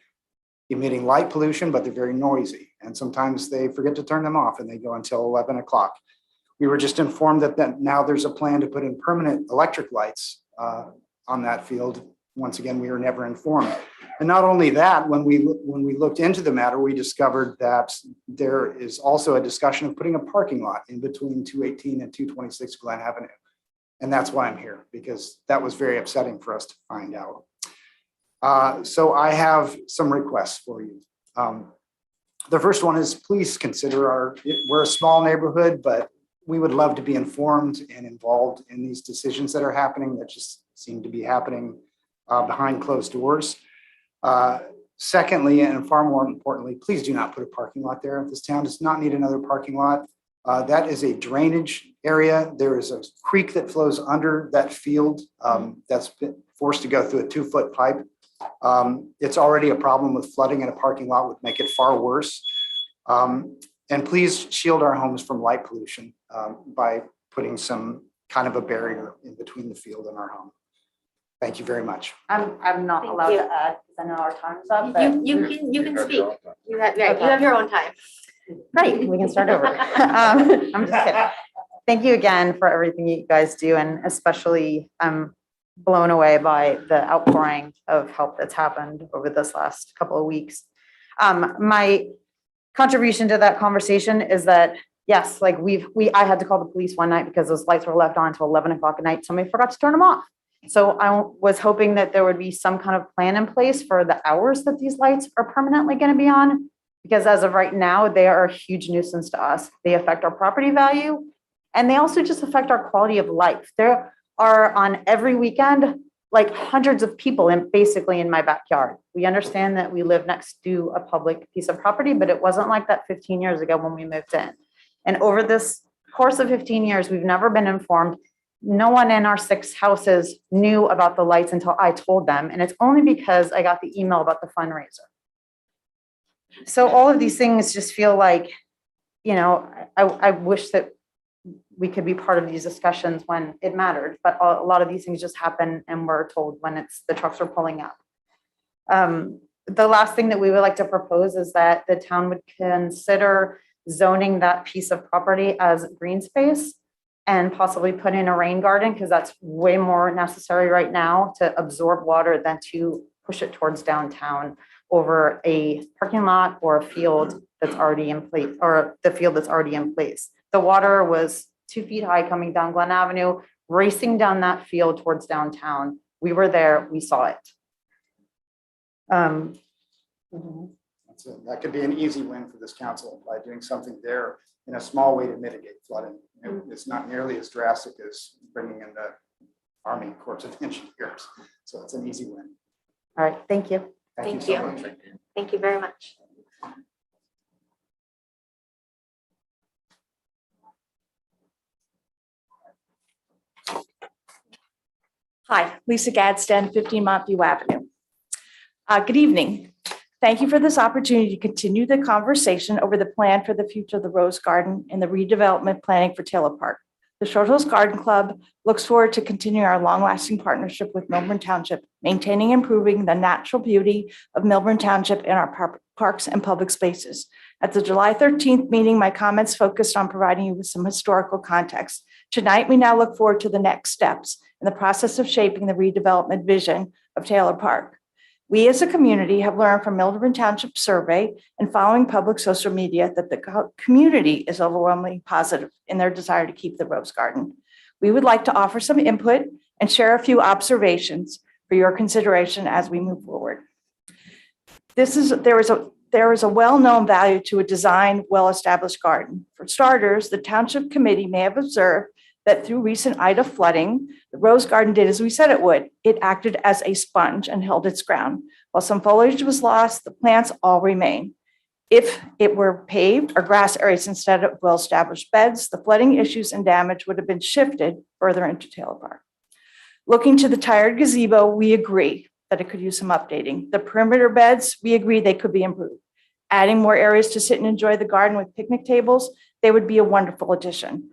emitting light pollution, but they're very noisy. And sometimes they forget to turn them off and they go until 11 o'clock. We were just informed that now there's a plan to put in permanent electric lights on that field. Once again, we were never informed. And not only that, when we looked into the matter, we discovered that there is also a discussion of putting a parking lot in between 218 and 226 Glen Avenue. And that's why I'm here, because that was very upsetting for us to find out. So I have some requests for you. The first one is, please consider we're a small neighborhood, but we would love to be informed and involved in these decisions that are happening that just seem to be happening behind closed doors. Secondly, and far more importantly, please do not put a parking lot there. This town does not need another parking lot. That is a drainage area. There is a creek that flows under that field that's been forced to go through a 2-foot pipe. It's already a problem with flooding, and a parking lot would make it far worse. And please shield our homes from light pollution by putting some kind of a barrier in between the field and our home. Thank you very much. I'm not Thank allowed you. to add because I know our time's up. But You can speak. You have your own time. Great, we can start over. I'm just kidding. Thank you again for everything you guys do, and especially I'm blown away by the outpouring of help that's happened over this last couple of weeks. My contribution to that conversation is that yes, like I had to call the police one night because those lights were left on until 11 o'clock at night. Somebody forgot to turn them off. So I was hoping that there would be some kind of plan in place for the hours that these lights are permanently going to be on, because as of right now, they are a huge nuisance to us. They affect our property value, and they also just affect our quality of life. There are on every weekend, like hundreds of people basically in my backyard. We understand that we live next to a public piece of property, but it wasn't like that 15 years ago when we moved in. And over this course of 15 years, we've never been informed. No one in our 6 houses knew about the lights until I told them. And it's only because I got the email about the fundraiser. So all of these things just feel like, I wish that we could be part of these discussions when it mattered, but a lot of these things just happen and we're told when the trucks are pulling up. The last thing that we would like to propose is that the town would consider zoning that piece of property as green space and possibly put in a rain garden, because that's way more necessary right now to absorb water than to push it towards downtown over a parking lot or a field that's already in place, or the field that's already in place. The water was 2 feet high coming down Glen Avenue, racing down that field towards downtown. We were there, we saw it. That could be an easy win for this council by doing something there in a small way to mitigate flooding. It's not nearly as drastic as bringing in the Army Corps of Engineers. So it's an easy win. All right, thank you. Thank you so much. Thank you very much. Hi, Lisa Gadsden, 15 Montview Avenue. Good evening. Thank you for this opportunity to continue the conversation over the plan for the future of the Rose Garden and the redevelopment planning for Taylor Park. The Short Hills Garden Club looks forward to continuing our long-lasting partnership with Millburn Township, maintaining and improving the natural beauty of Millburn Township in our parks and public spaces. At the July 13th meeting, my comments focused on providing you with some historical context. Tonight, we now look forward to the next steps in the process of shaping the redevelopment vision of Taylor Park. We as a community have learned from Millburn Township survey and following public social media that the community is overwhelmingly positive in their desire to keep the Rose Garden. We would like to offer some input and share a few observations for your consideration as we move forward. There is a well-known value to a designed, well-established garden. For starters, the Township Committee may have observed that through recent Ida flooding, the Rose Garden did as we said it would. It acted as a sponge and held its ground. While some foliage was lost, the plants all remain. If it were paved or grass areas instead of well-established beds, the flooding issues and damage would have been shifted further into Taylor Park. Looking to the tired gazebo, we agree that it could use some updating. The perimeter beds, we agree they could be improved. Adding more areas to sit and enjoy the garden with picnic tables, they would be a wonderful addition.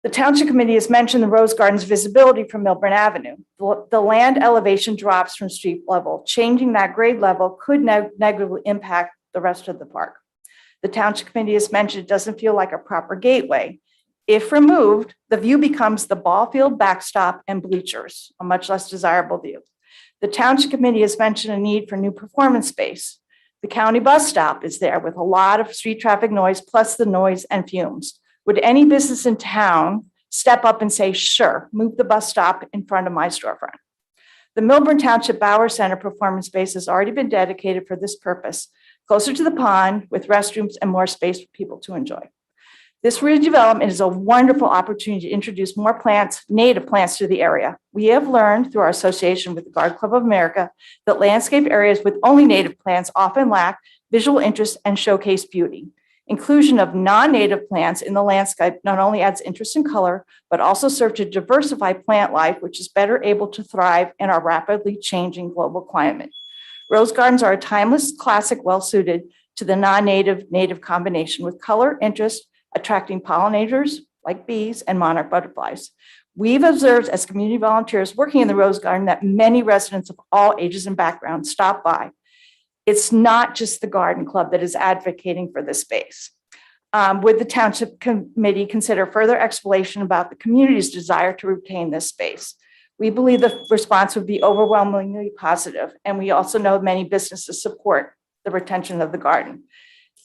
The Township Committee has mentioned the Rose Garden's visibility from Milburn Avenue. The land elevation drops from street level. Changing that grade level could negatively impact the rest of the park. The Township Committee has mentioned it doesn't feel like a proper gateway. If removed, the view becomes the ball field backstop and bleachers, a much less desirable view. The Township Committee has mentioned a need for new performance space. The county bus stop is there with a lot of street traffic noise, plus the noise and fumes. Would any business in town step up and say, sure, move the bus stop in front of my storefront? The Millburn Township Bauer Center performance space has already been dedicated for this purpose, closer to the pond with restrooms and more space for people to enjoy. This redevelopment is a wonderful opportunity to introduce more plants, native plants to the area. We have learned through our association with the Garden Club of America that landscape areas with only native plants often lack visual interest and showcase beauty. Inclusion of non-native plants in the landscape not only adds interest and color, but also serve to diversify plant life, which is better able to thrive in our rapidly changing global climate. Rose gardens are a timeless classic well-suited to the non-native native combination with color, interest, attracting pollinators like bees and monarch butterflies. We've observed as community volunteers working in the Rose Garden that many residents of all ages and backgrounds stop by. It's not just the garden club that is advocating for this space. Would the Township Committee consider further explanation about the community's desire to retain this space? We believe the response would be overwhelmingly positive, and we also know many businesses support the retention of the garden.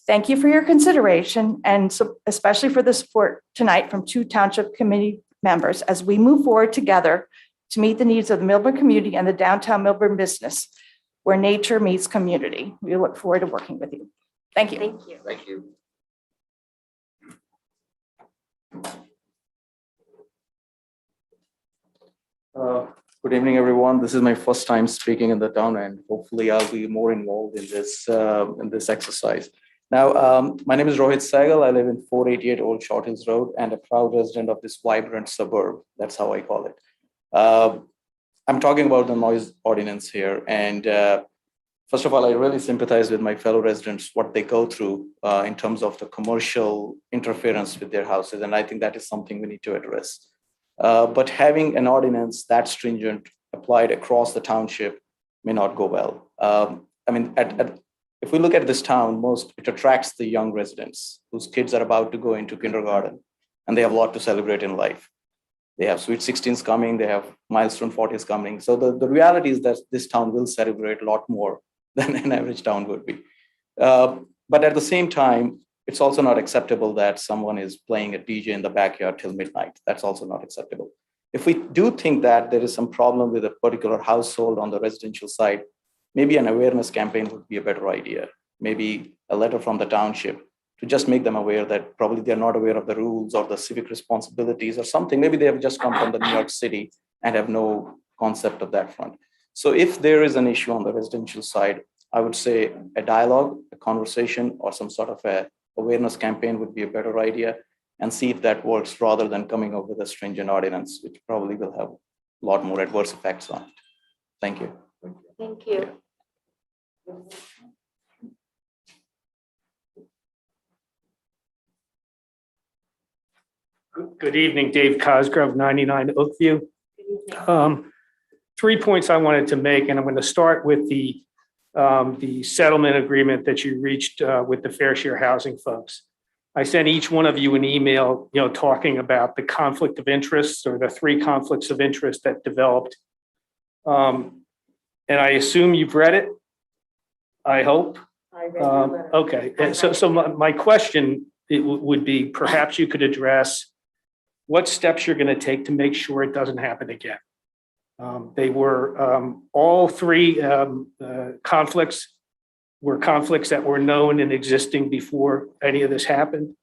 Thank you for your consideration, and especially for the support tonight from 2 Township Committee members as we move forward together to meet the needs of the Milburn community and the downtown Milburn business, where nature meets community. We look forward to working with you. Thank you. Thank you. Thank you. Good evening, everyone. This is my first time speaking in the town, and hopefully I'll be more involved in this exercise. Now, my name is Rohit Sehgal. I live in 488 Old Short Hills Road and a proud resident of this vibrant suburb. That's how I call it. I'm talking about the noise ordinance here. And first of all, I really sympathize with my fellow residents, what they go through in terms of the commercial interference with their houses. And I think that is something we need to address. But having an ordinance that stringent applied across the township may not go well. I mean, if we look at this town, it attracts the young residents whose kids are about to go into kindergarten, and they have a lot to celebrate in life. They have Sweet 16s coming, they have Milestone 40s coming. So the reality is that this town will celebrate a lot more than an average town would be. But at the same time, it's also not acceptable that someone is playing a DJ in the backyard till midnight. That's also not acceptable. If we do think that there is some problem with a particular household on the residential side, maybe an awareness campaign would be a better idea. Maybe a letter from the township to just make them aware that probably they're not aware of the rules or the civic responsibilities or something. Maybe they have just come from the New York City and have no concept of that front. So if there is an issue on the residential side, I would say a dialogue, a conversation, or some sort of a awareness campaign would be a better idea, and see if that works rather than coming up with a stringent ordinance, which probably will have a lot more adverse effects on it. Thank you. Thank you. Good evening, Dave Cosgrove, 99 Oakview. 3 points I wanted to make, and I'm going to start with the settlement agreement that you reached with the Fair Share Housing folks. I sent each one of you an email, talking about the conflict of interest, or the 3 conflicts of interest that developed. And I assume you've read it, I hope. I read your letter. Okay, so my question would be, perhaps you could address what steps you're going to take to make sure it doesn't happen again. They were all 3 conflicts were conflicts that were known and existing before any of this happened.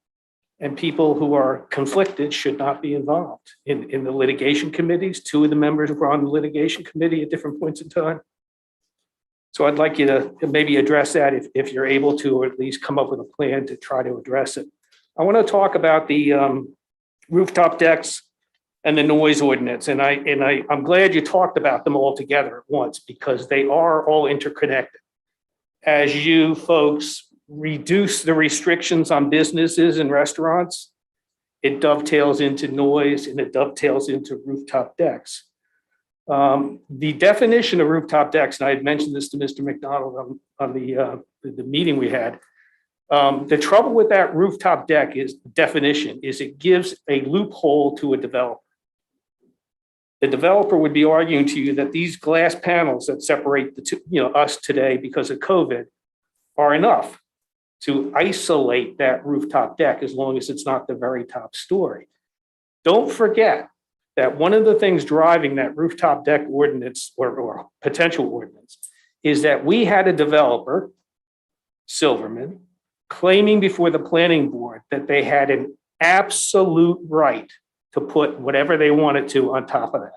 And people who are conflicted should not be involved in the litigation committees. 2 of the members were on the litigation committee at different points in time. So I'd like you to maybe address that if you're able to, or at least come up with a plan to try to address it. I want to talk about the rooftop decks. and the noise ordinance. And I'm glad you talked about them all together at once because they are all interconnected. As you folks reduce the restrictions on businesses and restaurants, it dovetails into noise and it dovetails into rooftop decks. The definition of rooftop decks, and I had mentioned this to Mr. McDonald on the meeting we had. The trouble with that rooftop deck is definition is it gives a loophole to a developer. The developer would be arguing to you that these glass panels that separate the two, us today because of COVID are enough to isolate that rooftop deck as long as it's not the very top story. Don't forget that one of the things driving that rooftop deck ordinance or potential ordinance is that we had a developer, Silverman, claiming before the planning board that they had an absolute right to put whatever they wanted to on top of that.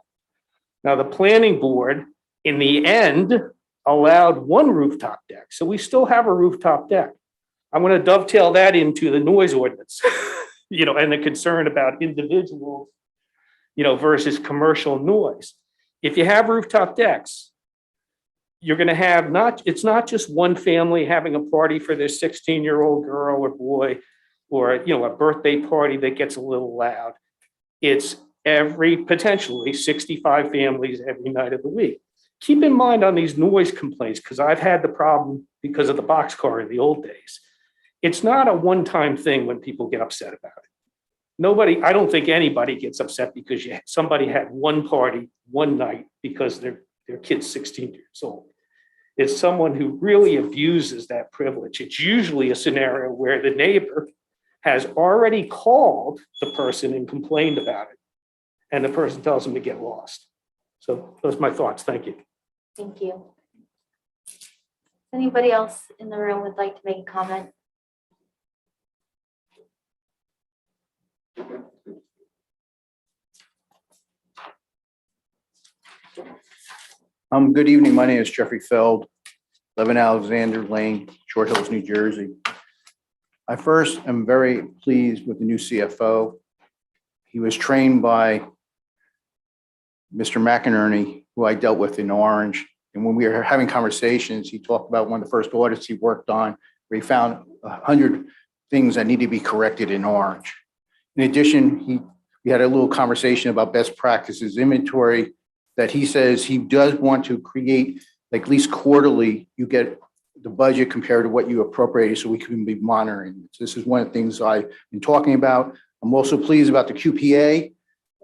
Now, the planning board, in the end, allowed one rooftop deck. So we still have a rooftop deck. I'm going to dovetail that into the noise ordinance, and the concern about individuals, versus commercial noise. If you have rooftop decks, you're going to have it's not just one family having a party for their 16-year-old girl or boy, or, a birthday party that gets a little loud. It's potentially 65 families every night of the week. Keep in mind on these noise complaints, because I've had the problem because of the boxcar in the old days. It's not a one-time thing when people get upset about it. I don't think anybody gets upset because somebody had one party one night because their kid's 16 years old. It's someone who really abuses that privilege. It's usually a scenario where the neighbor has already called the person and complained about it, and the person tells them to get lost. So those are my thoughts. Thank you. Thank you. Anybody else in the room would like to make a comment? Good evening. My name is Jeffrey Feld, 11 Alexander Lane, Short Hills, New Jersey. I first am very pleased with the new CFO. He was trained by Mr. McInerney, who I dealt with in Orange. And when we were having conversations, he talked about one of the first audits he worked on, where he found 100 things that need to be corrected in Orange. In addition, we had a little conversation about best practices inventory that he says he does want to create, like at least quarterly, you get the budget compared to what you appropriated so we can be monitoring. So this is one of the things I've been talking about. I'm also pleased about the QPA.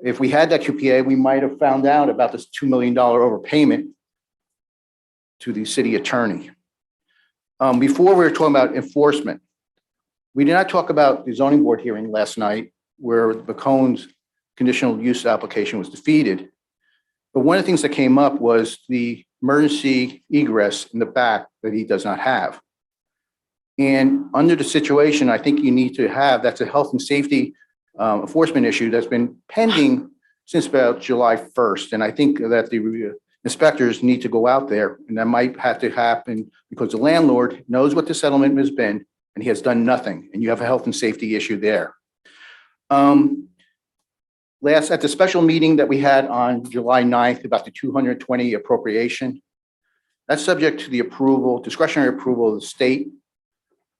If we had that QPA, we might have found out about this $2 million overpayment to the city attorney. Before we were talking about enforcement, we did not talk about the zoning board hearing last night where Bacone's conditional use application was defeated. But one of the things that came up was the emergency egress in the back that he does not have. And under the situation, I think you need to have, that's a health and safety enforcement issue that's been pending since about July 1st. And I think that the inspectors need to go out there, and that might have to happen because the landlord knows what the settlement has been and he has done nothing. And you have a health and safety issue there. At the special meeting that we had on July 9th about the 220 appropriation, that's subject to the approval, discretionary approval of the state.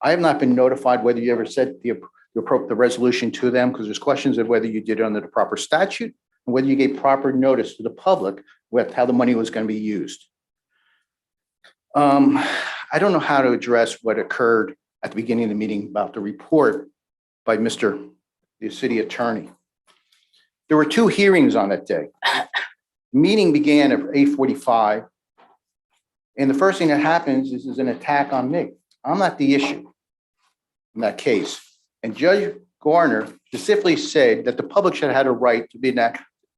I have not been notified whether you ever sent the resolution to them because there's questions of whether you did it under the proper statute and whether you gave proper notice to the public with how the money was going to be used. I don't know how to address what occurred at the beginning of the meeting about the report by the city attorney. There were two hearings on that day. The meeting began at 8:45. And the first thing that happens is an attack on me. I'm not the issue in that case. And Judge Garner specifically said that the public should have had a right to be in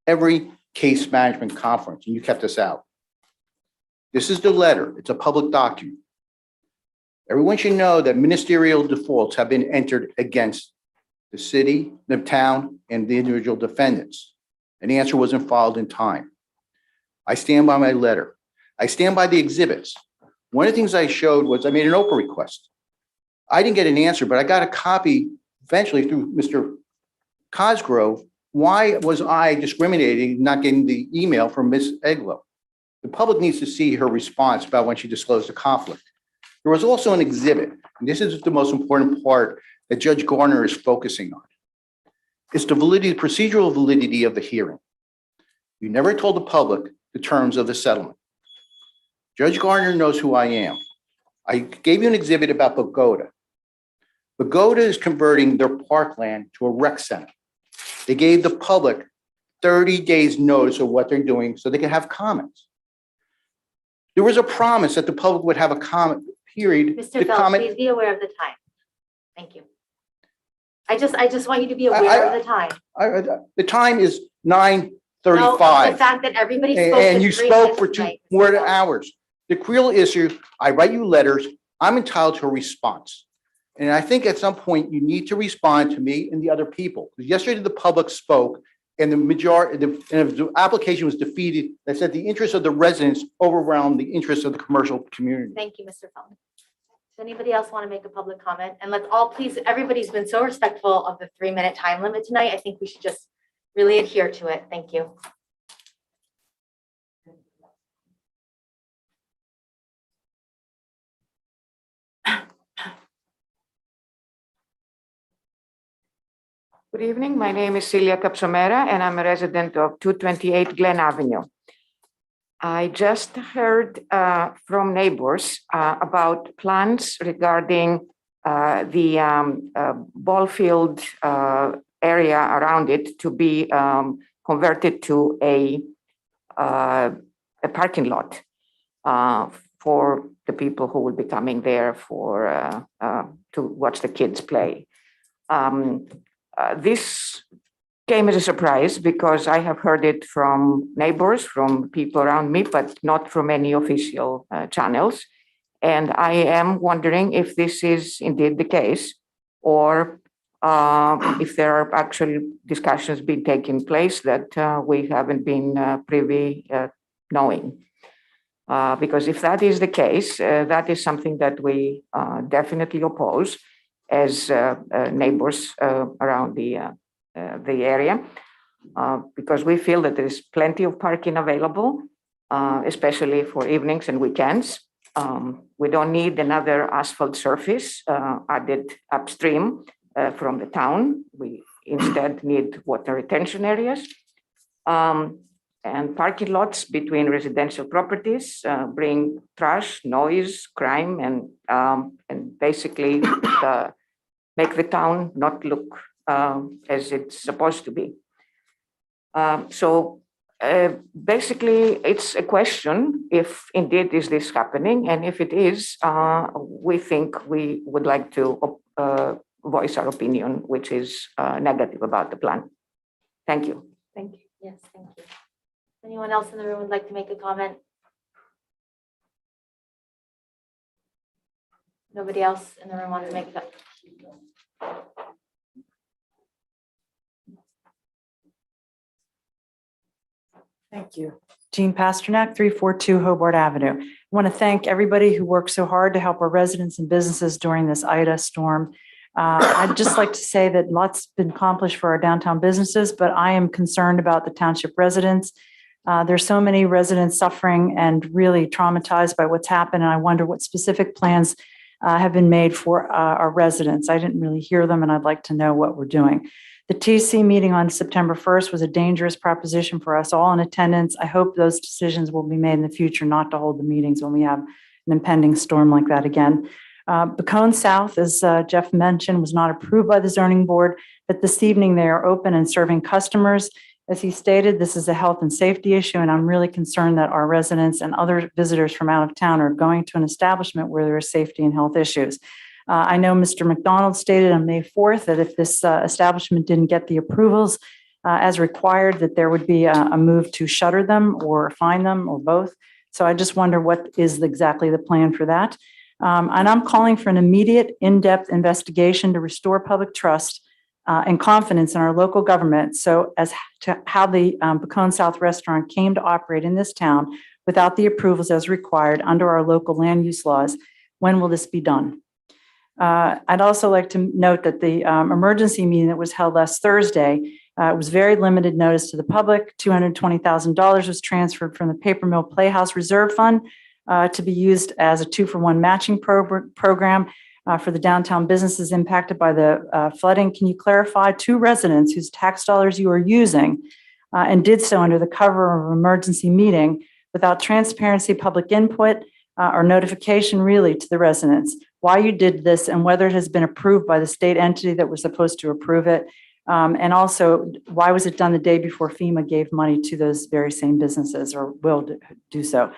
every case management conference, and you kept us out. This is the letter. It's a public document. Everyone should know that ministerial defaults have been entered against the city, the town, and the individual defendants. An answer wasn't filed in time. I stand by my letter. I stand by the exhibits. One of the things I showed was I made an Oprah request. I didn't get an answer, but I got a copy eventually through Mr. Cosgrove why was I discriminating, not getting the email from Ms. Eglo? The public needs to see her response about when she disclosed the conflict. There was also an exhibit, and this is the most important part that Judge Garner is focusing on. It's the validity, procedural validity of the hearing. You never told the public the terms of the settlement. Judge Garner knows who I am. I gave you an exhibit about Pagoda. Pagoda is converting their parkland to a rec center. They gave the public 30 days notice of what they're doing so they can have comments. There was a promise that the public would have a comment period. Mr. Phelps, please be aware of the time. Thank you. I just want you to be aware of the time. The time is No, 9:35. the fact that everybody spoke. And you with 3 spoke for minutes two tonight, Mr. more Phelps. hours. The real issue, I write you letters, I'm entitled to a response. And I think at some point you need to respond to me and the other people. Yesterday, the public spoke and the majority, the application was defeated. That said the interests of the residents overwhelmed the interests of the commercial community. Thank you, Mr. Phelps. Does anybody else want to make a public comment? And let's all please, everybody's been so respectful of the 3-minute time limit tonight. I think we should just really adhere to it. Thank you. Good evening. My name is Celia Capsomera, and I'm a resident of 228 Glen Avenue. I just heard from neighbors about plans regarding the ball field area around it to be converted to a parking lot for the people who will be coming there for to watch the kids play. This came as a surprise because I have heard it from neighbors, from people around me, but not from any official channels. And I am wondering if this is indeed the case, or if there are actually discussions being taking place that we haven't been privy knowing. Because if that is the case, that is something that we definitely oppose as neighbors around the area, because we feel that there is plenty of parking available, especially for evenings and weekends. We don't need another asphalt surface added upstream from the town. We instead need water retention areas. And parking lots between residential properties bring trash, noise, crime, and basically make the town not look as it's supposed to be. So basically, it's a question if indeed is this happening, and if it is, we think we would like to voice our opinion, which is negative about the plan. Thank you. Thank you. Yes, thank you. Anyone else in the room would like to make a comment? Nobody else in the room wants to make a comment? Thank you. Jean Pasternak, 342 Hobart Avenue. I want to thank everybody who worked so hard to help our residents and businesses during this Ida storm. I'd just like to say that lots has been accomplished for our downtown businesses, but I am concerned about the township residents. There's so many residents suffering and really traumatized by what's happened, and I wonder what specific plans have been made for our residents. I didn't really hear them, and I'd like to know what we're doing. The TC meeting on September 1st was a dangerous proposition for us all in attendance. I hope those decisions will be made in the future not to hold the meetings when we have an impending storm like that again. Bacone South, as Jeff mentioned, was not approved by the zoning board, but this evening they are open and serving customers. As he stated, this is a health and safety issue, and I'm really concerned that our residents and other visitors from out of town are going to an establishment where there are safety and health issues. I know Mr. McDonald stated on May 4th that if this establishment didn't get the approvals as required, that there would be a move to shutter them or fine them or both. So I just wonder what is exactly the plan for that. And I'm calling for an immediate in-depth investigation to restore public trust and confidence in our local government, so as to how the Bacone South restaurant came to operate in this town without the approvals as required under our local land use laws. When will this be done? I'd also like to note that the emergency meeting that was held last Thursday It was very limited notice to the public. $220,000 was transferred from the Paper Mill Playhouse Reserve Fund to be used as a 2-for-1 matching program for the downtown businesses impacted by the flooding. Can you clarify to residents whose tax dollars you are using and did so under the cover of an emergency meeting without transparency, public input, or notification really to the residents, why you did this and whether it has been approved by the state entity that was supposed to approve it? And also, why was it done the day before FEMA gave money to those very same businesses or will do so?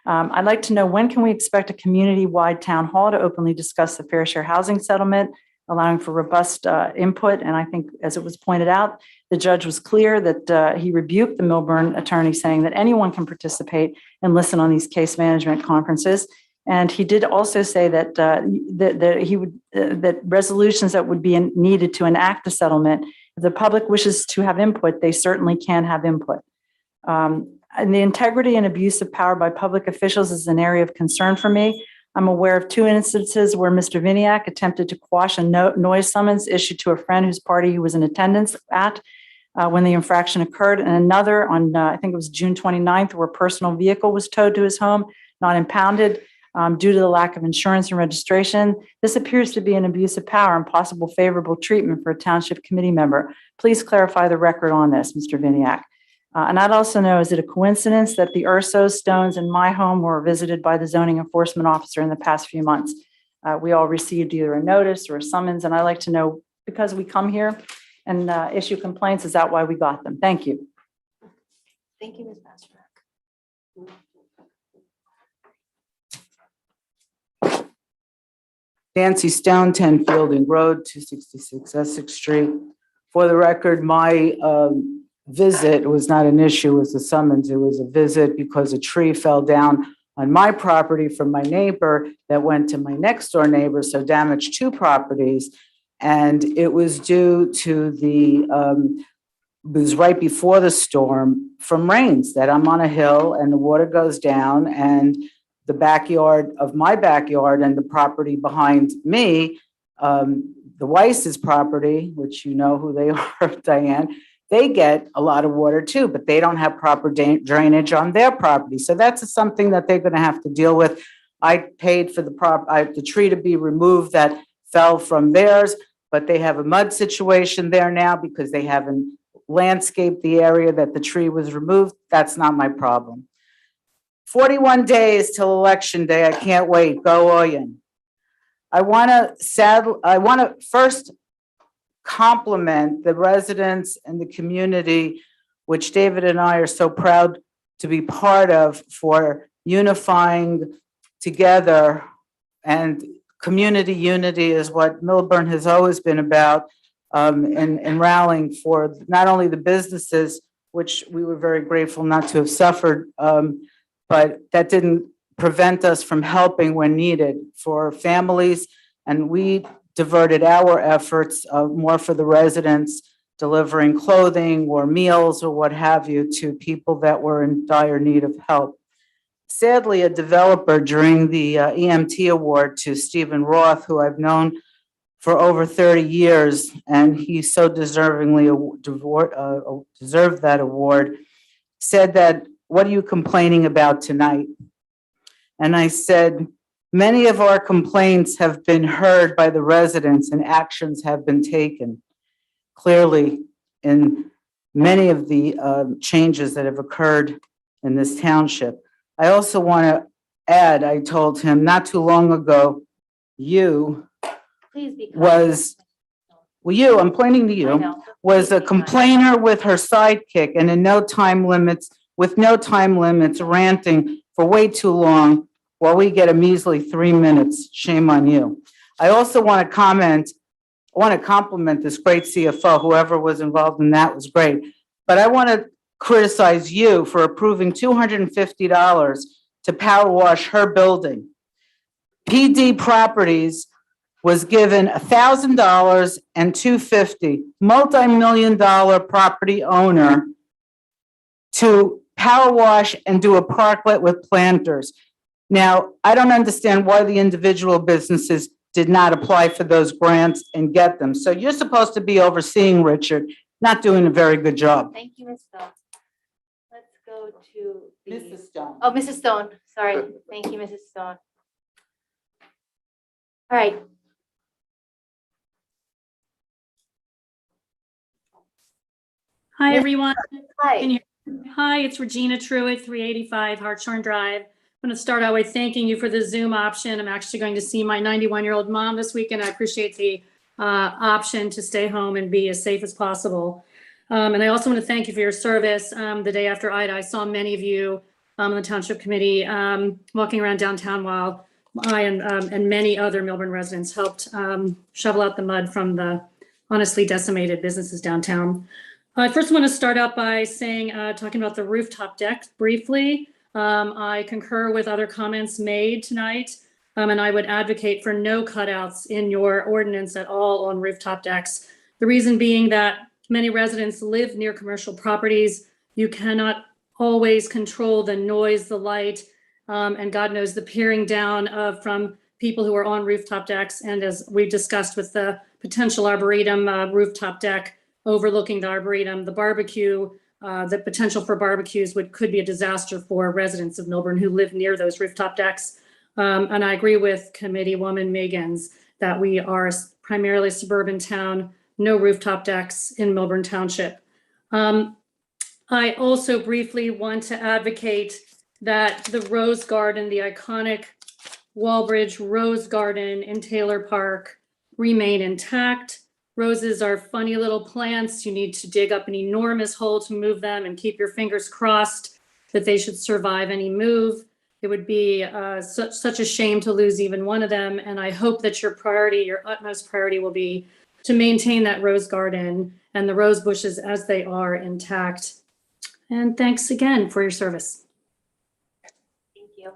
I'd like to know, when can we expect a community-wide town hall to openly discuss the fair share housing settlement, allowing for robust input? And I think, as it was pointed out, the judge was clear that he rebuked the Milburn attorney, saying that anyone can participate and listen on these case management conferences. And he did also say that that resolutions that would be needed to enact the settlement, if the public wishes to have input, they certainly can have input. And the integrity and abuse of power by public officials is an area of concern for me. I'm aware of 2 instances where Mr. Viniak attempted to quash a noise summons issued to a friend whose party he was in attendance at when the infraction occurred, and another on, I think it was June 29th, where a personal vehicle was towed to his home, not impounded, due to the lack of insurance and registration. This appears to be an abuse of power and possible favorable treatment for a township committee member. Please clarify the record on this, Mr. Viniak. And I'd also know, is it a coincidence that the Urso stones in my home were visited by the zoning enforcement officer in the past few months? We all received either a notice or a summons, and I'd like to know, because we come here and issue complaints, is that why we got them? Thank you. Thank you, Ms. Pasternak. Nancy Stone, 10 Fielding Road, 266 Essex Street. For the record, my visit was not an issue, it was a summons. It was a visit because a tree fell down on my property from my neighbor that went to my next door neighbor, so damaged 2 properties. And it was due to it was right before the storm from rains, that I'm on a hill and the water goes down, and the backyard of my backyard and the property behind me, the Weiss's property, which you know who they are, Diane, they get a lot of water too, but they don't have proper drainage on their property. So that's something that they're going to have to deal with. I paid for the tree to be removed that fell from theirs, but they have a mud situation there now because they haven't landscaped the area that the tree was removed. That's not my problem. 41 days till election day. I can't wait. Go Oyen. I want to first compliment the residents and the community, which David and I are so proud to be part of, for unifying together. And community unity is what Milburn has always been about, and rallying for not only the businesses, which we were very grateful not to have suffered, but that didn't prevent us from helping when needed for families. And we diverted our efforts more for the residents, delivering clothing or meals or what have you to people that were in dire need of help. Sadly, a developer during the EMT award to Stephen Roth, who I've known for over 30 years, and he so deservingly deserved that award, said that, "What are you complaining about tonight?" And I said, "Many of our complaints have been heard by the residents and actions have been taken." Clearly, in many of the changes that have occurred in this township. I also want to add, I told him not too long ago, you I'm pointing to you, was a complainer with her sidekick and with no time limits, ranting for way too long while we get a measly 3 minutes. Shame on you. I also want to compliment this great CFO. Whoever was involved in that was great. But I want to criticize you for approving $250 to power wash her building. PD Properties was given $1,000 and $250, multi-million-dollar property owner, to power wash and do a parklet with planters. Now, I don't understand why the individual businesses did not apply for those grants and get them. So you're supposed to be overseeing, Richard, not doing a very good job. Thank you, Ms. Stone. Let's go to the. Mrs. Stone. Oh, Mrs. Stone, sorry. Thank you, Mrs. Stone. All right. Hi, Miss- everyone. Hi. Can you- Hi, it's Regina Truitt, 385 Hartshorn Drive. I'm going to start out by thanking you for the Zoom option. I'm actually going to see my 91-year-old mom this weekend. I appreciate the option to stay home and be as safe as possible. And I also want to thank you for your service. The day after Ida, I saw many of you on the Township Committee walking around downtown while I and many other Milburn residents helped shovel out the mud from the honestly decimated businesses downtown. I first want to start out by saying, talking about the rooftop decks briefly. I concur with other comments made tonight, and I would advocate for no cutouts in your ordinance at all on rooftop decks. The reason being that many residents live near commercial properties. You cannot always control the noise, the light, and God knows the peering down from people who are on rooftop decks. And as we discussed with the potential arboretum rooftop deck overlooking the arboretum, the barbecue, the potential for barbecues could be a disaster for residents of Milburn who live near those rooftop decks. And I agree with Committeewoman Megan's that we are primarily a suburban town, no rooftop decks in Millburn Township. I also briefly want to advocate that the Rose Garden, the iconic Walbridge Rose Garden in Taylor Park, remain intact. Roses are funny little plants. You need to dig up an enormous hole to move them and keep your fingers crossed that they should survive any move. It would be such a shame to lose even one of them. And I hope that your priority, your utmost priority will be to maintain that rose garden and the rose bushes as they are intact. And thanks again for your service. Thank you.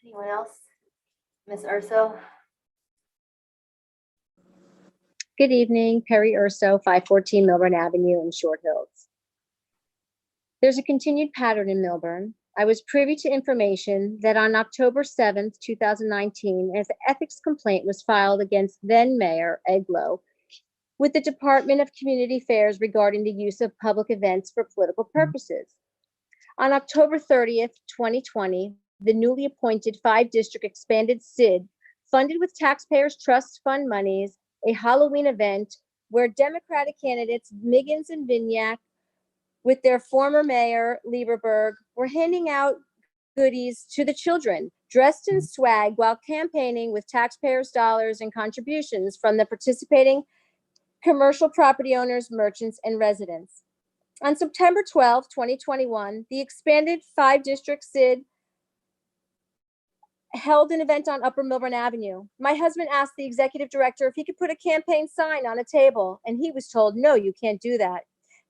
Anyone else? Ms. Urso? Good evening, Perry Urso, 514 Milburn Avenue in Short Hills. There's a continued pattern in Milburn. I was privy to information that on October 7th, 2019, an ethics complaint was filed against then Mayor Eglo with the Department of Community Affairs regarding the use of public events for political purposes. On October 30th, 2020, the newly appointed 5-district expanded SID funded with taxpayers' trust fund monies a Halloween event where Democratic candidates Miggins and Vignac with their former mayor Lieberberg were handing out goodies to the children dressed in swag while campaigning with taxpayers' dollars and contributions from the participating commercial property owners, merchants, and residents. On September 12, 2021, the expanded 5-district SID held an event on Upper Milburn Avenue. My husband asked the executive director if he could put a campaign sign on a table, and he was told, no, you can't do that.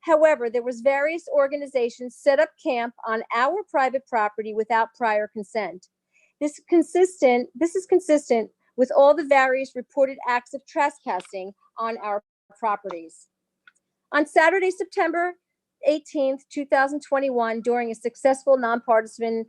However, there was various organizations set up camp on our private property without prior consent. This is consistent with all the various reported acts of trespassing on our properties. On Saturday, September 18th, 2021, during a successful nonpartisan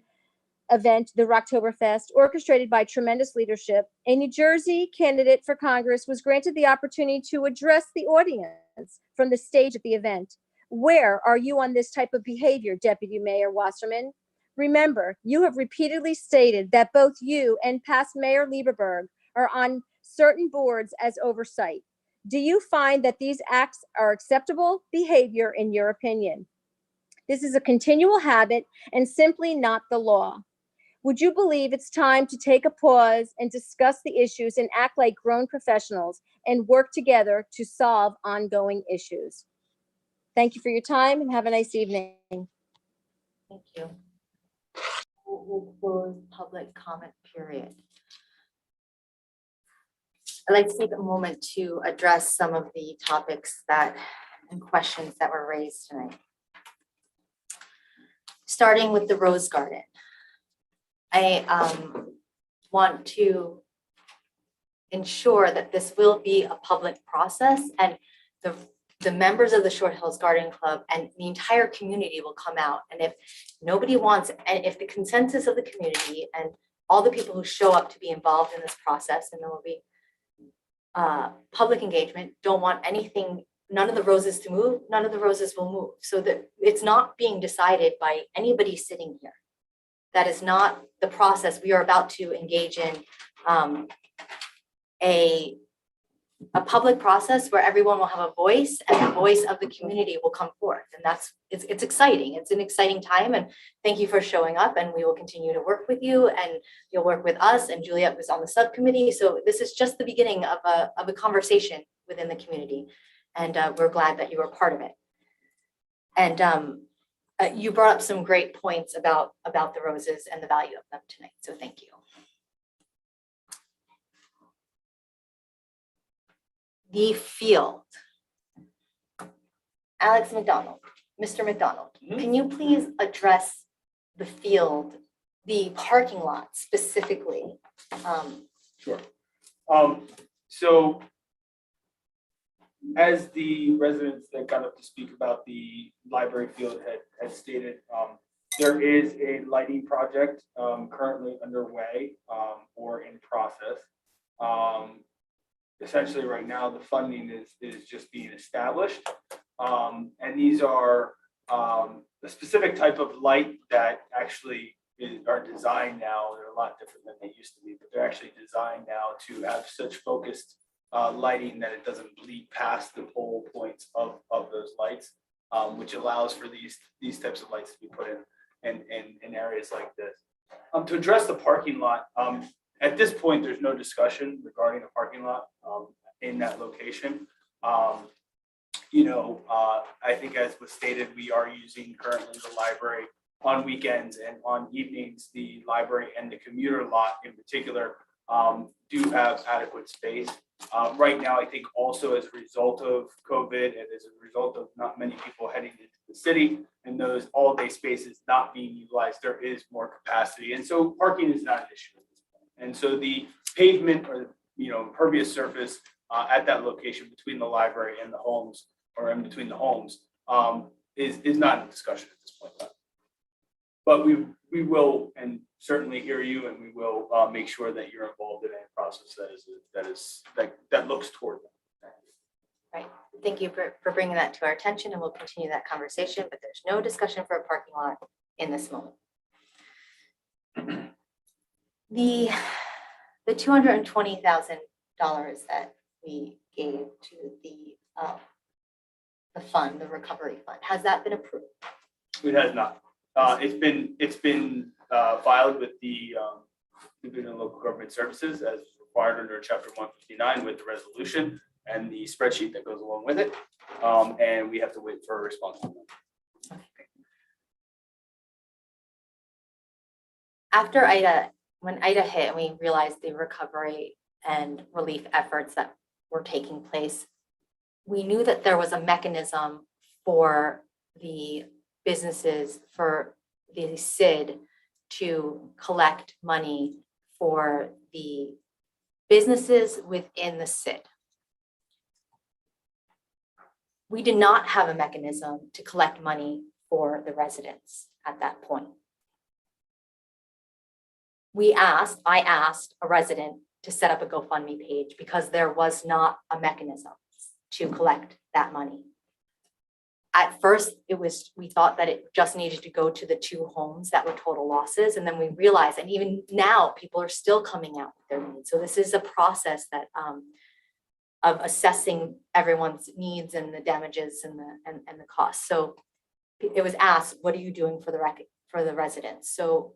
event, the Rocktoberfest, orchestrated by tremendous leadership, a New Jersey candidate for Congress was granted the opportunity to address the audience from the stage of the event. Where are you on this type of behavior, Deputy Mayor Wasserman? Remember, you have repeatedly stated that both you and past Mayor Lieberberg are on certain boards as oversight. Do you find that these acts are acceptable behavior in your opinion? This is a continual habit and simply not the law. Would you believe it's time to take a pause and discuss the issues and act like grown professionals and work together to solve ongoing issues? Thank you for your time and have a nice evening. Thank you. We'll close public comment period. I'd like to take a moment to address some of the topics and questions that were raised tonight. Starting with the Rose Garden. I want to ensure that this will be a public process and the members of the Short Hills Garden Club and the entire community will come out. And if nobody wants, and if the consensus of the community and all the people who show up to be involved in this process, and there will be public engagement, don't want anything, none of the roses to move, none of the roses will move. So that it's not being decided by anybody sitting here. That is not the process. We are about to engage in a public process where everyone will have a voice and the voice of the community will come forth. And it's exciting. It's an exciting time. And thank you for showing up, and we will continue to work with you, and you'll work with us, and Juliet was on the subcommittee. So this is just the beginning of a conversation within the community. And we're glad that you were part of it. And you brought up some great points about the roses and the value of them tonight. So thank you. The field. Alex McDonald, Mr. McDonald, can you please address the field, the parking lot specifically? Sure. So as the residents that got up to speak about the library field had stated, there is a lighting project currently underway or in process. Essentially right now, the funding is just being established. And these are the specific type of light that actually are designed now. They're a lot different than they used to be, but they're actually designed now to have such focused lighting that it doesn't bleed past the pole points of those lights, which allows for these types of lights to be put in areas like this. To address the parking lot, at this point, there's no discussion regarding a parking lot in that location. I think as was stated, we are using currently the library on weekends and on evenings. The library and the commuter lot in particular do have adequate space. Right now, I think also as a result of COVID and as a result of not many people heading into the city and those all-day spaces not being utilized, there is more capacity. And so parking is not an issue. And so the pavement or impervious surface at that location between the library and the homes, or in between the homes, is not in discussion at this point. But we will and certainly hear you, and we will make sure that you're involved in a process that looks toward that. Right. Thank you for bringing that to our attention, and we'll continue that conversation. But there's no discussion for a parking lot in this moment. The $220,000 that we gave to the fund, the recovery fund, has that been approved? It has not. It's been filed with the Division of Local Government Services as required under Chapter 159 with the resolution and the spreadsheet that goes along with it, and we have to wait for a response from them. Okay, great. After when Ida hit, and we realized the recovery and relief efforts that were taking place, we knew that there was a mechanism for the businesses, for the SID to collect money for the businesses within the SID. We did not have a mechanism to collect money for the residents at that point. I asked a resident to set up a GoFundMe page because there was not a mechanism to collect that money. At first, we thought that it just needed to go to the 2 homes that were total losses. And then we realized, and even now people are still coming out with their needs. So this is a process that of assessing everyone's needs and the damages and the costs. So it was asked, what are you doing for the residents? So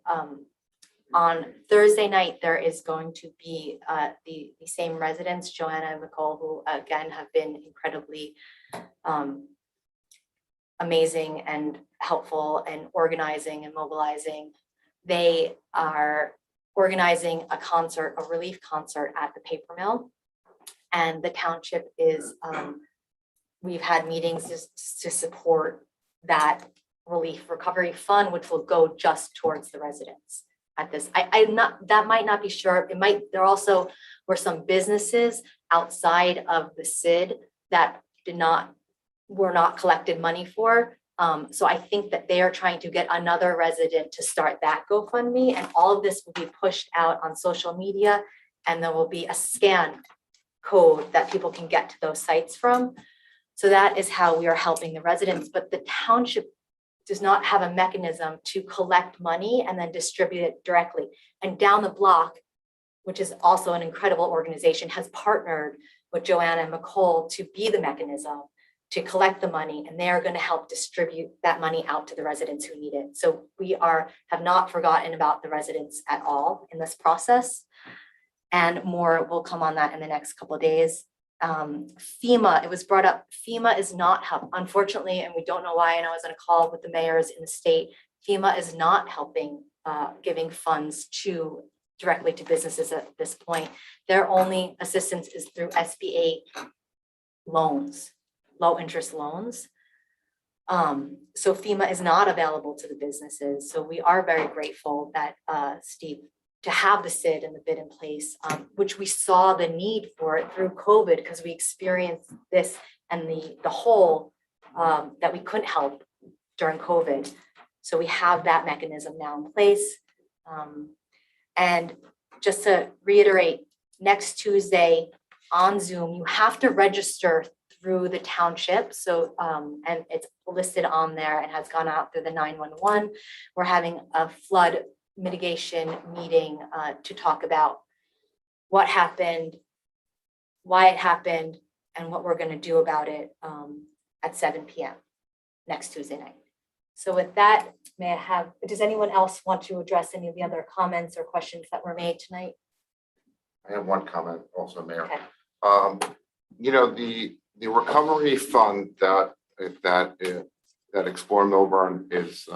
on Thursday night, there is going to be the same residents, Joanna and Nicole, who again have been incredibly amazing and helpful and organizing and mobilizing. They are organizing a concert, a relief concert at the paper mill. And the township is, we've had meetings to support that relief recovery fund, which will go just towards the residents at this. That might not be sure. There also were some businesses outside of the SID that were not collected money for. So I think that they are trying to get another resident to start that GoFundMe, and all of this will be pushed out on social media, and there will be a scanned code that people can get to those sites from. So that is how we are helping the residents, but the township does not have a mechanism to collect money and then distribute it directly. And Down the Block, which is also an incredible organization, has partnered with Joanna and McCall to be the mechanism to collect the money, and they are going to help distribute that money out to the residents who need it. So we have not forgotten about the residents at all in this process, and more will come on that in the next couple of days. FEMA, it was brought up, FEMA is not help, unfortunately, and we don't know why, and I was on a call with the mayors in the state. FEMA is not helping giving funds directly to businesses at this point. Their only assistance is through SBA loans, low interest loans. So FEMA is not available to the businesses. So we are very grateful that Steve, to have the SID and the bid in place, which we saw the need for it through COVID, because we experienced this and the hole that we couldn't help during COVID. So we have that mechanism now in place. And just to reiterate, next Tuesday on Zoom, you have to register through the township. So, and it's listed on there and has gone out through the 911. We're having a flood mitigation meeting to talk about what happened, why it happened, and what we're going to do about it at 7 p.m. next Tuesday night. So with that, may I have, does anyone else want to address any of the other comments or questions that were made tonight? I have one comment also, Mayor. Okay. You know, the recovery fund that Explore Milburn is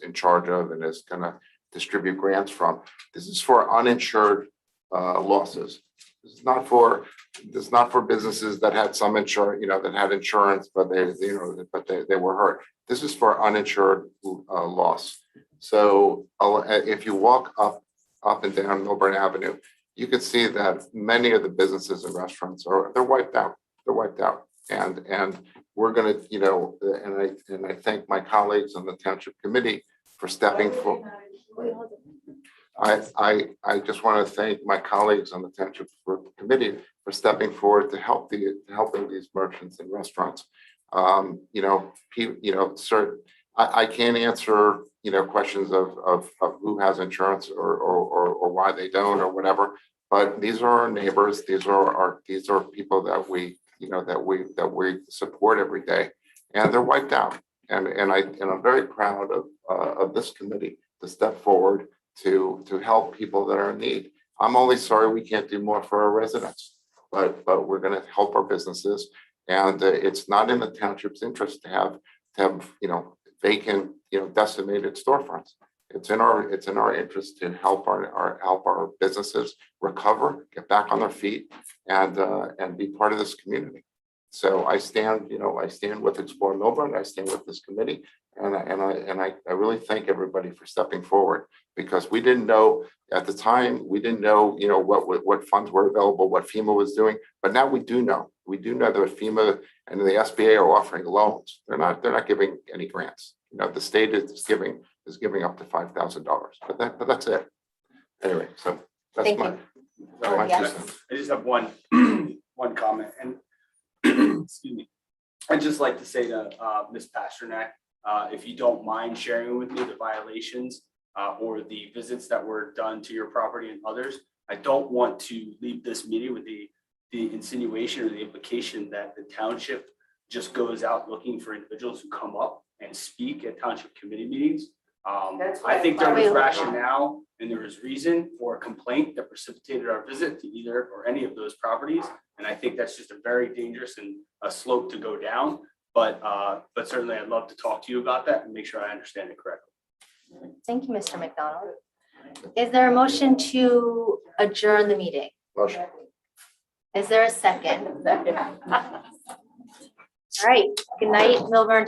in charge of and is going to distribute grants from. This is for uninsured losses. This is not for businesses that had some insurance, that had insurance, but they were hurt. This is for uninsured loss. So if you walk up and down Milburn Avenue, you can see that many of the businesses and restaurants they're wiped out. They're wiped out. And we're going to, and I thank my colleagues on the Township Committee for stepping forward. I just want to thank my colleagues on the Township Committee for stepping forward to helping these merchants and restaurants. I can't answer questions of who has insurance or why they don't or whatever. But these are our neighbors. These are people that we support every day, and they're wiped out. And I'm very proud of this committee to step forward to help people that are in need. I'm only sorry we can't do more for our residents, but we're going to help our businesses, and it's not in the township's interest to have vacant, decimated storefronts. It's in our interest to help our businesses recover, get back on their feet, and be part of this community. So I stand with Explore Milburn. I stand with this committee, and I really thank everybody for stepping forward, because we didn't know at the time. We didn't know what funds were available, what FEMA was doing, but now we do know. We do know that FEMA and the SBA are offering loans. They're not giving any grants. The state is giving up to $5,000, but that's it. Anyway, so that's my 2 cents. I just have one comment, and excuse me. I'd just like to say to Ms. Pasternak, if you don't mind sharing with me the violations or the visits that were done to your property and others, I don't want to leave this meeting with the insinuation or the implication that the township just goes out looking for individuals who come up and speak at township committee meetings. I think there was rationale and there was reason for a complaint that precipitated our visit to either or any of those properties. And I think that's just a very dangerous and a slope to go down. But certainly I'd love to talk to you about that and make sure I understand it correctly. Thank you, Mr. McDonald. Is there a motion to adjourn the meeting? Motion. Is there a second? All right. Good night, Milburn